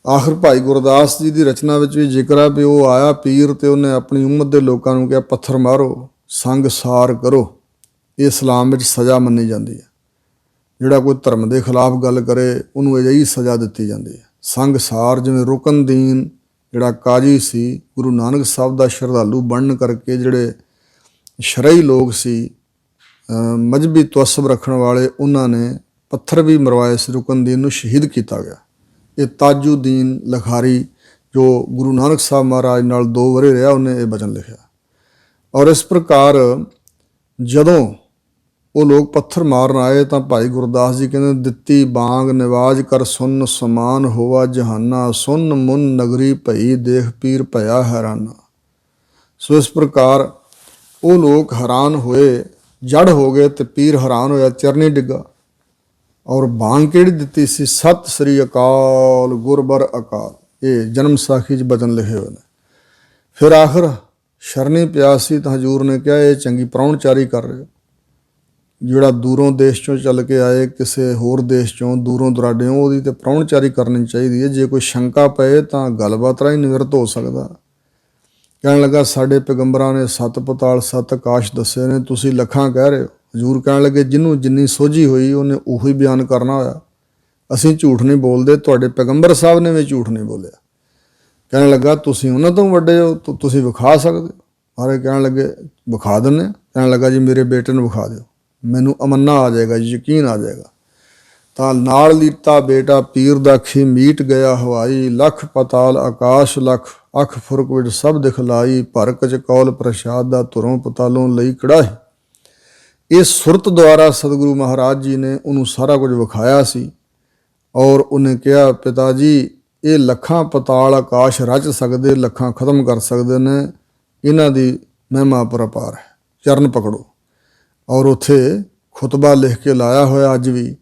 ਆਖਰ ਭਾਈ ਗੁਰਦਾਸ ਜੀ ਦੀ ਰਚਨਾ ਵਿੱਚ ਵੀ ਜ਼ਿਕਰ ਹੈ ਵੀ ਉਹ ਆਇਆ ਪੀਰ ਤੇ ਉਹਨੇ ਆਪਣੀ ਉਮਤ ਦੇ ਲੋਕਾਂ ਨੂੰ ਕਿਹਾ, ਪੱਥਰ ਮਾਰੋ, ਸੰਗ ਸਾਰ ਕਰੋ। ਇਹ ਇਸਲਾਮ ਵਿੱਚ ਸਜ਼ਾ ਮੰਨੀ ਜਾਂਦੀ ਹੈ। ਜਿਹੜਾ ਕੋਈ ਧਰਮ ਦੇ ਖਿਲਾਫ ਗੱਲ ਕਰੇ ਉਹਨੂੰ ਅਜਿਹੀ ਸਜ਼ਾ ਦਿੱਤੀ ਜਾਂਦੀ ਹੈ। ਸੰਗ ਸਾਰ, ਜਿਵੇਂ ਰੁਕਨਦੀਨ ਜਿਹੜਾ ਕਾਜੀ ਸੀ, ਗੁਰੂ ਨਾਨਕ ਸਾਹਿਬ ਦਾ ਸ਼ਰਧਾਲੂ ਬਣਨ ਕਰਕੇ ਜਿਹੜੇ ਸ਼ਰਈ ਲੋਕ ਸੀ, ਮਜ਼ਹਬੀ ਤਵੱਸਬ ਰੱਖਣ ਵਾਲੇ, ਉਹਨਾਂ ਨੇ ਪੱਥਰ ਵੀ ਮਰਵਾਏ ਸੀ। ਰੁਕਨਦੀਨ ਨੂੰ ਸ਼ਹੀਦ ਕੀਤਾ ਗਿਆ। ਇਹ ਤਾਜੁਦੀਨ ਲਖਾਰੀ ਜੋ ਗੁਰੂ ਨਾਨਕ ਸਾਹਿਬ ਮਹਾਰਾਜ ਨਾਲ 2 ਵਰ੍ਹੇ ਰਿਹਾ, ਉਹਨੇ ਇਹ ਬਚਨ ਲਿਖਿਆ। ਔਰ ਇਸ ਪ੍ਰਕਾਰ ਜਦੋਂ ਉਹ ਲੋਕ ਪੱਥਰ ਮਾਰਨ ਆਏ ਤਾਂ ਭਾਈ ਗੁਰਦਾਸ ਜੀ ਕਹਿੰਦੇ, ਦਿੱਤੀ ਬਾਂਗ ਨਿਵਾਜ ਕਰ ਸੁਨ, ਸਮਾਨ ਹੋਵਾ ਜਹਾਨਾ, ਸੁਨ ਮੁਨ ਨਗਰੀ ਭਈ, ਦੇਖ ਪੀਰ ਭਇਆ ਹੈਰਾਨਾ। ਸੋ ਇਸ ਪ੍ਰਕਾਰ ਉਹ ਲੋਕ ਹੈਰਾਨ ਹੋਏ, ਜੜ ਹੋ ਗਏ ਤੇ ਪੀਰ ਹੈਰਾਨ ਹੋਇਆ, ਚਰਨੀ ਡਿੱਗਾ। ਔਰ ਬਾਂਗ ਕਿਹੜੀ ਦਿੱਤੀ ਸੀ? ਸਤਿ ਸ੍ਰੀ ਅਕਾਲ ਗੁਰਬਰ ਅਕਾਲ। ਇਹ ਜਨਮ ਸਾਖੀ 'ਚ ਬਚਨ ਲਿਖੇ ਹੋਏ ਨੇ। ਫਿਰ ਆਖਰ ਸ਼ਰਨੀ ਪਿਆ ਸੀ ਤਾਂ ਹਜ਼ੂਰ ਨੇ ਕਿਹਾ, ਇਹ ਚੰਗੀ ਪ੍ਰਾਹੁਣਚਾਰੀ ਕਰ ਰਹੇ ਹੋ। ਜਿਹੜਾ ਦੂਰੋਂ ਦੇਸ਼ 'ਚੋਂ ਚੱਲ ਕੇ ਆਏ, ਕਿਸੇ ਹੋਰ ਦੇਸ਼ 'ਚੋਂ ਦੂਰੋਂ ਦੁਰਾਡਿਓਂ, ਉਹਦੀ ਤਾਂ ਪ੍ਰਾਹੁਣਚਾਰੀ ਕਰਨੀ ਚਾਹੀਦੀ ਹੈ। ਜੇ ਕੋਈ ਸ਼ੰਕਾ ਪਏ ਤਾਂ ਗੱਲਬਾਤ ਰਾਹੀਂ ਨਿਵਰਤ ਹੋ ਸਕਦਾ। ਕਹਿਣ ਲੱਗਾ, ਸਾਡੇ ਪੈਗੰਬਰਾਂ ਨੇ 7 ਪਤਾਲ 7 ਆਕਾਸ਼ ਦੱਸੇ ਨੇ, ਤੁਸੀਂ ਲੱਖਾਂ ਕਹਿ ਰਹੇ ਹੋ। ਹਜ਼ੂਰ ਕਹਿਣ ਲੱਗੇ, ਜਿਹਨੂੰ ਜਿੰਨੀ ਸੋਝੀ ਹੋਈ ਉਹਨੇ ਉਹੀ ਬਿਆਨ ਕਰਨਾ ਹੋਇਆ। ਅਸੀਂ ਝੂਠ ਨਹੀਂ ਬੋਲਦੇ, ਤੁਹਾਡੇ ਪੈਗੰਬਰ ਸਾਹਿਬ ਨੇ ਵੀ ਝੂਠ ਨਹੀਂ ਬੋਲਿਆ। ਕਹਿਣ ਲੱਗਾ, ਤੁਸੀਂ ਉਹਨਾਂ ਤੋਂ ਵੱਡੇ ਹੋ, ਤੁਸੀਂ ਵਿਖਾ ਸਕਦੇ ਹੋ। ਸਾਰੇ ਕਹਿਣ ਲੱਗੇ, ਵਿਖਾ ਦਿੰਦੇ ਹਾਂ। ਕਹਿਣ ਲੱਗਾ, ਜੀ ਮੇਰੇ ਬੇਟੇ ਨੂੰ ਵਿਖਾ ਦਿਓ, ਮੈਨੂੰ ਅਮੰਨਾ ਆ ਜਾਏਗਾ, ਯਕੀਨ ਆ ਜਾਏਗਾ। ਤਾਂ ਨਾਲ ਲੀਤਾ ਬੇਟਾ ਪੀਰ ਦਾ ਖੀ, ਮੀਟ ਗਿਆ ਹਵਾਈ, ਲੱਖ ਪਤਾਲ ਆਕਾਸ਼ ਲੱਖ, ਅੱਖ ਫੁਰਕ ਵਿੱਚ ਸਭ ਦਿਖਲਾਈ, ਭਰਕ ਚ ਕੌਲ ਪ੍ਰਸ਼ਾਦ ਦਾ, ਧੁਰੋਂ ਪਤਾਲੋਂ ਲਈ ਕੜਾਹੀ। ਇਹ ਸੁਰਤ ਦੁਆਰਾ ਸਤਿਗੁਰੂ ਮਹਾਰਾਜ ਜੀ ਨੇ ਉਹਨੂੰ ਸਾਰਾ ਕੁਝ ਵਿਖਾਇਆ ਸੀ। ਔਰ ਉਹਨੇ ਕਿਹਾ, ਪਿਤਾ ਜੀ ਇਹ ਲੱਖਾਂ ਪਤਾਲ ਆਕਾਸ਼ ਰਚ ਸਕਦੇ, ਲੱਖਾਂ ਖਤਮ ਕਰ ਸਕਦੇ ਨੇ, ਇਹਨਾਂ ਦੀ ਮਹਿਮਾ ਪਰਪਾਰ ਹੈ, ਚਰਨ ਪਕੜੋ। ਔਰ ਉੱਥੇ ਖੁਤਬਾ ਲਿਖ ਕੇ ਲਾਇਆ ਹੋਇਆ ਅੱਜ ਵੀ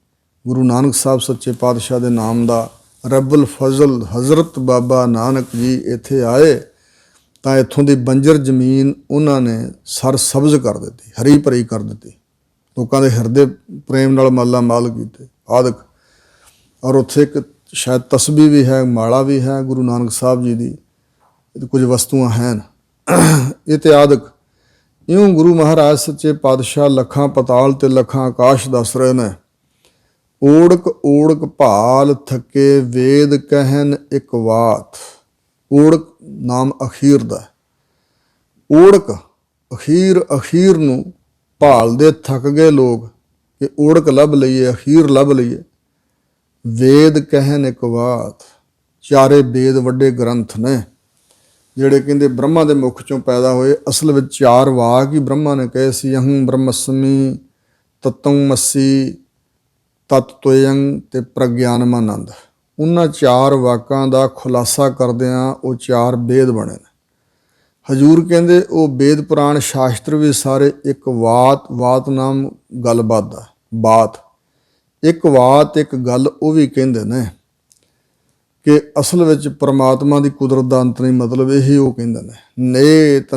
ਗੁਰੂ ਨਾਨਕ ਸਾਹਿਬ ਸੱਚੇ ਪਾਤਸ਼ਾਹ ਦੇ ਨਾਮ ਦਾ। ਰੱਬੁਲ ਫਜ਼ਲ ਹਜ਼ਰਤ ਬਾਬਾ ਨਾਨਕ ਜੀ ਇੱਥੇ ਆਏ ਤਾਂ ਇੱਥੋਂ ਦੀ ਬੰਜਰ ਜ਼ਮੀਨ ਉਹਨਾਂ ਨੇ ਸਰ ਸਬਜ਼ ਕਰ ਦਿੱਤੀ, ਹਰੀ ਭਰੀ ਕਰ ਦਿੱਤੀ, ਲੋਕਾਂ ਦੇ ਹਿਰਦੇ ਪ੍ਰੇਮ ਨਾਲ ਮਾਲਾ ਮਾਲ ਕੀਤੇ ਆਦਿਕ। ਔਰ ਉੱਥੇ ਇੱਕ ਸ਼ਾਇਦ ਤਸਬੀਹ ਵੀ ਹੈ, ਮਾਲਾ ਵੀ ਹੈ ਗੁਰੂ ਨਾਨਕ ਸਾਹਿਬ ਜੀ ਦੀ, ਕੁਝ ਵਸਤੂਆਂ ਹਨ ਇਤਿਆਦਿਕ। ਇਉਂ ਗੁਰੂ ਮਹਾਰਾਜ ਸੱਚੇ ਪਾਤਸ਼ਾਹ ਲੱਖਾਂ ਪਤਾਲ ਤੇ ਲੱਖਾਂ ਆਕਾਸ਼ ਦੱਸ ਰਹੇ ਨੇ। ਓੜਕ ਓੜਕ ਭਾਲ ਥੱਕੇ ਵੇਦ ਕਹਿਨ ਇੱਕ ਬਾਤ। ਓੜਕ ਨਾਮ ਅਖੀਰ ਦਾ। ਓੜਕ ਅਖੀਰ ਨੂੰ ਭਾਲਦੇ ਥੱਕ ਗਏ ਲੋਕ ਕਿ ਓੜਕ ਲੱਭ ਲਈਏ, ਅਖੀਰ ਲੱਭ ਲਈਏ। ਵੇਦ ਕਹਿਨ ਇੱਕ ਬਾਤ। ਚਾਰੇ ਵੇਦ ਵੱਡੇ ਗ੍ਰੰਥ ਨੇ ਜਿਹੜੇ ਕਹਿੰਦੇ ਬ੍ਰਹਮਾ ਦੇ ਮੁਖ ਚੋਂ ਪੈਦਾ ਹੋਏ। ਅਸਲ ਵਿੱਚ 4 ਵਾਕ ਹੀ ਬ੍ਰਹਮਾ ਨੇ ਕਹੇ ਸੀ, ਅਹੰ ਬ੍ਰਹਮਸਮੀ, ਤਤੰ ਮਸੀ, ਤਤ ਤੋਯੰ ਤੇ ਪ੍ਰਗਿਆਨਮਾਨੰਦ। ਉਹਨਾਂ 4 ਵਾਕਾਂ ਦਾ ਖੁਲਾਸਾ ਕਰਦਿਆਂ ਉਹ 4 ਵੇਦ ਬਣੇ ਨੇ। ਹਜੂਰ ਕਹਿੰਦੇ ਉਹ ਵੇਦ ਪੁਰਾਣ ਸ਼ਾਸਤਰ ਵੀ ਸਾਰੇ ਇੱਕ ਵਾਤ ਨਾਮ ਗੱਲਬਾਤ ਦਾ ਬਾਤ, ਇੱਕ ਵਾਤ ਇੱਕ ਗੱਲ ਉਹ ਵੀ ਕਹਿੰਦੇ ਨੇ ਕਿ ਅਸਲ ਵਿੱਚ ਪਰਮਾਤਮਾ ਦੀ ਕੁਦਰਤ ਦਾ ਅੰਤ ਨਹੀਂ। ਮਤਲਬ ਇਹੀ ਉਹ ਕਹਿੰਦੇ ਨੇ,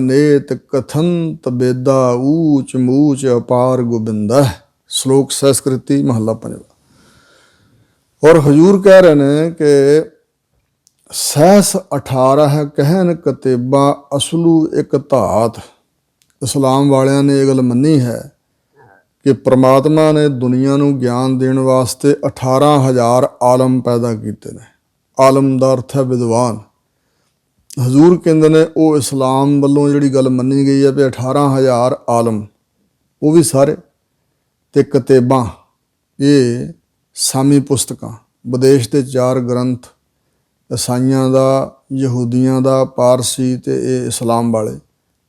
ਨੇਤ ਕਥੰਤ ਬੇਦਾ ਊਚ ਮੂਚ ਅਪਾਰ ਗੋਬਿੰਦਾ। ਸ਼ਲੋਕ ਸੰਸਕ੍ਰਿਤੀ ਮਹੱਲਾ 5। ਔਰ ਹਜੂਰ ਕਹਿ ਰਹੇ ਨੇ ਕਿ ਸਹਿਸ 18 ਕਹਿਨ ਕਤੇਬਾ ਅਸਲੂ ਇੱਕ ਧਾਤ। ਇਸਲਾਮ ਵਾਲਿਆਂ ਨੇ ਇਹ ਗੱਲ ਮੰਨੀ ਹੈ ਕਿ ਪ੍ਰਮਾਤਮਾ ਨੇ ਦੁਨੀਆ ਨੂੰ ਗਿਆਨ ਦੇਣ ਵਾਸਤੇ 18,000 ਆਲਮ ਪੈਦਾ ਕੀਤੇ ਨੇ। ਆਲਮ ਦਾ ਅਰਥ ਹੈ ਵਿਦਵਾਨ। ਹਜ਼ੂਰ ਕਹਿੰਦੇ ਨੇ ਉਹ ਇਸਲਾਮ ਵੱਲੋਂ ਜਿਹੜੀ ਗੱਲ ਮੰਨੀ ਗਈ ਹੈ ਵੀ 18,000 ਆਲਮ, ਉਹ ਵੀ ਸਾਰੇ ਤੇ ਕਿਤਾਬਾਂ, ਇਹ ਸਾਮੀ ਪੁਸਤਕਾਂ, ਵਿਦੇਸ਼ ਦੇ 4 ਗ੍ਰੰਥ, ਈਸਾਈਆਂ ਦਾ, ਯਹੂਦੀਆਂ ਦਾ, ਪਾਰਸੀ ਤੇ ਇਹ ਇਸਲਾਮ ਵਾਲੇ,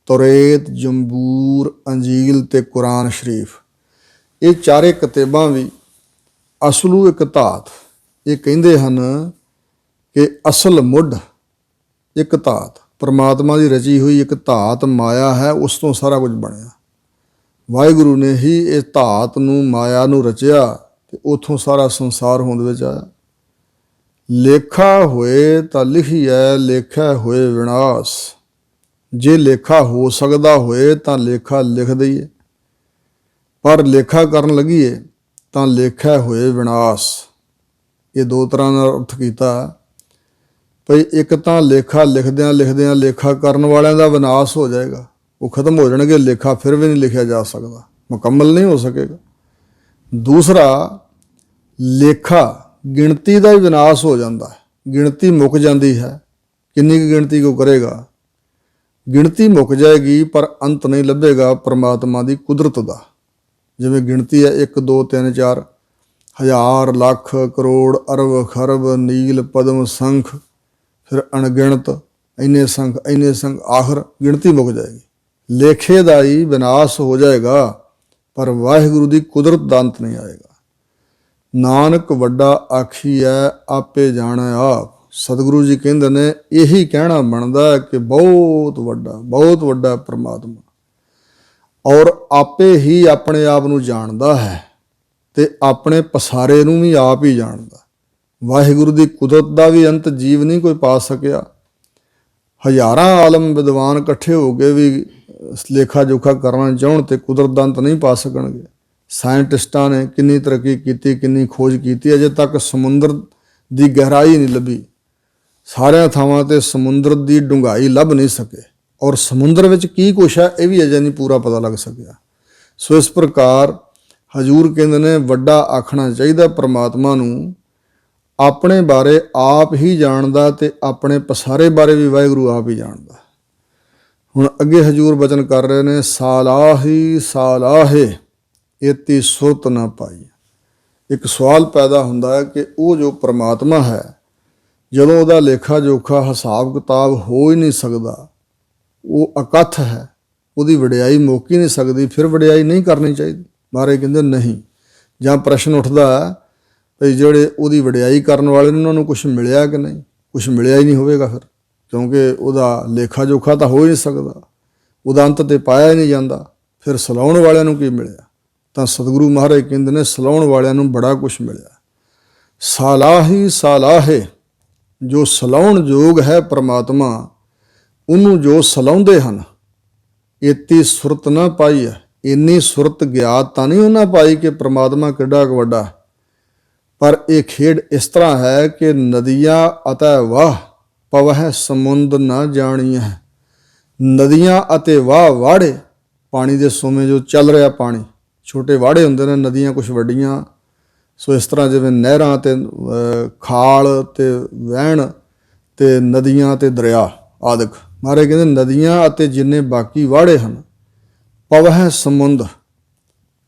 ਤੋਰੇਤ, ਜੰਬੂਰ, ਅੰਜੀਲ ਤੇ ਕੁਰਾਨ ਸ਼ਰੀਫ। ਇਹ 4 ਕਿਤਾਬਾਂ ਵੀ ਅਸਲੂ ਇੱਕ ਧਾਤ। ਇਹ ਕਹਿੰਦੇ ਹਨ ਕਿ ਅਸਲ ਮੁੱਢ ਇੱਕ ਧਾਤ, ਪਰਮਾਤਮਾ ਦੀ ਰਚੀ ਹੋਈ ਇੱਕ ਧਾਤ ਮਾਇਆ ਹੈ, ਉਸ ਤੋਂ ਸਾਰਾ ਕੁਝ ਬਣਿਆ। ਵਾਹਿਗੁਰੂ ਨੇ ਹੀ ਇਸ ਧਾਤ ਨੂੰ, ਮਾਇਆ ਨੂੰ ਰਚਿਆ ਤੇ ਉੱਥੋਂ ਸਾਰਾ ਸੰਸਾਰ ਹੋਂਦ ਵਿੱਚ ਆਇਆ। ਲੇਖਾ ਹੋਏ ਤਾਂ ਲਿਖੀਐ, ਲੇਖਾ ਹੋਏ ਵਿਨਾਸ਼। ਜੇ ਲੇਖਾ ਹੋ ਸਕਦਾ ਹੋਏ ਤਾਂ ਲੇਖਾ ਲਿਖ ਦਈਏ, ਪਰ ਲੇਖਾ ਕਰਨ ਲੱਗੀਏ ਤਾਂ ਲੇਖਾ ਹੋਏ ਵਿਨਾਸ਼। ਇਹ 2 ਤਰ੍ਹਾਂ ਨਾਲ ਅਰਥ ਕੀਤਾ ਭਈ ਇੱਕ ਤਾਂ ਲੇਖਾ ਲਿਖਦਿਆਂ ਲੇਖਾ ਕਰਨ ਵਾਲਿਆਂ ਦਾ ਵਿਨਾਸ਼ ਹੋ ਜਾਏਗਾ, ਉਹ ਖਤਮ ਹੋ ਜਾਣਗੇ, ਲੇਖਾ ਫਿਰ ਵੀ ਨਹੀਂ ਲਿਖਿਆ ਜਾ ਸਕਦਾ, ਮੁਕੰਮਲ ਨਹੀਂ ਹੋ ਸਕੇਗਾ। ਦੂਸਰਾ, ਲੇਖਾ ਗਿਣਤੀ ਦਾ ਹੀ ਵਿਨਾਸ਼ ਹੋ ਜਾਂਦਾ ਹੈ, ਗਿਣਤੀ ਮੁੱਕ ਜਾਂਦੀ ਹੈ। ਕਿੰਨੀ ਕੁ ਗਿਣਤੀ ਕੋ ਕਰੇਗਾ, ਗਿਣਤੀ ਮੁੱਕ ਜਾਏਗੀ ਪਰ ਅੰਤ ਨਹੀਂ ਲੱਭੇਗਾ ਪਰਮਾਤਮਾ ਦੀ ਕੁਦਰਤ ਦਾ। ਜਿਵੇਂ ਗਿਣਤੀ ਹੈ 1 2 3 4, ਹਜ਼ਾਰ, ਲੱਖ, ਕਰੋੜ, ਅਰਬ, ਖਰਬ, ਨੀਲ, ਪਦਮ, ਸੰਖ, ਫਿਰ ਅਣਗਿਣਤ, ਇੰਨੇ ਸੰਖ, ਆਖਰ ਗਿਣਤੀ ਮੁੱਕ ਜਾਏਗੀ। ਲੇਖੇ ਦਾ ਹੀ ਵਿਨਾਸ਼ ਹੋ ਜਾਏਗਾ ਪਰ ਵਾਹਿਗੁਰੂ ਦੀ ਕੁਦਰਤ ਦਾ ਅੰਤ ਨਹੀਂ ਆਏਗਾ। ਨਾਨਕ ਵੱਡਾ ਆਖੀਐ ਆਪੇ ਜਾਣੈ ਆਪ। ਸਤਿਗੁਰੂ ਜੀ ਕਹਿੰਦੇ ਨੇ ਇਹੀ ਕਹਿਣਾ ਬਣਦਾ ਕਿ ਬਹੁਤ ਵੱਡਾ ਪਰਮਾਤਮਾ ਔਰ ਆਪੇ ਹੀ ਆਪਣੇ ਆਪ ਨੂੰ ਜਾਣਦਾ ਹੈ ਤੇ ਆਪਣੇ ਪਸਾਰੇ ਨੂੰ ਵੀ ਆਪ ਹੀ ਜਾਣਦਾ। ਵਾਹਿਗੁਰੂ ਦੀ ਕੁਦਰਤ ਦਾ ਵੀ ਅੰਤ ਜੀਵ ਨਹੀਂ ਕੋਈ ਪਾ ਸਕਿਆ। ਹਜ਼ਾਰਾਂ ਆਲਮ ਵਿਦਵਾਨ ਇਕੱਠੇ ਹੋ ਕੇ ਵੀ ਲੇਖਾ ਜੋਖਾ ਕਰਨਾ ਚਾਹੁਣ ਤੇ ਕੁਦਰਤ ਦਾ ਅੰਤ ਨਹੀਂ ਪਾ ਸਕਣਗੇ। ਸਾਇੰਟਿਸਟਾਂ ਨੇ ਕਿੰਨੀ ਤਰੱਕੀ ਕੀਤੀ, ਕਿੰਨੀ ਖੋਜ ਕੀਤੀ, ਅਜੇ ਤੱਕ ਸਮੁੰਦਰ ਦੀ ਗਹਿਰਾਈ ਨਹੀਂ ਲੱਭੀ। ਸਾਰਿਆਂ ਥਾਵਾਂ ਤੇ ਸਮੁੰਦਰ ਦੀ ਡੂੰਘਾਈ ਲੱਭ ਨਹੀਂ ਸਕੇ ਔਰ ਸਮੁੰਦਰ ਵਿੱਚ ਕੀ ਕੁਛ ਹੈ ਇਹ ਵੀ ਅਜੇ ਨਹੀਂ ਪੂਰਾ ਪਤਾ ਲੱਗ ਸਕਿਆ। ਸੋ ਇਸ ਪ੍ਰਕਾਰ ਹਜੂਰ ਕਹਿੰਦੇ ਨੇ ਵੱਡਾ ਆਖਣਾ ਚਾਹੀਦਾ ਪਰਮਾਤਮਾ ਨੂੰ, ਆਪਣੇ ਬਾਰੇ ਆਪ ਹੀ ਜਾਣਦਾ ਤੇ ਆਪਣੇ ਪਸਾਰੇ ਬਾਰੇ ਵੀ ਵਾਹਿਗੁਰੂ ਆਪ ਹੀ ਜਾਣਦਾ। ਹੁਣ ਅੱਗੇ ਹਜੂਰ ਬਚਨ ਕਰ ਰਹੇ ਨੇ, ਸਾਲਾਹੇ ਏਤੀ ਸੁਰਤ ਨਾ ਪਾਈ। ਇੱਕ ਸਵਾਲ ਪੈਦਾ ਹੁੰਦਾ ਹੈ ਕਿ ਉਹ ਜੋ ਪਰਮਾਤਮਾ ਹੈ, ਜਦੋਂ ਉਹਦਾ ਲੇਖਾ ਜੋਖਾ ਹਿਸਾਬ ਕਿਤਾਬ ਹੋ ਹੀ ਨਹੀਂ ਸਕਦਾ, ਉਹ ਅਕੱਥ ਹੈ, ਉਹਦੀ ਵਡਿਆਈ ਮੁੱਕ ਹੀ ਨਹੀਂ ਸਕਦੀ, ਫਿਰ ਵਡਿਆਈ ਨਹੀਂ ਕਰਨੀ ਚਾਹੀਦੀ। ਮਹਾਰਾਜ ਕਹਿੰਦੇ ਨਹੀਂ। ਜਾਂ ਪ੍ਰਸ਼ਨ ਉੱਠਦਾ ਭਈ ਜਿਹੜੇ ਉਹਦੀ ਵਡਿਆਈ ਕਰਨ ਵਾਲੇ ਨੇ ਉਹਨਾਂ ਨੂੰ ਕੁਛ ਮਿਲਿਆ ਕਿ ਨਹੀਂ? ਕੁਛ ਮਿਲਿਆ ਹੀ ਨਹੀਂ ਹੋਵੇਗਾ ਫਿਰ, ਕਿਉਂਕਿ ਉਹਦਾ ਲੇਖਾ ਜੋਖਾ ਤਾਂ ਹੋ ਹੀ ਨਹੀਂ ਸਕਦਾ, ਉਹਦਾ ਅੰਤ ਤੇ ਪਾਇਆ ਹੀ ਨਹੀਂ ਜਾਂਦਾ। ਫਿਰ ਸਲਾਉਣ ਵਾਲਿਆਂ ਨੂੰ ਕੀ ਮਿਲਿਆ? ਤਾਂ ਸਤਿਗੁਰੂ ਮਹਾਰਾਜ ਕਹਿੰਦੇ ਨੇ ਸਲਾਉਣ ਵਾਲਿਆਂ ਨੂੰ ਬੜਾ ਕੁਛ ਮਿਲਿਆ। ਸਾਲਾਹੇ, ਜੋ ਸਲਾਉਣ ਯੋਗ ਹੈ ਪਰਮਾਤਮਾ, ਉਹਨੂੰ ਜੋ ਸਲਾਉਂਦੇ ਹਨ। ਏਤੀ ਸੁਰਤ ਨਾ ਪਾਈ ਹੈ, ਇੰਨੀ ਸੁਰਤ ਗਿਆਤ ਤਾਂ ਨਹੀਂ ਉਹਨਾਂ ਪਾਈ ਕਿ ਪਰਮਾਤਮਾ ਕਿੱਡਾ ਕੁ ਵੱਡਾ। ਪਰ ਇਹ ਖੇਡ ਇਸ ਤਰ੍ਹਾਂ ਹੈ ਕਿ ਨਦੀਆਂ ਅਤੇ ਵਾਹ ਪਵਹਿ ਸਮੁੰਦ ਨਾ ਜਾਣੀ ਹੈ। ਨਦੀਆਂ ਅਤੇ ਵਾਹ ਵਾੜੇ ਪਾਣੀ ਦੇ ਸੋਮੇ ਜੋ ਚੱਲ ਰਿਹਾ ਪਾਣੀ, ਛੋਟੇ ਵਾੜੇ ਹੁੰਦੇ ਨੇ, ਨਦੀਆਂ ਕੁਛ ਵੱਡੀਆਂ, ਸੋ ਇਸ ਤਰ੍ਹਾਂ ਜਿਵੇਂ ਨਹਿਰਾਂ ਅਤੇ ਖਾਲ ਅਤੇ ਵਹਿਣ ਅਤੇ ਨਦੀਆਂ ਅਤੇ ਦਰਿਆ ਆਦਿਕ। ਮਹਾਰਾਜ ਕਹਿੰਦੇ ਨਦੀਆਂ ਅਤੇ ਜਿੰਨੇ ਬਾਕੀ ਵਾੜੇ ਹਨ, ਪਵਹਿ ਸਮੁੰਦ,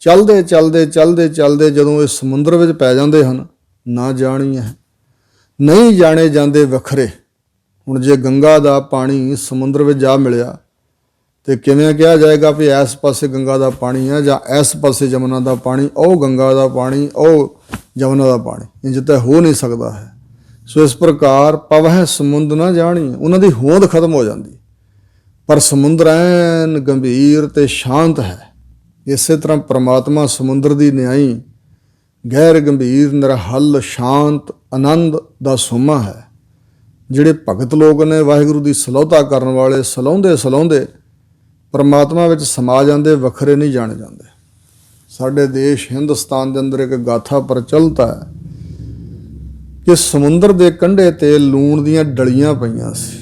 ਚੱਲਦੇ ਚੱਲਦੇ ਚੱਲਦੇ ਚੱਲਦੇ ਜਦੋਂ ਇਹ ਸਮੁੰਦਰ ਵਿੱਚ ਪੈ ਜਾਂਦੇ ਹਨ, ਨਾ ਜਾਣੀਐ, ਨਹੀਂ ਜਾਣੇ ਜਾਂਦੇ ਵੱਖਰੇ। ਹੁਣ ਜੇ ਗੰਗਾ ਦਾ ਪਾਣੀ ਸਮੁੰਦਰ ਵਿੱਚ ਜਾ ਮਿਲਿਆ ਤੇ ਕਿਵੇਂ ਕਿਹਾ ਜਾਏਗਾ ਵੀ ਇਸ ਪਾਸੇ ਗੰਗਾ ਦਾ ਪਾਣੀ ਹੈ ਜਾਂ ਇਸ ਪਾਸੇ ਜਮਨਾ ਦਾ ਪਾਣੀ, ਉਹ ਗੰਗਾ ਦਾ ਪਾਣੀ, ਉਹ ਜਮਨਾ ਦਾ ਪਾਣੀ, ਇੰਝ ਤਾਂ ਹੋ ਨਹੀਂ ਸਕਦਾ ਹੈ। ਸੋ ਇਸ ਪ੍ਰਕਾਰ ਪਵਹਿ ਸਮੁੰਦ ਨਾ ਜਾਣੀ, ਉਹਨਾਂ ਦੀ ਹੋਂਦ ਖਤਮ ਹੋ ਜਾਂਦੀ, ਪਰ ਸਮੁੰਦਰ ਐਨ ਗੰਭੀਰ ਤੇ ਸ਼ਾਂਤ ਹੈ। ਇਸੇ ਤਰ੍ਹਾਂ ਪ੍ਰਮਾਤਮਾ ਸਮੁੰਦਰ ਦੀ ਨਿਆਈ ਗਹਿਰ ਗੰਭੀਰ ਨਿਰਹਲ ਸ਼ਾਂਤ ਆਨੰਦ ਦਾ ਸੋਮਾ ਹੈ। ਜਿਹੜੇ ਭਗਤ ਲੋਕ ਨੇ, ਵਾਹਿਗੁਰੂ ਦੀ ਸਲਾਹੁਤਾ ਕਰਨ ਵਾਲੇ, ਸਲਾਹੁੰਦੇ ਸਲਾਹੁੰਦੇ ਪਰਮਾਤਮਾ ਵਿੱਚ ਸਮਾ ਜਾਂਦੇ, ਵੱਖਰੇ ਨਹੀਂ ਜਾਣੇ ਜਾਂਦੇ। ਸਾਡੇ ਦੇਸ਼ ਹਿੰਦੁਸਤਾਨ ਦੇ ਅੰਦਰ ਇੱਕ ਗਾਥਾ ਪ੍ਰਚਲਿਤ ਹੈ ਕਿ ਸਮੁੰਦਰ ਦੇ ਕੰਢੇ 'ਤੇ ਲੂਣ ਦੀਆਂ ਡਲੀਆਂ ਪਈਆਂ ਸੀ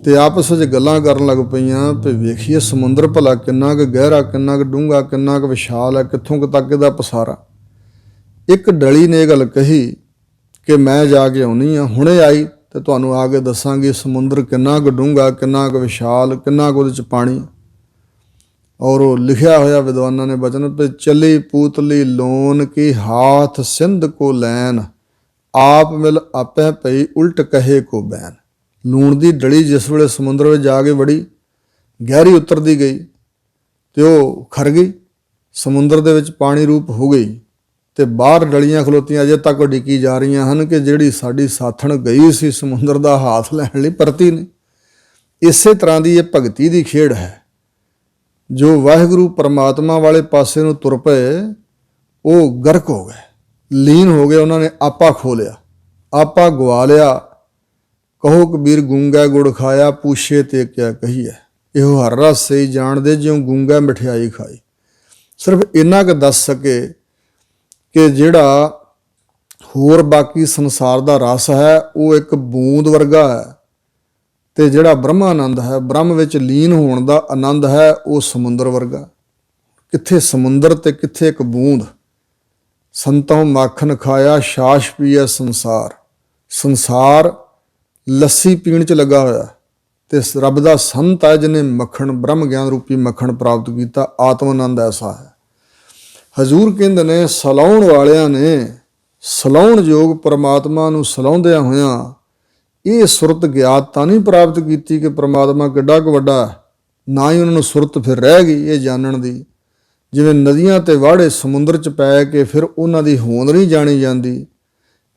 ਤੇ ਆਪਸ ਵਿੱਚ ਗੱਲਾਂ ਕਰਨ ਲੱਗ ਪਈਆਂ ਵੀ ਵੇਖੀਏ ਸਮੁੰਦਰ ਭਲਾ ਕਿੰਨਾ ਕੁ ਗਹਿਰਾ, ਕਿੰਨਾ ਕੁ ਡੂੰਘਾ, ਕਿੰਨਾ ਕੁ ਵਿਸ਼ਾਲ ਹੈ, ਕਿੱਥੋਂ ਕੁ ਤੱਕ ਇਹਦਾ ਪਸਾਰਾ। ਇੱਕ ਡਲੀ ਨੇ ਇਹ ਗੱਲ ਕਹੀ ਕਿ ਮੈਂ ਜਾ ਕੇ ਆਉਣੀ ਹਾਂ, ਹੁਣੇ ਆਈ ਤੇ ਤੁਹਾਨੂੰ ਆ ਕੇ ਦੱਸਾਂਗੀ ਸਮੁੰਦਰ ਕਿੰਨਾ ਕੁ ਡੂੰਘਾ, ਕਿੰਨਾ ਕੁ ਵਿਸ਼ਾਲ, ਕਿੰਨਾ ਕੁ ਉਹਦੇ 'ਚ ਪਾਣੀ। ਔਰ ਉਹ ਲਿਖਿਆ ਹੋਇਆ ਵਿਦਵਾਨਾਂ ਨੇ ਬਚਨ ਤੇ ਚੱਲੀ ਪੂਤਲੀ ਲੋਨ ਕੀ ਹਾਥ ਸਿੰਧ ਕੋ ਲੈਨ, ਆਪ ਮਿਲ ਆਪੇ ਪਈ ਉਲਟ ਕਹੇ ਕੋ ਬੈਨ। ਲੂਣ ਦੀ ਡਲੀ ਜਿਸ ਵੇਲੇ ਸਮੁੰਦਰ ਵਿੱਚ ਜਾ ਕੇ ਵੜੀ, ਗਹਿਰੀ ਉਤਰਦੀ ਗਈ ਤੇ ਉਹ ਖਰ ਗਈ, ਸਮੁੰਦਰ ਦੇ ਵਿੱਚ ਪਾਣੀ ਰੂਪ ਹੋ ਗਈ ਤੇ ਬਾਹਰ ਡਲੀਆਂ ਖਲੋਤੀਆਂ ਅਜੇ ਤੱਕ ਡਿੱਕੀ ਜਾ ਰਹੀਆਂ ਹਨ ਕਿ ਜਿਹੜੀ ਸਾਡੀ ਸਾਥਣ ਗਈ ਸੀ ਸਮੁੰਦਰ ਦਾ ਹਾਥ ਲੈਣ ਲਈ, ਪਰਤੀ ਨਹੀਂ। ਇਸੇ ਤਰ੍ਹਾਂ ਦੀ ਇਹ ਭਗਤੀ ਦੀ ਖੇਡ ਹੈ। ਜੋ ਵਾਹਿਗੁਰੂ ਪਰਮਾਤਮਾ ਵਾਲੇ ਪਾਸੇ ਨੂੰ ਤੁਰ ਪਏ, ਉਹ ਗਰਕ ਹੋ ਗਏ, ਲੀਨ ਹੋ ਗਏ, ਉਹਨਾਂ ਨੇ ਆਪਾ ਖੋ ਲਿਆ, ਆਪਾ ਗਵਾ ਲਿਆ। ਕਹੋ ਕਬੀਰ ਗੂੰਗਾ ਗੁੜ ਖਾਇਆ, ਪੂਛੇ ਤੇ ਕਿਆ ਕਹੀਏ, ਇਹੋ ਹਰ ਰਸ ਸਹੀ ਜਾਣਦੇ ਜਿਉਂ ਗੂੰਗਾ ਮਠਿਆਈ ਖਾਈ। ਸਿਰਫ ਇੰਨਾ ਕੁ ਦੱਸ ਸਕੇ ਕਿ ਜਿਹੜਾ ਹੋਰ ਬਾਕੀ ਸੰਸਾਰ ਦਾ ਰਸ ਹੈ ਉਹ ਇੱਕ ਬੂੰਦ ਵਰਗਾ ਹੈ, ਤੇ ਜਿਹੜਾ ਬ੍ਰਹਮਾਨੰਦ ਹੈ, ਬ੍ਰਹਮ ਵਿੱਚ ਲੀਨ ਹੋਣ ਦਾ ਆਨੰਦ ਹੈ, ਉਹ ਸਮੁੰਦਰ ਵਰਗਾ। ਕਿੱਥੇ ਸਮੁੰਦਰ ਤੇ ਕਿੱਥੇ ਇੱਕ ਬੂੰਦ। ਸੰਤੋਂ ਮਾਖਣ ਖਾਇਆ, ਛਾਛ ਪੀਏ ਸੰਸਾਰ। ਸੰਸਾਰ ਲੱਸੀ ਪੀਣ 'ਚ ਲੱਗਾ ਹੋਇਆ ਤੇ ਰੱਬ ਦਾ ਸੰਤ ਹੈ ਜਿਹਨੇ ਮੱਖਣ, ਬ੍ਰਹਮ ਗਿਆਨ ਰੂਪੀ ਮੱਖਣ ਪ੍ਰਾਪਤ ਕੀਤਾ। ਆਤਮ ਆਨੰਦ ਐਸਾ ਹੈ। ਹਜ਼ੂਰ ਕਹਿੰਦੇ ਨੇ ਸਲਾਉਣ ਵਾਲਿਆਂ ਨੇ ਸਲਾਉਣ ਯੋਗ ਪਰਮਾਤਮਾ ਨੂੰ ਸਲਾਉਂਦਿਆਂ ਹੋਇਆਂ ਇਹ ਸੁਰਤ ਗਿਆਤ ਤਾਂ ਨਹੀਂ ਪ੍ਰਾਪਤ ਕੀਤੀ ਕਿ ਪਰਮਾਤਮਾ ਕਿੱਡਾ ਕੁ ਵੱਡਾ, ਨਾ ਹੀ ਉਹਨਾਂ ਨੂੰ ਸੁਰਤ ਫਿਰ ਰਹਿ ਗਈ ਇਹ ਜਾਣਨ ਦੀ। ਜਿਵੇਂ ਨਦੀਆਂ ਤੇ ਵਾੜੇ ਸਮੁੰਦਰ 'ਚ ਪੈ ਕੇ ਫਿਰ ਉਹਨਾਂ ਦੀ ਹੋਂਦ ਨਹੀਂ ਜਾਣੀ ਜਾਂਦੀ,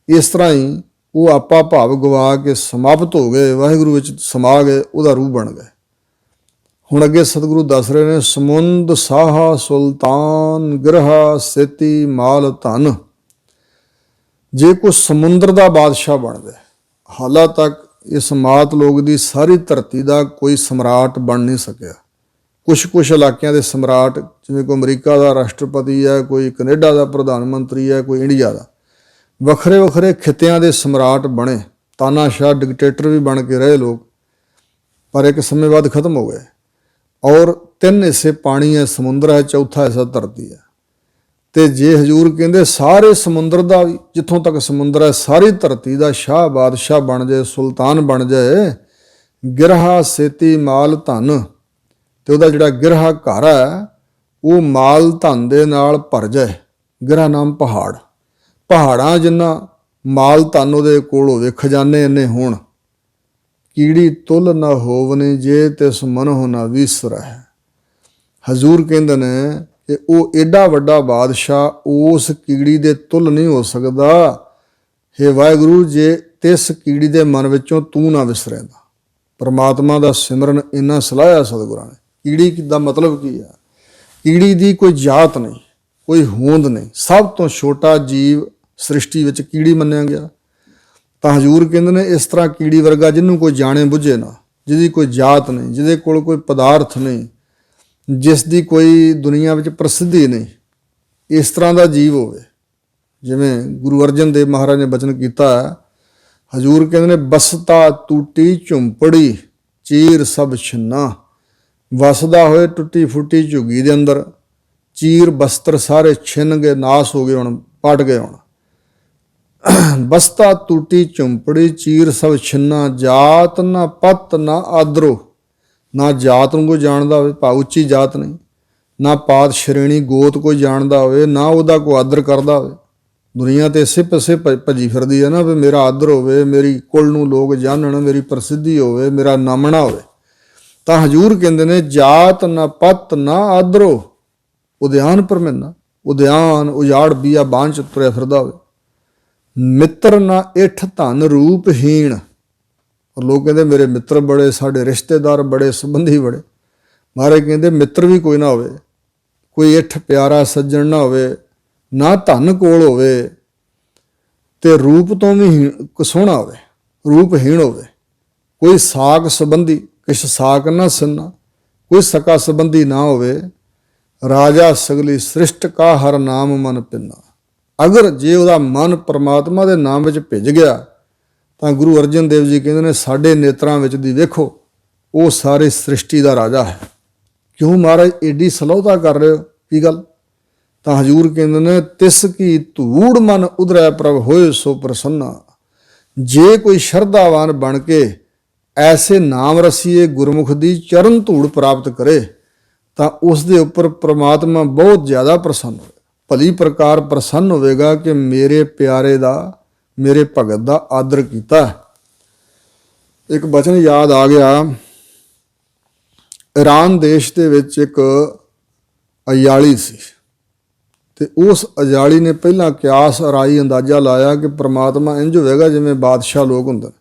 ਇਸ ਤਰ੍ਹਾਂ ਹੀ ਉਹ ਆਪਾ ਭਾਵ ਗਵਾ ਕੇ ਸਮਾਪਤ ਹੋ ਗਏ, ਵਾਹਿਗੁਰੂ ਵਿੱਚ ਸਮਾ ਗਏ, ਉਹਦਾ ਰੂਹ ਬਣ ਗਏ। ਹੁਣ ਅੱਗੇ ਸਤਿਗੁਰੂ ਦੱਸ ਰਹੇ ਨੇ ਸਮੁੰਦ ਸਾਹਾ ਸੁਲਤਾਨ ਗਿਰਹਾ ਸੇਤੀ ਮਾਲ ਧਨ। ਜੇ ਕੋਈ ਸਮੁੰਦਰ ਦਾ ਬਾਦਸ਼ਾਹ ਬਣ ਗਿਆ, ਹਾਲਾਂ ਤੱਕ ਇਸ ਮਾਤ ਲੋਕ ਦੀ ਸਾਰੀ ਧਰਤੀ ਦਾ ਕੋਈ ਸਮਰਾਟ ਬਣ ਨਹੀਂ ਸਕਿਆ। ਕੁਛ ਇਲਾਕਿਆਂ ਦੇ ਸਮਰਾਟ, ਜਿਵੇਂ ਕੋਈ ਅਮਰੀਕਾ ਦਾ ਰਾਸ਼ਟਰਪਤੀ ਹੈ, ਕੋਈ ਕੈਨੇਡਾ ਦਾ ਪ੍ਰਧਾਨ ਮੰਤਰੀ ਹੈ, ਕੋਈ ਇੰਡੀਆ ਦਾ, ਵੱਖਰੇ ਵੱਖਰੇ ਖਿੱਤਿਆਂ ਦੇ ਸਮਰਾਟ ਬਣੇ, ਤਾਨਾਸ਼ਾਹ ਡਿਕਟੇਟਰ ਵੀ ਬਣ ਕੇ ਰਹੇ ਲੋਕ, ਪਰ ਇੱਕ ਸਮੇਂ ਬਾਅਦ ਖਤਮ ਹੋ ਗਏ। ਔਰ 3 ਹਿੱਸੇ ਪਾਣੀ ਹੈ, ਸਮੁੰਦਰ ਹੈ, ਚੌਥਾ ਹਿੱਸਾ ਧਰਤੀ ਹੈ। ਤੇ ਜੇ ਹਜ਼ੂਰ ਕਹਿੰਦੇ ਸਾਰੇ ਸਮੁੰਦਰ ਦਾ ਵੀ, ਜਿੱਥੋਂ ਤੱਕ ਸਮੁੰਦਰ ਹੈ, ਸਾਰੀ ਧਰਤੀ ਦਾ ਸ਼ਾਹ ਬਾਦਸ਼ਾਹ ਬਣ ਜਾਏ, ਸੁਲਤਾਨ ਬਣ ਜਾਏ, ਗਿਰਹਾ ਸੇਤੀ ਮਾਲ ਧਨ, ਤੇ ਉਹਦਾ ਜਿਹੜਾ ਗਿਰਹਾ ਘਰ ਹੈ ਉਹ ਮਾਲ ਧਨ ਦੇ ਨਾਲ ਭਰ ਜਾਏ। ਗਿਰਹਾ ਨਾਮ ਪਹਾੜ, ਪਹਾੜਾਂ ਜਿੰਨਾ ਮਾਲ ਧਨ ਉਹਦੇ ਕੋਲ ਹੋਵੇ, ਖਜ਼ਾਨੇ ਇੰਨੇ ਹੋਣ, ਕੀੜੀ ਤੁਲ ਨਾ ਹੋਵਨੇ ਜੇ ਤਿਸ ਮਨਹੁ ਨਾ ਵਿਸਰਹਿ। ਹਜ਼ੂਰ ਕਹਿੰਦੇ ਨੇ ਕਿ ਉਹ ਏਡਾ ਵੱਡਾ ਬਾਦਸ਼ਾਹ ਉਸ ਕੀੜੀ ਦੇ ਤੁਲ ਨਹੀਂ ਹੋ ਸਕਦਾ। ਹੇ ਵਾਹਿਗੁਰੂ, ਜੇ ਤਿਸ ਕੀੜੀ ਦੇ ਮਨ ਵਿੱਚੋਂ ਤੂੰ ਨਾ ਵਿਸਰੇਂਦਾ। ਪਰਮਾਤਮਾ ਦਾ ਸਿਮਰਨ ਇੰਨਾ ਸਲਾਹਿਆ ਸਤਿਗੁਰਾਂ ਨੇ। ਕੀੜੀ ਦਾ ਮਤਲਬ ਕੀ ਹੈ? ਕੀੜੀ ਦੀ ਕੋਈ ਜਾਤ ਨਹੀਂ, ਕੋਈ ਹੋਂਦ ਨਹੀਂ, ਸਭ ਤੋਂ ਛੋਟਾ ਜੀਵ ਸ੍ਰਿਸ਼ਟੀ ਵਿੱਚ ਕੀੜੀ ਮੰਨਿਆ ਗਿਆ। ਤਾਂ ਹਜ਼ੂਰ ਕਹਿੰਦੇ ਨੇ ਇਸ ਤਰ੍ਹਾਂ ਕੀੜੀ ਵਰਗਾ ਜਿਹਨੂੰ ਕੋਈ ਜਾਣੇ ਬੁੱਝੇ ਨਾ, ਜਿਹਦੀ ਕੋਈ ਜਾਤ ਨਹੀਂ, ਜਿਹਦੇ ਕੋਲ ਕੋਈ ਪਦਾਰਥ ਨਹੀਂ, ਜਿਸ ਦੀ ਕੋਈ ਦੁਨੀਆ ਵਿੱਚ ਪ੍ਰਸਿੱਧੀ ਨਹੀਂ, ਇਸ ਤਰ੍ਹਾਂ ਦਾ ਜੀਵ ਹੋਵੇ। ਜਿਵੇਂ ਗੁਰੂ ਅਰਜਨ ਦੇਵ ਮਹਾਰਾਜ ਨੇ ਬਚਨ ਕੀਤਾ, ਹਜ਼ੂਰ ਕਹਿੰਦੇ ਨੇ ਬਸਤਾ ਟੂਟੀ ਝੁੰਪੜੀ ਚੀਰ ਸਭ ਛਿੰਨਾ, ਵਸਦਾ ਹੋਏ ਟੁੱਟੀ ਫੁੱਟੀ ਝੁੱਗੀ ਦੇ ਅੰਦਰ, ਚੀਰ ਬਸਤਰ ਸਾਰੇ ਛਿਨ ਗਏ, ਨਾਸ ਹੋ ਗਏ, ਹੁਣ ਪਟ ਗਏ। ਹੁਣ ਬਸਤਾ ਟੂਟੀ ਝੁੰਪੜੀ, ਚੀਰ ਸਭ ਛਿੰਨਾ, ਜਾਤ ਨਾ ਪਤ ਨਾ ਆਦਰੋ। ਨਾ ਜਾਤ ਨੂੰ ਕੋਈ ਜਾਣਦਾ ਹੋਵੇ, ਭਾ ਉੱਚੀ ਜਾਤ ਨਹੀਂ, ਨਾ ਪਾਤ ਸ਼੍ਰੇਣੀ ਗੋਤ ਕੋਈ ਜਾਣਦਾ ਹੋਵੇ, ਨਾ ਉਹਦਾ ਕੋਈ ਆਦਰ ਕਰਦਾ ਹੋਵੇ। ਦੁਨੀਆ ਤੇ ਇਸੇ ਪਾਸੇ ਭੱਜੀ ਫਿਰਦੀ ਹੈ ਨਾ, ਵੀ ਮੇਰਾ ਆਦਰ ਹੋਵੇ, ਮੇਰੀ ਕੁਲ ਨੂੰ ਲੋਕ ਜਾਣਨ, ਮੇਰੀ ਪ੍ਰਸਿੱਧੀ ਹੋਵੇ, ਮੇਰਾ ਨਾਮਣਾ ਹੋਵੇ। ਤਾਂ ਹਜ਼ੂਰ ਕਹਿੰਦੇ ਨੇ ਜਾਤ ਨਾ ਪਤ ਨਾ ਆਦਰੋ, ਉਦਿਆਨ ਪਰਮਿੰਨਾ, ਉਦਿਆਨ ਉਜਾੜ ਬੀਆ ਬਾਂਝ ਚ ਤੁਰਿਆ ਫਿਰਦਾ ਹੋਵੇ। ਮਿੱਤਰ ਨਾ ਇਠ ਧਨ ਰੂਪਹੀਣ, ਲੋਕ ਕਹਿੰਦੇ ਮੇਰੇ ਮਿੱਤਰ ਬੜੇ, ਸਾਡੇ ਰਿਸ਼ਤੇਦਾਰ ਬੜੇ, ਸੰਬੰਧੀ ਬੜੇ। ਮਹਾਰਾਜ ਕਹਿੰਦੇ ਮਿੱਤਰ ਵੀ ਕੋਈ ਨਾ ਹੋਵੇ, ਕੋਈ ਇਠ ਪਿਆਰਾ ਸੱਜਣ ਨਾ ਹੋਵੇ, ਨਾ ਧਨ ਕੋਲ ਹੋਵੇ, ਤੇ ਰੂਪ ਤੋਂ ਵੀ ਸੋਹਣਾ ਹੋਵੇ, ਰੂਪਹੀਣ ਹੋਵੇ। ਕੋਈ ਸਾਕ ਸੰਬੰਧੀ, ਕਿਛ ਸਾਕ ਨਾ ਸਿੰਨਾ, ਕੋਈ ਸਕਾ ਸੰਬੰਧੀ ਨਾ ਹੋਵੇ। ਰਾਜਾ ਸਗਲੀ ਸ੍ਰਿਸ਼ਟ ਕਾ ਹਰ ਨਾਮ ਮਨ ਪਿੰਨਾ, ਅਗਰ ਜੇ ਉਹਦਾ ਮਨ ਪਰਮਾਤਮਾ ਦੇ ਨਾਮ ਵਿੱਚ ਭਿੱਜ ਗਿਆ ਤਾਂ ਗੁਰੂ ਅਰਜਨ ਦੇਵ ਜੀ ਕਹਿੰਦੇ ਨੇ ਸਾਡੇ ਨੇਤਰਾਂ ਵਿੱਚ ਦੀ ਵੇਖੋ, ਉਹ ਸਾਰੇ ਸ੍ਰਿਸ਼ਟੀ ਦਾ ਰਾਜਾ ਹੈ। ਕਿਉਂ ਮਹਾਰਾਜ ਏਡੀ ਸਲੋਤਾ ਕਰ ਰਹੇ ਹੋ, ਕੀ ਗੱਲ? ਤਾਂ ਹਜ਼ੂਰ ਕਹਿੰਦੇ ਨੇ ਤਿਸ ਕੀ ਧੂੜ ਮਨ ਉਧਰੈ ਪ੍ਰਭ ਹੋਏ ਸੋ ਪ੍ਰਸੰਨਾ। ਜੇ ਕੋਈ ਸ਼ਰਧਾਵਾਨ ਬਣ ਕੇ ਐਸੇ ਨਾਮ ਰਸੀਏ ਗੁਰਮੁਖ ਦੀ ਚਰਨ ਧੂੜ ਪ੍ਰਾਪਤ ਕਰੇ ਤਾਂ ਉਸ ਦੇ ਉੱਪਰ ਪ੍ਰਮਾਤਮਾ ਬਹੁਤ ਜ਼ਿਆਦਾ ਪ੍ਰਸੰਨ ਹੋਵੇ, ਭਲੀ ਪ੍ਰਕਾਰ ਪ੍ਰਸੰਨ ਹੋਵੇਗਾ ਕਿ ਮੇਰੇ ਪਿਆਰੇ ਦਾ, ਮੇਰੇ ਭਗਤ ਦਾ ਆਦਰ ਕੀਤਾ। ਇੱਕ ਬਚਨ ਯਾਦ ਆ ਗਿਆ, ਈਰਾਨ ਦੇਸ਼ ਦੇ ਵਿੱਚ ਇੱਕ ਅਯਾਲੀ ਸੀ, ਤੇ ਉਸ ਅਯਾਲੀ ਨੇ ਪਹਿਲਾਂ ਕਿਆਸ ਅਰਾਈ ਅੰਦਾਜ਼ਾ ਲਾਇਆ ਕਿ ਪ੍ਰਮਾਤਮਾ ਇੰਝ ਹੋਵੇਗਾ ਜਿਵੇਂ ਬਾਦਸ਼ਾਹ ਲੋਕ ਹੁੰਦੇ ਨੇ,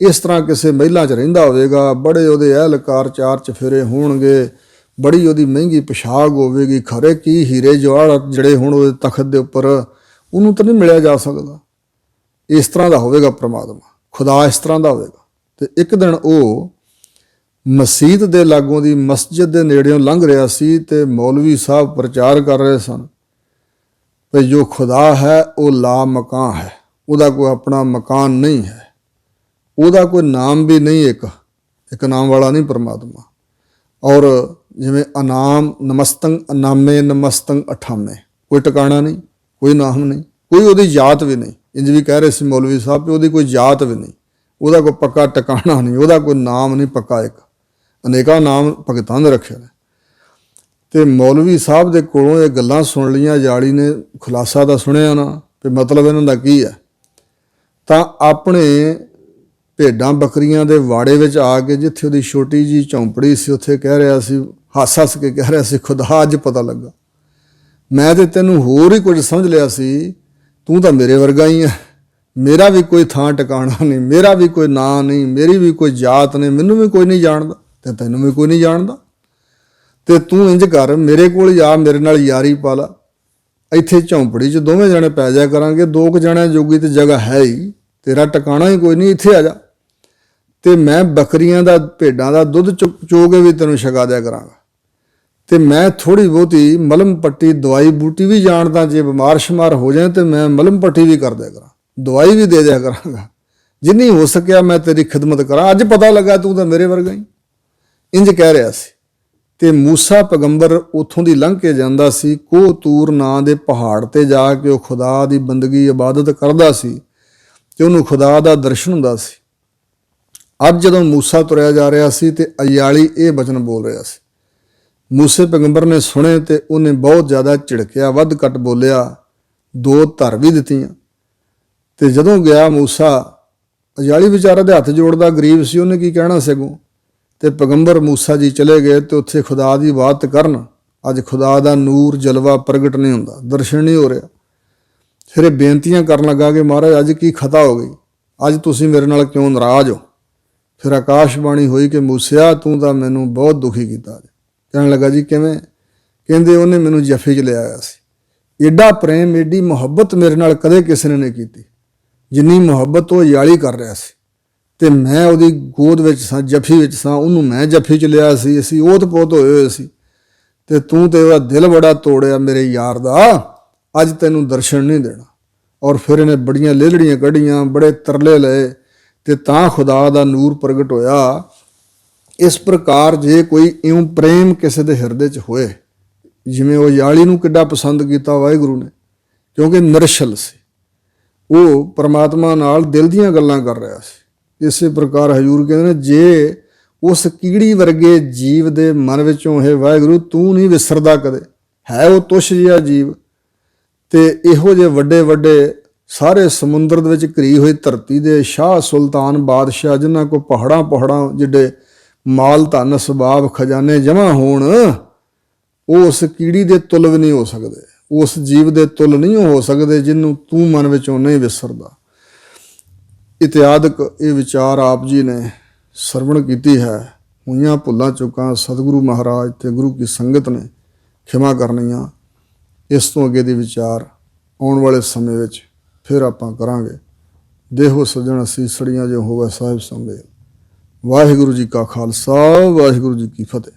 ਇਸ ਤਰ੍ਹਾਂ ਕਿਸੇ ਮਹਿਲਾਂ 'ਚ ਰਹਿੰਦਾ ਹੋਵੇਗਾ, ਬੜੇ ਉਹਦੇ ਅਹਿਲਕਾਰ ਚਾਰ ਚਫੇਰੇ ਹੋਣਗੇ, ਬੜੀ ਉਹਦੀ ਮਹਿੰਗੀ ਪੁਸ਼ਾਕ ਹੋਵੇਗੀ, ਖਰੇ ਕੀ ਹੀਰੇ ਜਵਾਹਰ ਜਿਹੜੇ ਹੁਣ ਉਹਦੇ ਤਖਤ ਦੇ ਉੱਪਰ, ਉਹਨੂੰ ਤਾਂ ਨਹੀਂ ਮਿਲਿਆ ਜਾ ਸਕਦਾ। ਇਸ ਤਰ੍ਹਾਂ ਦਾ ਹੋਵੇਗਾ ਪ੍ਰਮਾਤਮਾ, ਖੁਦਾ ਇਸ ਤਰ੍ਹਾਂ ਦਾ ਹੋਵੇਗਾ। ਤੇ ਇੱਕ ਦਿਨ ਉਹ ਮਸਜਿਦ ਦੇ ਲਾਗੋਂ ਦੀ ਮਸਜਿਦ ਦੇ ਨੇੜਿਓਂ ਲੰਘ ਰਿਹਾ ਸੀ, ਤੇ ਮੌਲਵੀ ਸਾਹਿਬ ਪ੍ਰਚਾਰ ਕਰ ਰਹੇ ਸਨ ਕਿ ਜੋ ਖੁਦਾ ਹੈ ਉਹ ਲਾ ਮਕਾਨ ਹੈ, ਉਹਦਾ ਕੋਈ ਆਪਣਾ ਮਕਾਨ ਨਹੀਂ ਹੈ, ਉਹਦਾ ਕੋਈ ਨਾਮ ਵੀ ਨਹੀਂ, ਇੱਕ ਨਾਮ ਵਾਲਾ ਨਹੀਂ ਪ੍ਰਮਾਤਮਾ। ਔਰ ਜਿਵੇਂ ਅਨਾਮ ਨਮਸਤੰ ਅਨਾਮੇ ਨਮਸਤੰ ਅਠਾਮੇ, ਕੋਈ ਟਿਕਾਣਾ ਨਹੀਂ, ਕੋਈ ਨਾਮ ਨਹੀਂ, ਕੋਈ ਉਹਦੀ ਜਾਤ ਵੀ ਨਹੀਂ। ਇੰਝ ਵੀ ਕਹਿ ਰਹੇ ਸੀ ਮੌਲਵੀ ਸਾਹਿਬ ਕਿ ਉਹਦੀ ਕੋਈ ਜਾਤ ਵੀ ਨਹੀਂ, ਉਹਦਾ ਕੋਈ ਪੱਕਾ ਟਿਕਾਣਾ ਨਹੀਂ, ਉਹਦਾ ਕੋਈ ਨਾਮ ਨਹੀਂ ਪੱਕਾ, ਇੱਕ ਅਨੇਕਾਂ ਨਾਮ ਭਗਤਾਂ ਨੇ ਰੱਖੇ ਨੇ। ਤੇ ਮੌਲਵੀ ਸਾਹਿਬ ਦੇ ਕੋਲੋਂ ਇਹ ਗੱਲਾਂ ਸੁਣ ਲਈਆਂ, ਜਾਲੀ ਨੇ ਖੁਲਾਸਾ ਤਾਂ ਸੁਣਿਆ ਨਾ ਵੀ ਮਤਲਬ ਇਹਨਾਂ ਦਾ ਕੀ ਹੈ। ਤਾਂ ਆਪਣੇ ਭੇਡਾਂ ਬੱਕਰੀਆਂ ਦੇ ਵਾੜੇ ਵਿੱਚ ਆ ਕੇ ਜਿੱਥੇ ਉਹਦੀ ਛੋਟੀ ਜੀ ਝੌਂਪੜੀ ਸੀ, ਉੱਥੇ ਕਹਿ ਰਿਹਾ ਸੀ, ਹੱਸ ਕੇ ਕਹਿ ਰਿਹਾ ਸੀ, ਖੁਦਾ ਅੱਜ ਪਤਾ ਲੱਗਾ, ਮੈਂ ਤੇ ਤੈਨੂੰ ਹੋਰ ਹੀ ਕੁਝ ਸਮਝ ਲਿਆ ਸੀ, ਤੂੰ ਤਾਂ ਮੇਰੇ ਵਰਗਾ ਹੀ ਹੈ, ਮੇਰਾ ਵੀ ਕੋਈ ਥਾਂ ਟਿਕਾਣਾ ਨਹੀਂ, ਮੇਰਾ ਵੀ ਕੋਈ ਨਾਂ ਨਹੀਂ, ਮੇਰੀ ਵੀ ਕੋਈ ਜਾਤ ਨਹੀਂ, ਮੈਨੂੰ ਵੀ ਕੋਈ ਨਹੀਂ ਜਾਣਦਾ ਤੇ ਤੈਨੂੰ ਵੀ ਕੋਈ ਨਹੀਂ ਜਾਣਦਾ। ਤੇ ਤੂੰ ਇੰਝ ਕਰ, ਮੇਰੇ ਕੋਲ ਹੀ ਆ, ਮੇਰੇ ਨਾਲ ਯਾਰੀ ਪਾ ਲਾ, ਇੱਥੇ ਝੌਂਪੜੀ 'ਚ ਦੋਵੇਂ ਜਣੇ ਪੈ ਜਾਇਆ ਕਰਾਂਗੇ, ਦੋ ਕੁ ਜਣਿਆਂ ਜੋਗੀ ਤੇ ਜਗ੍ਹਾ ਹੈ ਹੀ, ਤੇਰਾ ਟਿਕਾਣਾ ਹੀ ਕੋਈ ਨਹੀਂ, ਇੱਥੇ ਆ ਜਾ, ਤੇ ਮੈਂ ਬੱਕਰੀਆਂ ਦਾ ਭੇਡਾਂ ਦਾ ਦੁੱਧ ਚੋ ਕੇ ਵੀ ਤੈਨੂੰ ਛਕਾ ਦਿਆ ਕਰਾਂਗਾ, ਤੇ ਮੈਂ ਥੋੜ੍ਹੀ ਬਹੁਤੀ ਮਲਮ ਪੱਟੀ ਦਵਾਈ ਬੂਟੀ ਵੀ ਜਾਣਦਾ, ਜੇ ਬਿਮਾਰ ਸ਼ਮਾਰ ਹੋ ਜਾਏ ਤੇ ਮੈਂ ਮਲਮ ਪੱਟੀ ਵੀ ਕਰ ਦਿਆ ਕਰਾਂ, ਦਵਾਈ ਵੀ ਦੇ ਦਿਆ ਕਰਾਂਗਾ, ਜਿੰਨੀ ਹੋ ਸਕਿਆ ਮੈਂ ਤੇਰੀ ਖਿਦਮਤ ਕਰਾਂ। ਅੱਜ ਪਤਾ ਲੱਗਾ ਤੂੰ ਤਾਂ ਮੇਰੇ ਵਰਗਾ ਹੀ, ਇੰਝ ਕਹਿ ਰਿਹਾ ਸੀ। ਤੇ ਮੂਸਾ ਪੈਗੰਬਰ ਉੱਥੋਂ ਦੀ ਲੰਘ ਕੇ ਜਾਂਦਾ ਸੀ, ਕੋਹ ਤੂਰ ਨਾਂ ਦੇ ਪਹਾੜ ਤੇ ਜਾ ਕੇ ਉਹ ਖੁਦਾ ਦੀ ਬੰਦਗੀ ਇਬਾਦਤ ਕਰਦਾ ਸੀ ਤੇ ਉਹਨੂੰ ਖੁਦਾ ਦਾ ਦਰਸ਼ਨ ਹੁੰਦਾ ਸੀ। ਅੱਜ ਜਦੋਂ ਮੂਸਾ ਤੁਰਿਆ ਜਾ ਰਿਹਾ ਸੀ ਤੇ ਅਯਾਲੀ ਇਹ ਬਚਨ ਬੋਲ ਰਿਹਾ ਸੀ, ਮੂਸੇ ਪੈਗੰਬਰ ਨੇ ਸੁਣੇ ਤੇ ਉਹਨੇ ਬਹੁਤ ਜ਼ਿਆਦਾ ਝਿੜਕਿਆ, ਵੱਧ ਘੱਟ ਬੋਲਿਆ, ਦੋ ਧਰ ਵੀ ਦਿੱਤੀਆਂ। ਤੇ ਜਦੋਂ ਗਿਆ ਮੂਸਾ, ਅਯਾਲੀ ਵਿਚਾਰਾ ਦੇ ਹੱਥ ਜੋੜਦਾ, ਗਰੀਬ ਸੀ, ਉਹਨੇ ਕੀ ਕਹਿਣਾ ਸਗੋਂ। ਤੇ ਪੈਗੰਬਰ ਮੂਸਾ ਜੀ ਚਲੇ ਗਏ ਤੇ ਉੱਥੇ ਖੁਦਾ ਦੀ ਇਬਾਦਤ ਕਰਨ। ਅੱਜ ਖੁਦਾ ਦਾ ਨੂਰ ਜਲਵਾ ਪ੍ਰਗਟ ਨਹੀਂ ਹੁੰਦਾ, ਦਰਸ਼ਨ ਨਹੀਂ ਹੋ ਰਿਹਾ। ਫਿਰ ਇਹ ਬੇਨਤੀਆਂ ਕਰਨ ਲੱਗਾ ਕਿ ਮਹਾਰਾਜ ਅੱਜ ਕੀ ਖਤਾ ਹੋ ਗਈ, ਅੱਜ ਤੁਸੀਂ ਮੇਰੇ ਨਾਲ ਕਿਉਂ ਨਾਰਾਜ਼ ਹੋ। ਫਿਰ ਆਕਾਸ਼ਬਾਣੀ ਹੋਈ ਕਿ ਮੂਸਿਆ ਤੂੰ ਤਾਂ ਮੈਨੂੰ ਬਹੁਤ ਦੁਖੀ ਕੀਤਾ। ਕਹਿਣ ਲੱਗਾ ਜੀ ਕਿਵੇਂ? ਕਹਿੰਦੇ ਉਹਨੇ ਮੈਨੂੰ ਜੱਫੇ 'ਚ ਲਿਆ ਆਇਆ ਸੀ, ਏਡਾ ਪ੍ਰੇਮ ਏਡੀ ਮੁਹੱਬਤ ਮੇਰੇ ਨਾਲ ਕਦੇ ਕਿਸੇ ਨੇ ਨਹੀਂ ਕੀਤੀ ਜਿੰਨੀ ਮੁਹੱਬਤ ਉਹ ਯਾਲੀ ਕਰ ਰਿਹਾ ਸੀ। ਤੇ ਮੈਂ ਉਹਦੀ ਗੋਦ ਵਿੱਚ ਸਾਂ, ਜੱਫੀ ਵਿੱਚ ਸਾਂ, ਉਹਨੂੰ ਮੈਂ ਜੱਫੀ 'ਚ ਲਿਆ ਸੀ, ਅਸੀਂ ਓਤ ਪੋਤ ਹੋਏ ਹੋਏ ਸੀ, ਤੇ ਤੂੰ ਤੇ ਉਹਦਾ ਦਿਲ ਬੜਾ ਤੋੜਿਆ ਮੇਰੇ ਯਾਰ ਦਾ, ਅੱਜ ਤੈਨੂੰ ਦਰਸ਼ਨ ਨਹੀਂ ਦੇਣਾ। ਔਰ ਫਿਰ ਇਹਨੇ ਬੜੀਆਂ ਲੇਲੜੀਆਂ ਕੱਢੀਆਂ, ਬੜੇ ਤਰਲੇ ਲਏ, ਤੇ ਤਾਂ ਖੁਦਾ ਦਾ ਨੂਰ ਪ੍ਰਗਟ ਹੋਇਆ ਇਸ ਪ੍ਰਕਾਰ ਜੇ ਕੋਈ ਇਉਂ ਪ੍ਰੇਮ ਕਿਸੇ ਦੇ ਹਿਰਦੇ 'ਚ ਹੋਏ, ਜਿਵੇਂ ਉਹ ਯਾਲੀ ਨੂੰ ਕਿੱਡਾ ਪਸੰਦ ਕੀਤਾ ਵਾਹਿਗੁਰੂ ਨੇ, ਕਿਉਂਕਿ ਨਿਰਛਲ ਸੀ, ਉਹ ਪਰਮਾਤਮਾ ਨਾਲ ਦਿਲ ਦੀਆਂ ਗੱਲਾਂ ਕਰ ਰਿਹਾ ਸੀ। ਇਸੇ ਪ੍ਰਕਾਰ ਹਜ਼ੂਰ ਕਹਿੰਦੇ ਨੇ, ਜੇ ਉਸ ਕੀੜੀ ਵਰਗੇ ਜੀਵ ਦੇ ਮਨ ਵਿੱਚੋਂ ਇਹ ਵਾਹਿਗੁਰੂ ਤੂੰ ਨਹੀਂ ਵਿਸਰਦਾ ਕਦੇ, ਹੈ ਉਹ ਤੁਛ ਜਿਹਾ ਜੀਵ, ਤੇ ਇਹੋ ਜਿਹੇ ਵੱਡੇ ਵੱਡੇ ਸਾਰੇ ਸਮੁੰਦਰ ਦੇ ਵਿੱਚ ਘਿਰੀ ਹੋਈ ਧਰਤੀ ਦੇ ਸ਼ਾਹ ਸੁਲਤਾਨ ਬਾਦਸ਼ਾਹ, ਜਿਨ੍ਹਾਂ ਕੋਲ ਪਹਾੜਾਂ ਜਿੱਡੇ ਮਾਲ ਧਨ ਸਬਾਬ ਖਜ਼ਾਨੇ ਜਮ੍ਹਾਂ ਹੋਣ, ਉਹ ਉਸ ਕੀੜੀ ਦੇ ਤੁਲ ਵੀ ਨਹੀਂ ਹੋ ਸਕਦੇ, ਉਸ ਜੀਵ ਦੇ ਤੁਲ ਨਹੀਂ ਹੋ ਸਕਦੇ ਜਿਹਨੂੰ ਤੂੰ ਮਨ ਵਿੱਚੋਂ ਨਹੀਂ ਵਿਸਰਦਾ। ਇਤਿਆਦਿਕ ਇਹ ਵਿਚਾਰ ਆਪ ਜੀ ਨੇ ਸਰਵਣ ਕੀਤੀ ਹੈ। ਹੋਈਆਂ ਭੁੱਲਾਂ ਚੁੱਕਾਂ ਸਤਿਗੁਰੂ ਮਹਾਰਾਜ ਤੇ ਗੁਰੂ ਕੀ ਸੰਗਤ ਨੇ ਖਿਮਾ ਕਰਨੀਆਂ। ਇਸ ਤੋਂ ਅੱਗੇ ਦੇ ਵਿਚਾਰ ਆਉਣ ਵਾਲੇ ਸਮੇਂ ਵਿੱਚ ਫਿਰ ਆਪਾਂ ਕਰਾਂਗੇ। ਦੇਹੋ ਸੱਜਣ ਅਸੀਸੜੀਆਂ ਜੋ ਹੋਵੇ ਸਾਹਿਬ ਸੰਭੇਲ। ਵਾਹਿਗੁਰੂ ਜੀ ਕਾ ਖਾਲਸਾ, ਵਾਹਿਗੁਰੂ ਜੀ ਕੀ ਫਤਿਹ।